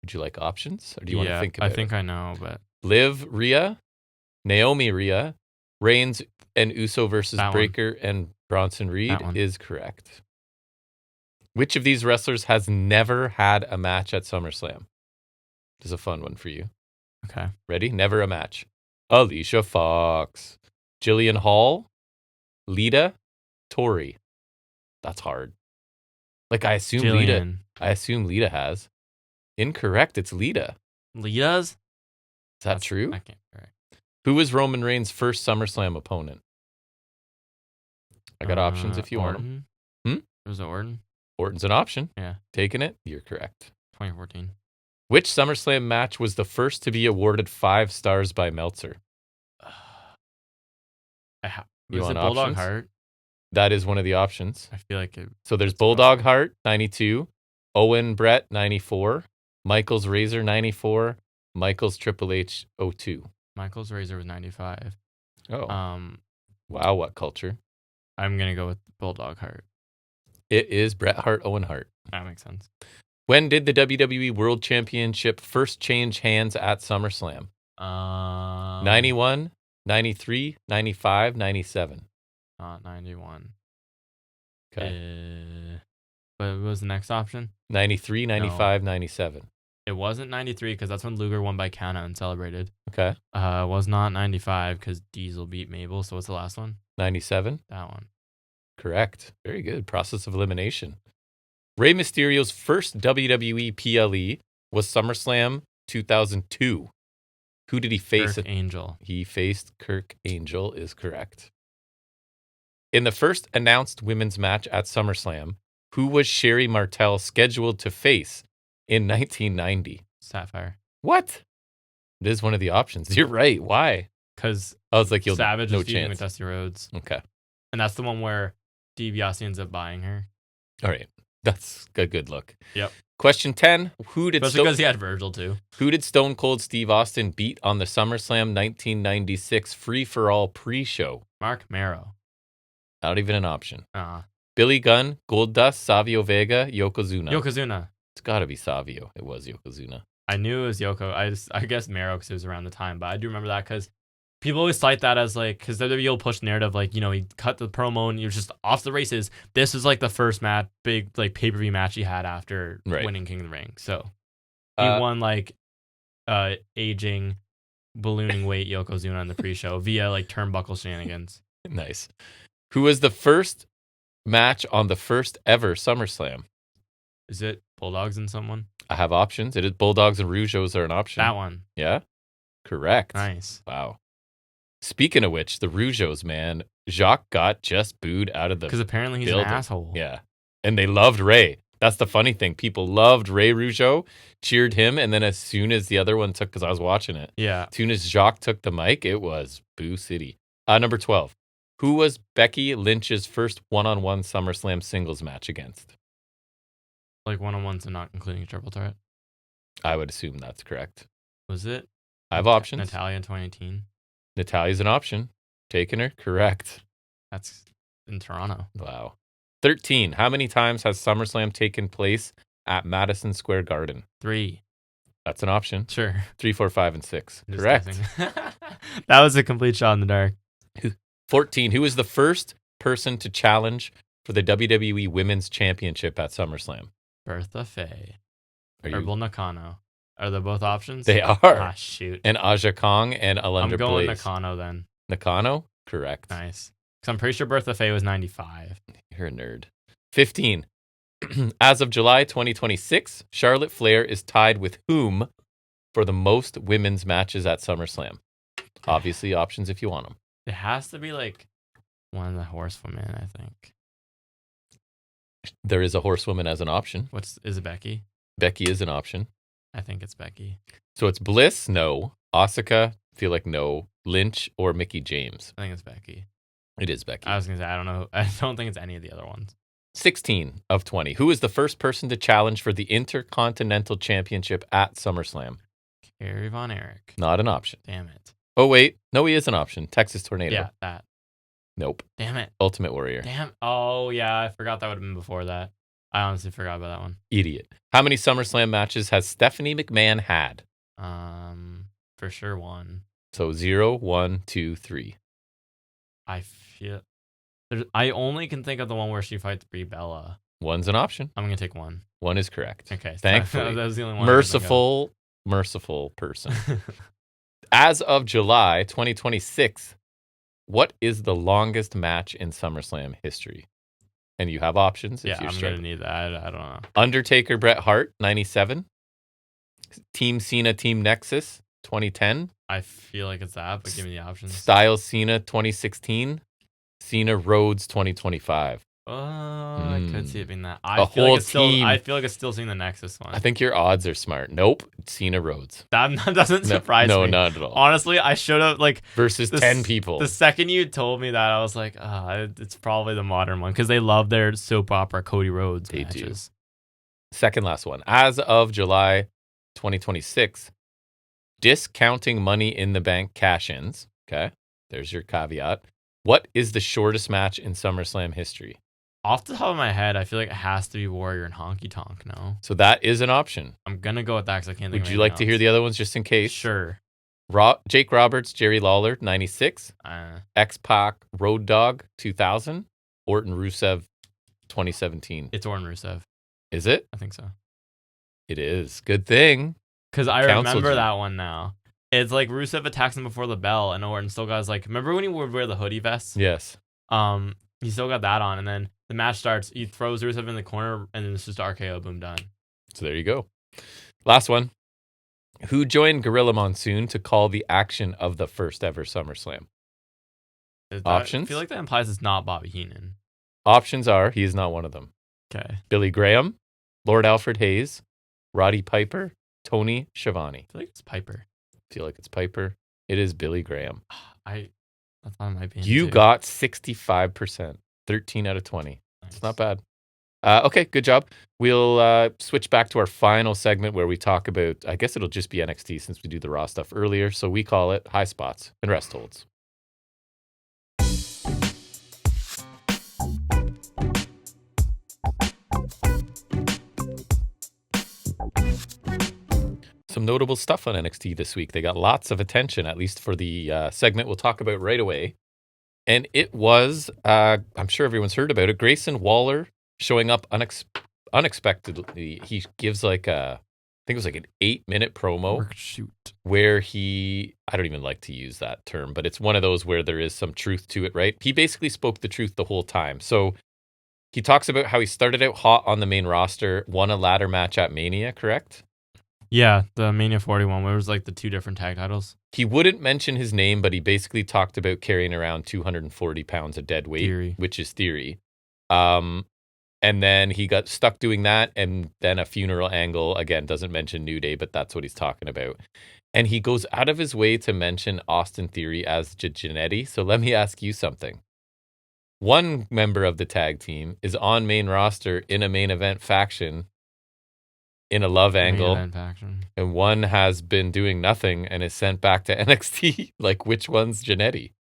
Would you like options, or do you want to think about it? I think I know, but Liv Rhea, Naomi Rhea, Reigns and Uso versus That Breakker and Bronson Reed That one. is correct. Which of these wrestlers has never had a match at SummerSlam? This is a fun one for you. okay. Ready? Never a match. Alicia Fox, Jillian Hall, Lita, Tori. That's hard. Like I assume Lita has. Incorrect. It's Lita. Lita's? Is that true? I can't. Correct. Who was Roman Reigns' first SummerSlam opponent? I got options if you want them. Orton? Was it Orton? Orton's an option. Yeah. Taking it. You're correct. 2014. Which SummerSlam match was the first to be awarded 5 stars by Meltzer? You Was want it Bulldog options? Hart? That is one of the options. I feel like it. So there's Bulldog Hart, 92. Owen Brett, 94. Michaels Razor, 94. Michaels Triple H, 02. Michaels Razor was 95. Oh. Wow, What culture. I'm going to go with Bulldog Hart. It is Bret Hart, Owen Hart. That makes sense. When did the WWE World Championship first change hands at SummerSlam? 91, 93, 95, 97. Not 91. Okay. What was the next option? 93, 95, 97. It wasn't 93 because that's when Luger won by countout and celebrated. Okay. It was not 95 because Diesel beat Mabel. So what's the last one? 97. That one. Correct. Very good. Process of elimination. Rey Mysterio's first WWE PLE was SummerSlam 2002. Who did he face? Kirk Angel. He faced Kirk Angel is correct. In the first announced women's match at SummerSlam, who was Sherry Martel scheduled to face in 1990? Sapphire. What? It is one of the options. You're right. Why? Because I was like, Savage no was feuding chance. with Dusty Rhodes. Okay. And that's the one where DiBiase ends up buying her. All right. That's a good look. Yep. Question 10. Especially because he had Virgil too. Who did Stone Cold Steve Austin beat on the SummerSlam 1996 free-for-all pre-show? Mark Marrow. Not even an option. Uh-huh. Billy Gunn, Goldust, Savio Vega, Yokozuna. Yokozuna. It's got to be Savio. It was Yokozuna. I knew it was Yoko. I guess Marrow because it was around the time, but I do remember that because people always cite that as like, because WWE will push narrative like, you know, he cut the promo and he was just off the races. This is like the first big like pay-per-view match he had after winning King of the Ring. So he won like aging, ballooning weight Yokozuna in the pre-show via like turnbuckle shenanigans. Nice. Who was the first match on the first ever SummerSlam? Is it Bulldogs and someone? I have options. It is Bulldogs and Rougeos are an option. That one. Yeah? Correct. Nice. Wow. Speaking of which, the Rougeos, man, Jacques got just booed out of the because apparently he's building. an asshole. Yeah. And they loved Ray. That's the funny thing. People loved Ray Rougeau, cheered him, and then as soon as the other one took, because I was watching it, yeah. as soon as Jacques took the mic, it was Boo City. Number 12. Who was Becky Lynch's first one-on-one SummerSlam singles match against? Like one-on-ones and not including a triple threat. I would assume that's correct. Was it? I have options. Natalia in 2018. Natalia's an option. Taking her? Correct. That's in Toronto. Wow. 13. How many times has SummerSlam taken place at Madison Square Garden? 3. That's an option. Sure. 3, 4, 5, and 6. Just Correct. guessing. That was a complete shot in the dark. 14. Who was the first person to challenge for the WWE Women's Championship at SummerSlam? Bertha Faye. Are Or you? Bull Nakano. Are they both options? They are. Ah, shoot. And Aja Kong and Alundra I'm going Blaze. Nakano then. Nakano? Correct. Nice. Because I'm pretty sure Bertha Faye was 95. You're a nerd. 15. As of July 2026, Charlotte Flair is tied with whom for the most women's matches at SummerSlam? Obviously, options if you want them. It has to be like one of the horsewomen, I think. There is a horsewoman as an option. Is it Becky? Becky is an option. I think it's Becky. So it's Bliss, no. Asuka, feel like no. Lynch or Mickie James. I think it's Becky. It is Becky. I was going to say, I don't know. I don't think it's any of the other ones. 16 of 20. Who is the first person to challenge for the Intercontinental Championship at SummerSlam? Kerry Von Erich. Not an option. Damn it. Oh, wait. No, he is an option. Texas Tornado. Yeah, that. Nope. Damn it. Ultimate Warrior. Damn. Oh, yeah. I forgot that would have been before that. I honestly forgot about that one. Idiot. How many SummerSlam matches has Stephanie McMahon had? For sure one. So 0, 1, 2, 3. I feel... I only can think of the one where she fights Brie Bella. One's an option. I'm going to take one. One is correct. Okay. So Thankfully. that was the only one. I could think of. Merciful person. As of July 2026, what is the longest match in SummerSlam history? And you have options if Yeah, you're I'm going to need that. I don't know. Undertaker, Bret Hart, 97. Team Cena, Team Nexus, 2010. I feel like it's that, but give me the options. Styles, Cena, 2016. Cena, Rhodes, 2025. I could see it being that. A whole team. I feel like it's still seeing the Nexus one. I think your odds are smart. Nope. Cena, Rhodes. That doesn't surprise me. No, not at all. Honestly, I should have, like... Versus 10 people. The second you told me that, I was like, it's probably the modern one. Because they love their soap opera Cody Rhodes matches. Do. Second last one. As of July 2026, discounting Money in the Bank cash-ins. Okay. There's your caveat. What is the shortest match in SummerSlam history? Off the top of my head, I feel like it has to be Warrior and Honky Tonk, no? So that is an option. I'm going to go with that because I can't think of Would you like to hear the other ones just in case? Sure. Jake Roberts, Jerry Lawler, 96. X-Pac, Road Dogg, 2000. Orton Rusev, 2017. It's Orton Rusev. Is it? I think so. It is. Good thing. Because I remember that one now. It's like Rusev attacks him before the bell, and Orton still got his, like, remember when he would wear the hoodie vest? Yes. He still got that on, and then the match starts. He throws Rusev in the corner, and then it's just RKO. Boom, done. So there you go. Last one. Who joined Gorilla Monsoon to call the action of the first ever SummerSlam? Options? I feel like that implies it's not Bobby Heenan. Options are, he is not one of them. Okay. Billy Graham, Lord Alfred Hayes, Roddy Piper, Tony Schiavone. I feel like it's Piper. Feel like it's Piper. It is Billy Graham. I thought it might be. You got 65%. 13 out of 20. Nice. It's not bad. Okay, good job. We'll switch back to our final segment where we talk about, I guess it'll just be NXT since we do the Raw stuff earlier. So we call it Highspots and Restholds. Some notable stuff on NXT this week. They got lots of attention, at least for the segment we'll talk about right away. And it was, I'm sure everyone's heard about it, Grayson Waller showing up unexpectedly. He gives like I think it was like an 8-minute promo where I don't even like to use that term, but it's one of those where there is some truth to it, right? He basically spoke the truth the whole time. So he talks about how he started out hot on the main roster, won a ladder match at Mania, correct? Yeah, the Mania 41, where it was like the 2 different tag titles. He wouldn't mention his name, but he basically talked about carrying around 240 pounds of dead weight, which is Theory. And then he got stuck doing that, and then a funeral angle. Again, doesn't mention New Day, but that's what he's talking about. And he goes out of his way to mention Austin Theory as Jannetty. So let me ask you something. One member of the tag team is on main roster in a main event faction in a love angle, and one has been doing nothing and is sent back to NXT. Like, which one's Jannetty?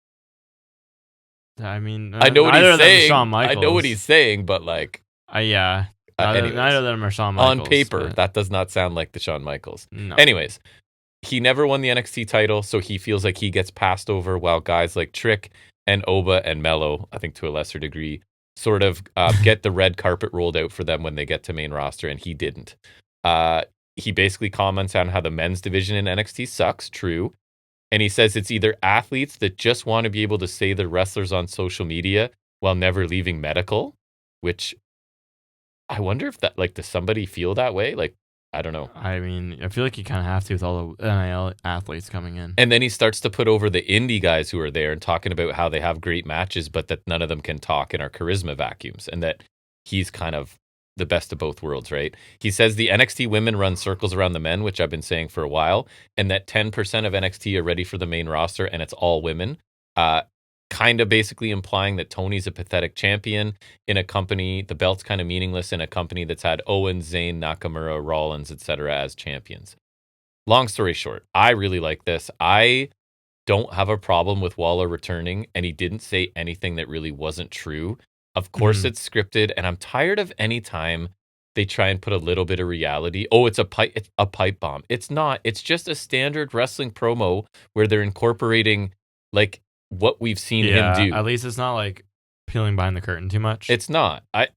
I mean, I know what he's saying. Shawn Michaels. I know what he's saying, but like, yeah. Neither of them are Shawn Michaels. On paper, that does not sound like the Shawn Michaels. No. Anyways, he never won the NXT title, so he feels like he gets passed over, while guys like Trick and Oba and Mello, I think to a lesser degree, sort of get the red carpet rolled out for them when they get to main roster, and he didn't. He basically comments on how the men's division in NXT sucks, true. And he says it's either athletes that just want to be able to say they're wrestlers on social media while never leaving medical, which I wonder if that, like, does somebody feel that way? Like, I don't know. I mean, I feel like you kind of have to with all the NIL athletes coming in. And then he starts to put over the indie guys who are there and talking about how they have great matches, but that none of them can talk and are charisma vacuums, and that he's kind of the best of both worlds, right? He says the NXT women run circles around the men, which I've been saying for a while, and that 10% of NXT are ready for the main roster, and it's all women. Kind of basically implying that Tony's a pathetic champion in a company, the belt's kind of meaningless in a company that's had Owens, Zayn, Nakamura, Rollins, etc. as champions. Long story short, I really like this. I don't have a problem with Waller returning, and he didn't say anything that really wasn't true. Of course, it's scripted, and I'm tired of any time they try and put a little bit of reality. Oh, it's a pipe bomb. It's not. It's just a standard wrestling promo where they're incorporating, like, what we've seen him do. At least it's not like peeling behind the curtain too much. It's not. I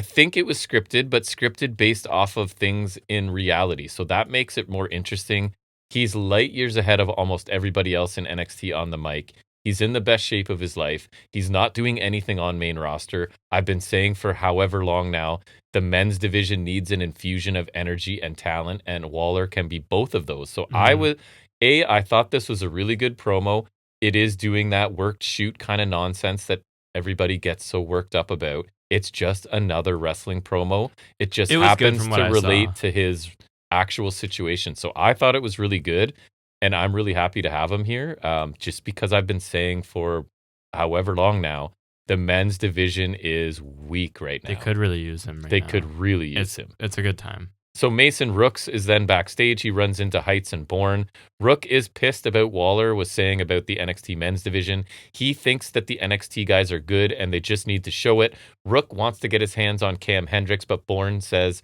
think it was scripted, but scripted based off of things in reality. So that makes it more interesting. He's light years ahead of almost everybody else in NXT on the mic. He's in the best shape of his life. He's not doing anything on main roster. I've been saying for however long now, the men's division needs an infusion of energy and talent, and Waller can be both of those. So I thought this was a really good promo. It is doing that worked shoot kind of nonsense that everybody gets so worked up about. It's just another wrestling promo. It just happens to relate to his actual situation. So I thought it was really good, and I'm really happy to have him here. Just because I've been saying for however long now, the men's division is weak right now. They could really use him right now. They could really use him. It's a good time. So Mason Rooks is then backstage. He runs into Heights and Bourne. Rook is pissed about Waller was saying about the NXT men's division. He thinks that the NXT guys are good and they just need to show it. Rook wants to get his hands on Cam Hendricks, but Bourne says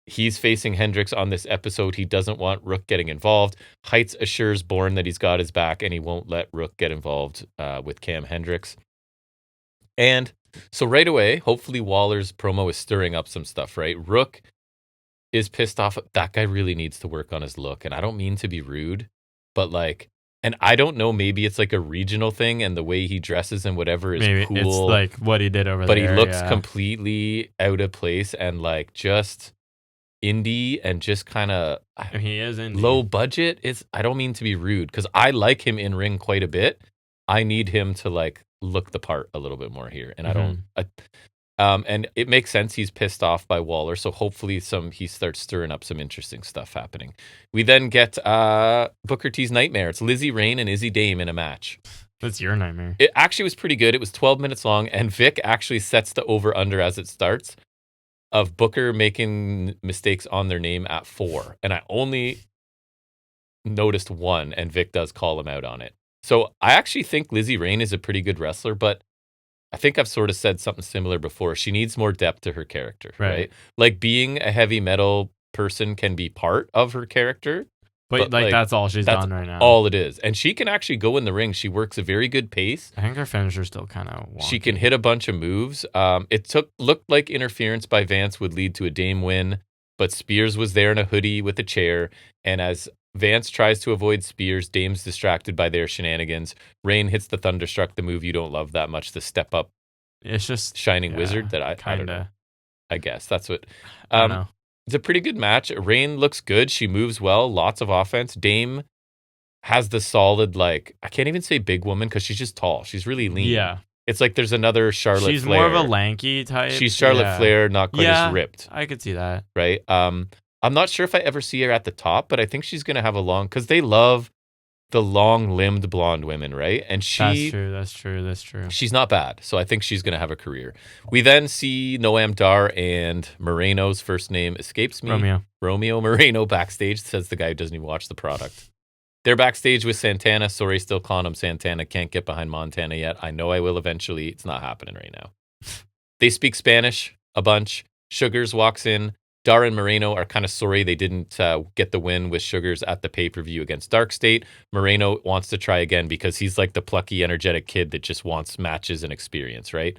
he's facing Hendricks on this episode. He doesn't want Rook getting involved. Heights assures Bourne that he's got his back and he won't let Rook get involved with Cam Hendricks. And so right away, hopefully Waller's promo is stirring up some stuff, right? Rook is pissed off. That guy really needs to work on his look. And I don't mean to be rude, but like, and I don't know, maybe it's like a regional thing and the way he dresses and whatever is maybe cool. It's like what he did over but there. But he looks completely out of place and like just indie and just kind of he is indie. Low budget. I don't mean to be rude because I like him in ring quite a bit. I need him to like look the part a little bit more here. And I don't, and it makes sense he's pissed off by Waller, so hopefully he starts stirring up some interesting stuff happening. We then get Booker T's nightmare. It's Lizzie Rain and Izzy Dame in a match. That's your nightmare. It actually was pretty good. It was 12 minutes long, and Vic actually sets the over-under as it starts of Booker making mistakes on their name at 4. And I only noticed 1, and Vic does call him out on it. So I actually think Lizzie Rain is a pretty good wrestler, but I think I've sort of said something similar before. She needs more depth to her character, right? Like being a heavy metal person can be part of her character. But like that's all she's done right now. All it is. And she can actually go in the ring. She works a very good pace. I think her finisher's still kind of wonky. She can hit a bunch of moves. Looked like interference by Vance would lead to a Dame win, but Spears was there in a hoodie with a chair. And as Vance tries to avoid Spears, Dame's distracted by their shenanigans. Rain hits the Thunderstruck, the move you don't love that much, the step up. It's just Shining Wizard that I don't know. I guess that's what. I don't know. It's a pretty good match. Rain looks good. She moves well. Lots of offense. Dame has the solid, like, I can't even say big woman because she's just tall. She's really lean. Yeah. It's like there's another Charlotte Flair. She's more of a lanky type. She's Charlotte Flair, not quite as ripped. I could see that. Right? I'm not sure if I ever see her at the top, but I think she's going to have a long, because they love the long-limbed blonde women, right? And That's true. she's not bad. So I think she's going to have a career. We then see Noam Dar and Moreno's first name escapes me. Romeo Moreno backstage, says the guy who doesn't even watch the product. They're backstage with Santana. Sorry, still calling him Santana. Can't get behind Montana yet. I know I will eventually. It's not happening right now. They speak Spanish a bunch. Sugars walks in. Dar and Moreno are kind of sorry they didn't get the win with Sugars at the pay-per-view against Dark State. Moreno wants to try again because he's like the plucky, energetic kid that just wants matches and experience, right?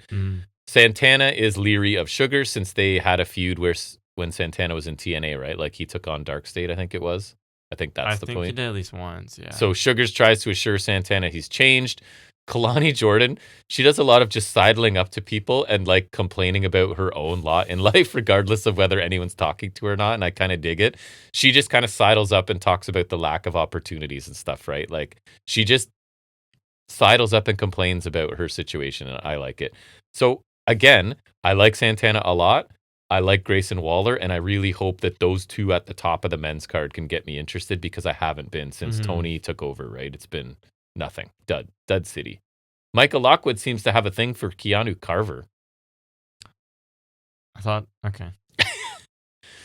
Santana is leery of Sugars since they had a feud when Santana was in TNA, right? Like he took on Dark State, I think it was. I think that's the point. I think he did at least once, yeah. So Sugars tries to assure Santana he's changed. Kalani Jordan, she does a lot of just sidling up to people and like complaining about her own lot in life, regardless of whether anyone's talking to her or not. And I kind of dig it. She just kind of sidles up and talks about the lack of opportunities and stuff, right? Like she just sidles up and complains about her situation. And I like it. So again, I like Santana a lot. I like Grayson Waller, and I really hope that those two at the top of the men's card can get me interested because I haven't been since Tony took over, right? It's been nothing. Dud city. Michael Lockwood seems to have a thing for Keanu Carver. I thought, okay.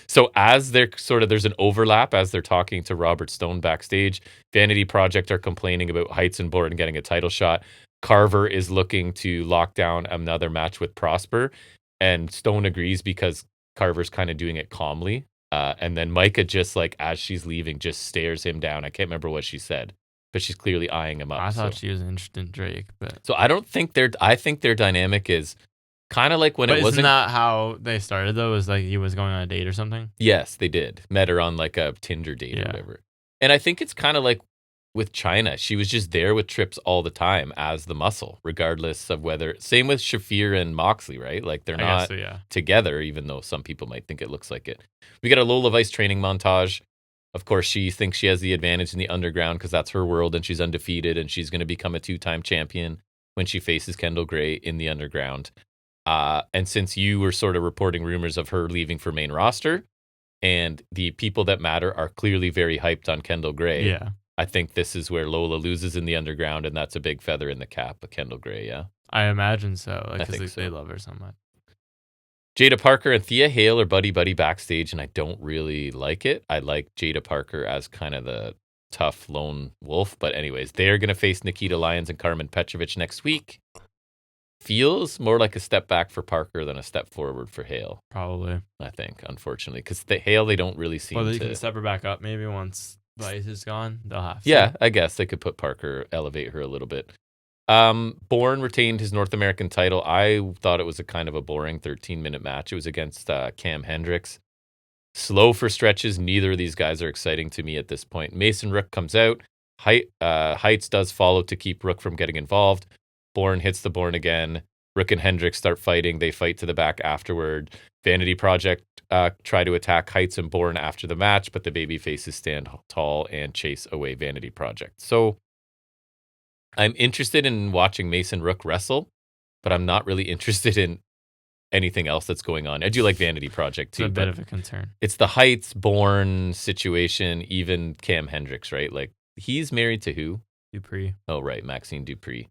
So as they're there's an overlap as they're talking to Robert Stone backstage. Vanity Project are complaining about Heights and Borden getting a title shot. Carver is looking to lock down another match with Prosper. And Stone agrees because Carver's kind of doing it calmly. And then Micah just like, as she's leaving, just stares him down. I can't remember what she said, but she's clearly eyeing him up. I thought she was interested in Drake, but. So I think their dynamic is kind of like when it wasn't. Isn't that how they started though? Was like he was going on a date or something? Yes, they did. Met her on like a Tinder date or whatever. And I think it's kind of like with China, she was just there with Trips all the time as the muscle, regardless of whether. Same with Shafir and Moxley, right? Like they're not together, even though some people might think it looks like it. We got a Lola Vice training montage. Of course, she thinks she has the advantage in the underground because that's her world and she's undefeated and she's going to become a 2-time champion when she faces Kendall Gray in the underground. And since you were sort of reporting rumors of her leaving for main roster, and the people that matter are clearly very hyped on Kendall Gray. Yeah. I think this is where Lola loses in the underground, and that's a big feather in the cap of Kendall Gray, yeah? I imagine so, like, because so. They love her so much. Jada Parker and Thea Hale are buddy-buddy backstage, and I don't really like it. I like Jada Parker as kind of the tough lone wolf, but anyways, they're going to face Nikita Lyons and Carmen Petrovic next week. Feels more like a step back for Parker than a step forward for Hale. Probably. I think, unfortunately, because Hale, they don't really seem to... Well, they can step her back up maybe once Vice is gone. They'll have to. Yeah, I guess they could put Parker, elevate her a little bit. Bourne retained his North American title. I thought it was a kind of a boring 13-minute match. It was against Cam Hendricks. Slow for stretches. Neither of these guys are exciting to me at this point. Mason Rook comes out. Heights does follow to keep Rook from getting involved. Bourne hits the Bourne again. Rook and Hendricks start fighting. They fight to the back afterward. Vanity Project try to attack Heights and Bourne after the match, but the baby faces stand tall and chase away Vanity Project. So I'm interested in watching Mason Rook wrestle, but I'm not really interested in anything else that's going on. I do like Vanity Project too. It's a bit of a concern. It's the Heights Bourne situation, even Cam Hendricks, right? Like he's married to who? Dupree. Oh, right. Maxine Dupree.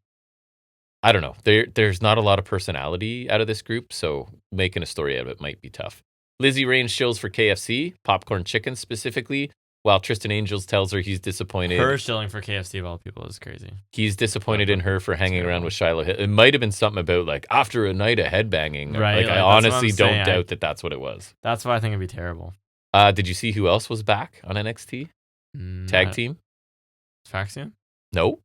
I don't know. There's not a lot of personality out of this group, so making a story out of it might be tough. Lizzie Rain shills for KFC, popcorn chicken specifically, while Tristan Angels tells her he's disappointed. Her shilling for KFC of all people is crazy. He's disappointed in her for hanging around with Shiloh Hill. It might have been something about like after a night of headbanging. Right. Like I honestly don't doubt that that's what it was. That's why I think it'd be terrible. Did you see who else was back on NXT? Tag team? Faxion? No.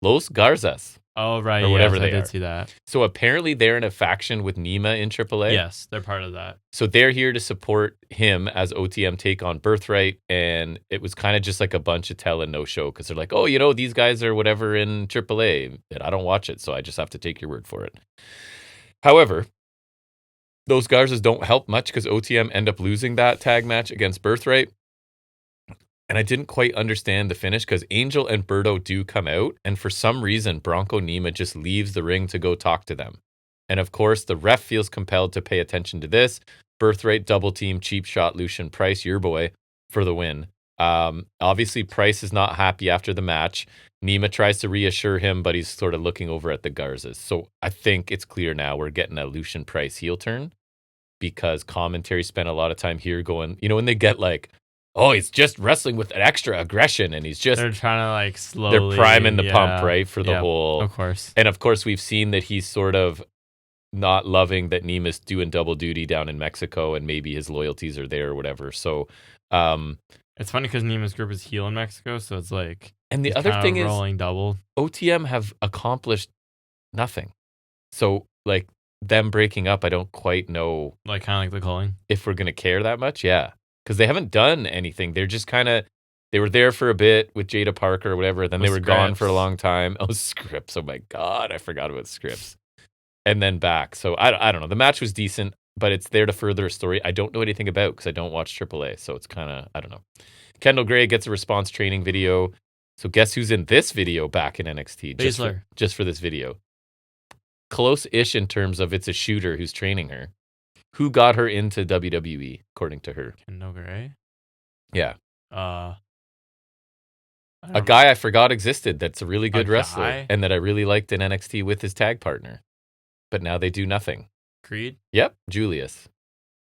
Los Garzas. Oh, right. Or whatever they I are. did see that. So apparently they're in a faction with Nima in AAA. Yes, they're part of that. So they're here to support him as OTM take on Birthright. And it was kind of just like a bunch of tell and no show because they're like, oh, you know, these guys are whatever in AAA. And I don't watch it, so I just have to take your word for it. However, those Garzas don't help much because OTM end up losing that tag match against Birthright. And I didn't quite understand the finish because Angel and Berto do come out. And for some reason, Bronco Nima just leaves the ring to go talk to them. And of course, the ref feels compelled to pay attention to this. Birthright double team, cheap shot, Lucian Price, your boy, for the win. Obviously, Price is not happy after the match. Nima tries to reassure him, but he's sort of looking over at the Garzas. So I think it's clear now we're getting a Lucian Price heel turn because commentary spent a lot of time here going, when they get like, oh, he's just wrestling with an extra aggression and he's just... They're trying to like slowly... They're priming the pump, right? For the whole... Of course. And of course, we've seen that he's sort of not loving that Nima's doing double duty down in Mexico and maybe his loyalties are there or whatever. So... it's funny because Nima's group is heel in Mexico, so it's like... And the other thing is... rolling double. OTM have accomplished nothing. So, like, them breaking up, I don't quite know... Like, kind of like the calling? If we're going to care that much, yeah. Because they haven't done anything. They're just kind of... They were there for a bit with Jada Parker or whatever, then they were gone for a long time. Oh, Scripps. Oh, my God. I forgot about Scripps. And then back. So, I don't know. The match was decent, but it's there to further a story I don't know anything about because I don't watch AAA. So, it's kind of... I don't know. Kendall Gray gets a response training video. So guess who's in this video back in NXT? Just for this video. Close-ish in terms of it's a shooter who's training her. Who got her into WWE, according to her? Kendall Gray? Yeah. A guy I forgot existed that's a really good wrestler. Guy? And that I really liked in NXT with his tag partner. But now they do nothing. Creed? Yep, Julius.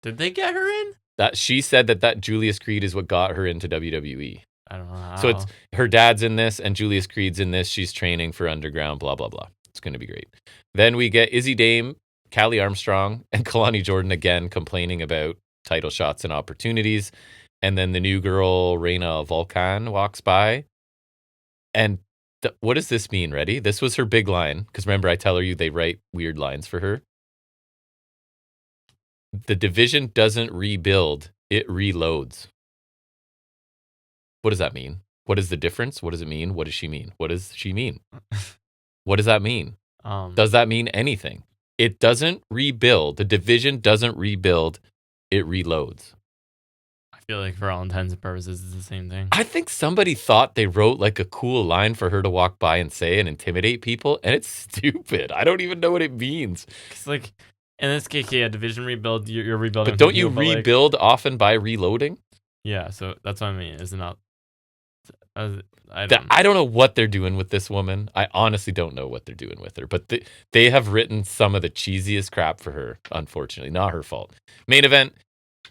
Did they get her in? She said that Julius Creed is what got her into WWE. I don't know how. So it's her dad's in this and Julius Creed's in this. She's training for Underground, blah, blah, blah. It's going to be great. Then we get Izzy Dame, Callie Armstrong, and Kalani Jordan again complaining about title shots and opportunities. And then the new girl, Reina Volcan, walks by. And what does this mean? Ready? This was her big line. Because remember, I tell her they write weird lines for her. The division doesn't rebuild, it reloads. What does that mean? What is the difference? What does it mean? What does she mean? What does she mean? What does that mean? Does that mean anything? It doesn't rebuild. The division doesn't rebuild. It reloads. I feel like for all intents and purposes, it's the same thing. I think somebody thought they wrote like a cool line for her to walk by and say and intimidate people, and it's stupid. I don't even know what it means. It's like, in this case, yeah, division rebuild, you're rebuilding. But don't you rebuild often by reloading? Yeah, so that's what I mean. Is it not... I don't know what they're doing with this woman. I honestly don't know what they're doing with her. But they have written some of the cheesiest crap for her, unfortunately. Not her fault. Main event,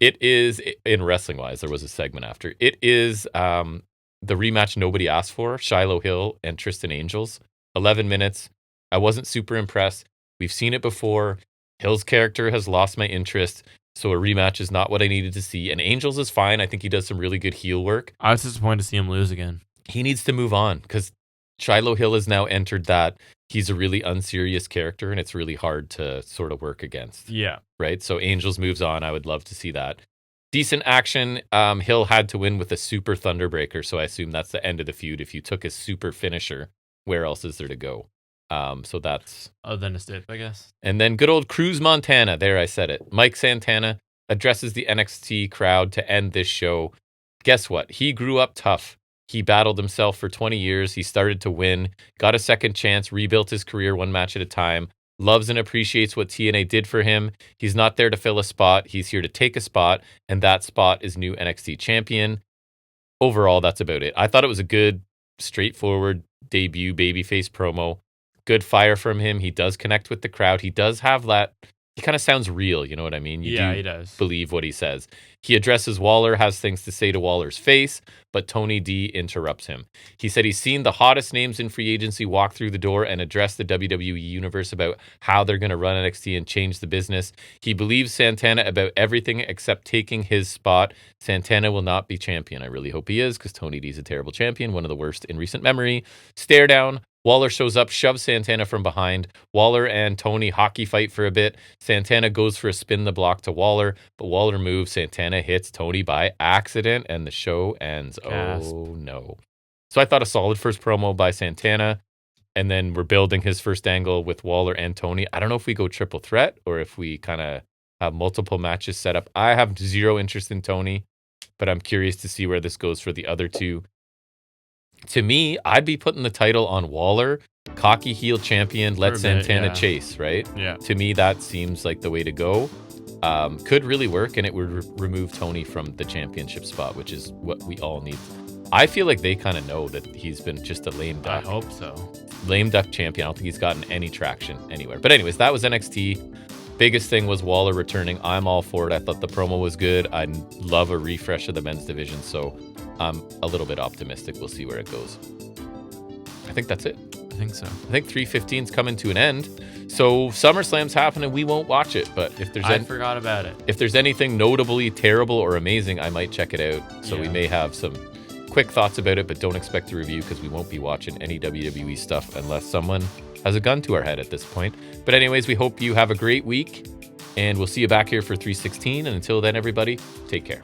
it is, in wrestling-wise, there was a segment after. It is the rematch nobody asked for, Shiloh Hill and Tristan Angels. 11 minutes. I wasn't super impressed. We've seen it before. Hill's character has lost my interest. So a rematch is not what I needed to see. And Angels is fine. I think he does some really good heel work. I was disappointed to see him lose again. He needs to move on because Shiloh Hill has now entered that he's a really unserious character and it's really hard to sort of work against. Yeah. Right? So Angels moves on. I would love to see that. Decent action. Hill had to win with a super Thunderbreaker. So I assume that's the end of the feud. If you took a super finisher, where else is there to go? So that's... Other than a stiff, I guess. And then good old Cruz Montana. There, I said it. Mike Santana addresses the NXT crowd to end this show. Guess what? He grew up tough. He battled himself for 20 years. He started to win, got a second chance, rebuilt his career one match at a time, loves and appreciates what TNA did for him. He's not there to fill a spot. He's here to take a spot, and that spot is new NXT champion. Overall, that's about it. I thought it was a good, straightforward debut babyface promo. Good fire from him. He does connect with the crowd. He does have that. He kind of sounds real. You know what I mean? He does. Believe what he says. He addresses Waller, has things to say to Waller's face, but Tony D interrupts him. He said he's seen the hottest names in free agency walk through the door and address the WWE universe about how they're going to run NXT and change the business. He believes Santana about everything except taking his spot. Santana will not be champion. I really hope he is because Tony D's a terrible champion, one of the worst in recent memory. Stare down. Waller shows up, shoves Santana from behind. Waller and Tony hockey fight for a bit. Santana goes for a spin the block to Waller, but Waller moves. Santana hits Tony by accident, and the show ends. Gasp. Oh, no. So I thought a solid first promo by Santana, and then we're building his first angle with Waller and Tony. I don't know if we go triple threat or if we kind of have multiple matches set up. I have zero interest in Tony, but I'm curious to see where this goes for the other two. To me, I'd be putting the title on Waller, cocky heel champion, let Santana chase, right? Yeah. To me, that seems like the way to go. could really work, and it would remove Tony from the championship spot, which is what we all need. I feel like they kind of know that he's been just a lame duck. I hope so. Lame duck champion. I don't think he's gotten any traction anywhere. But anyways, that was NXT. Biggest thing was Waller returning. I'm all for it. I thought the promo was good. I love a refresh of the men's division, so I'm a little bit optimistic. We'll see where it goes. I think that's it. I think so. I think 315's coming to an end. So SummerSlam's happening. We won't watch it, but if there's I forgot about it. If there's anything notably terrible or amazing, I might check it out. So we may have some quick thoughts about it, but don't expect a review because we won't be watching any WWE stuff unless someone has a gun to our head at this point. But anyways, we hope you have a great week, and we'll see you back here for 316. And until then, everybody, take care.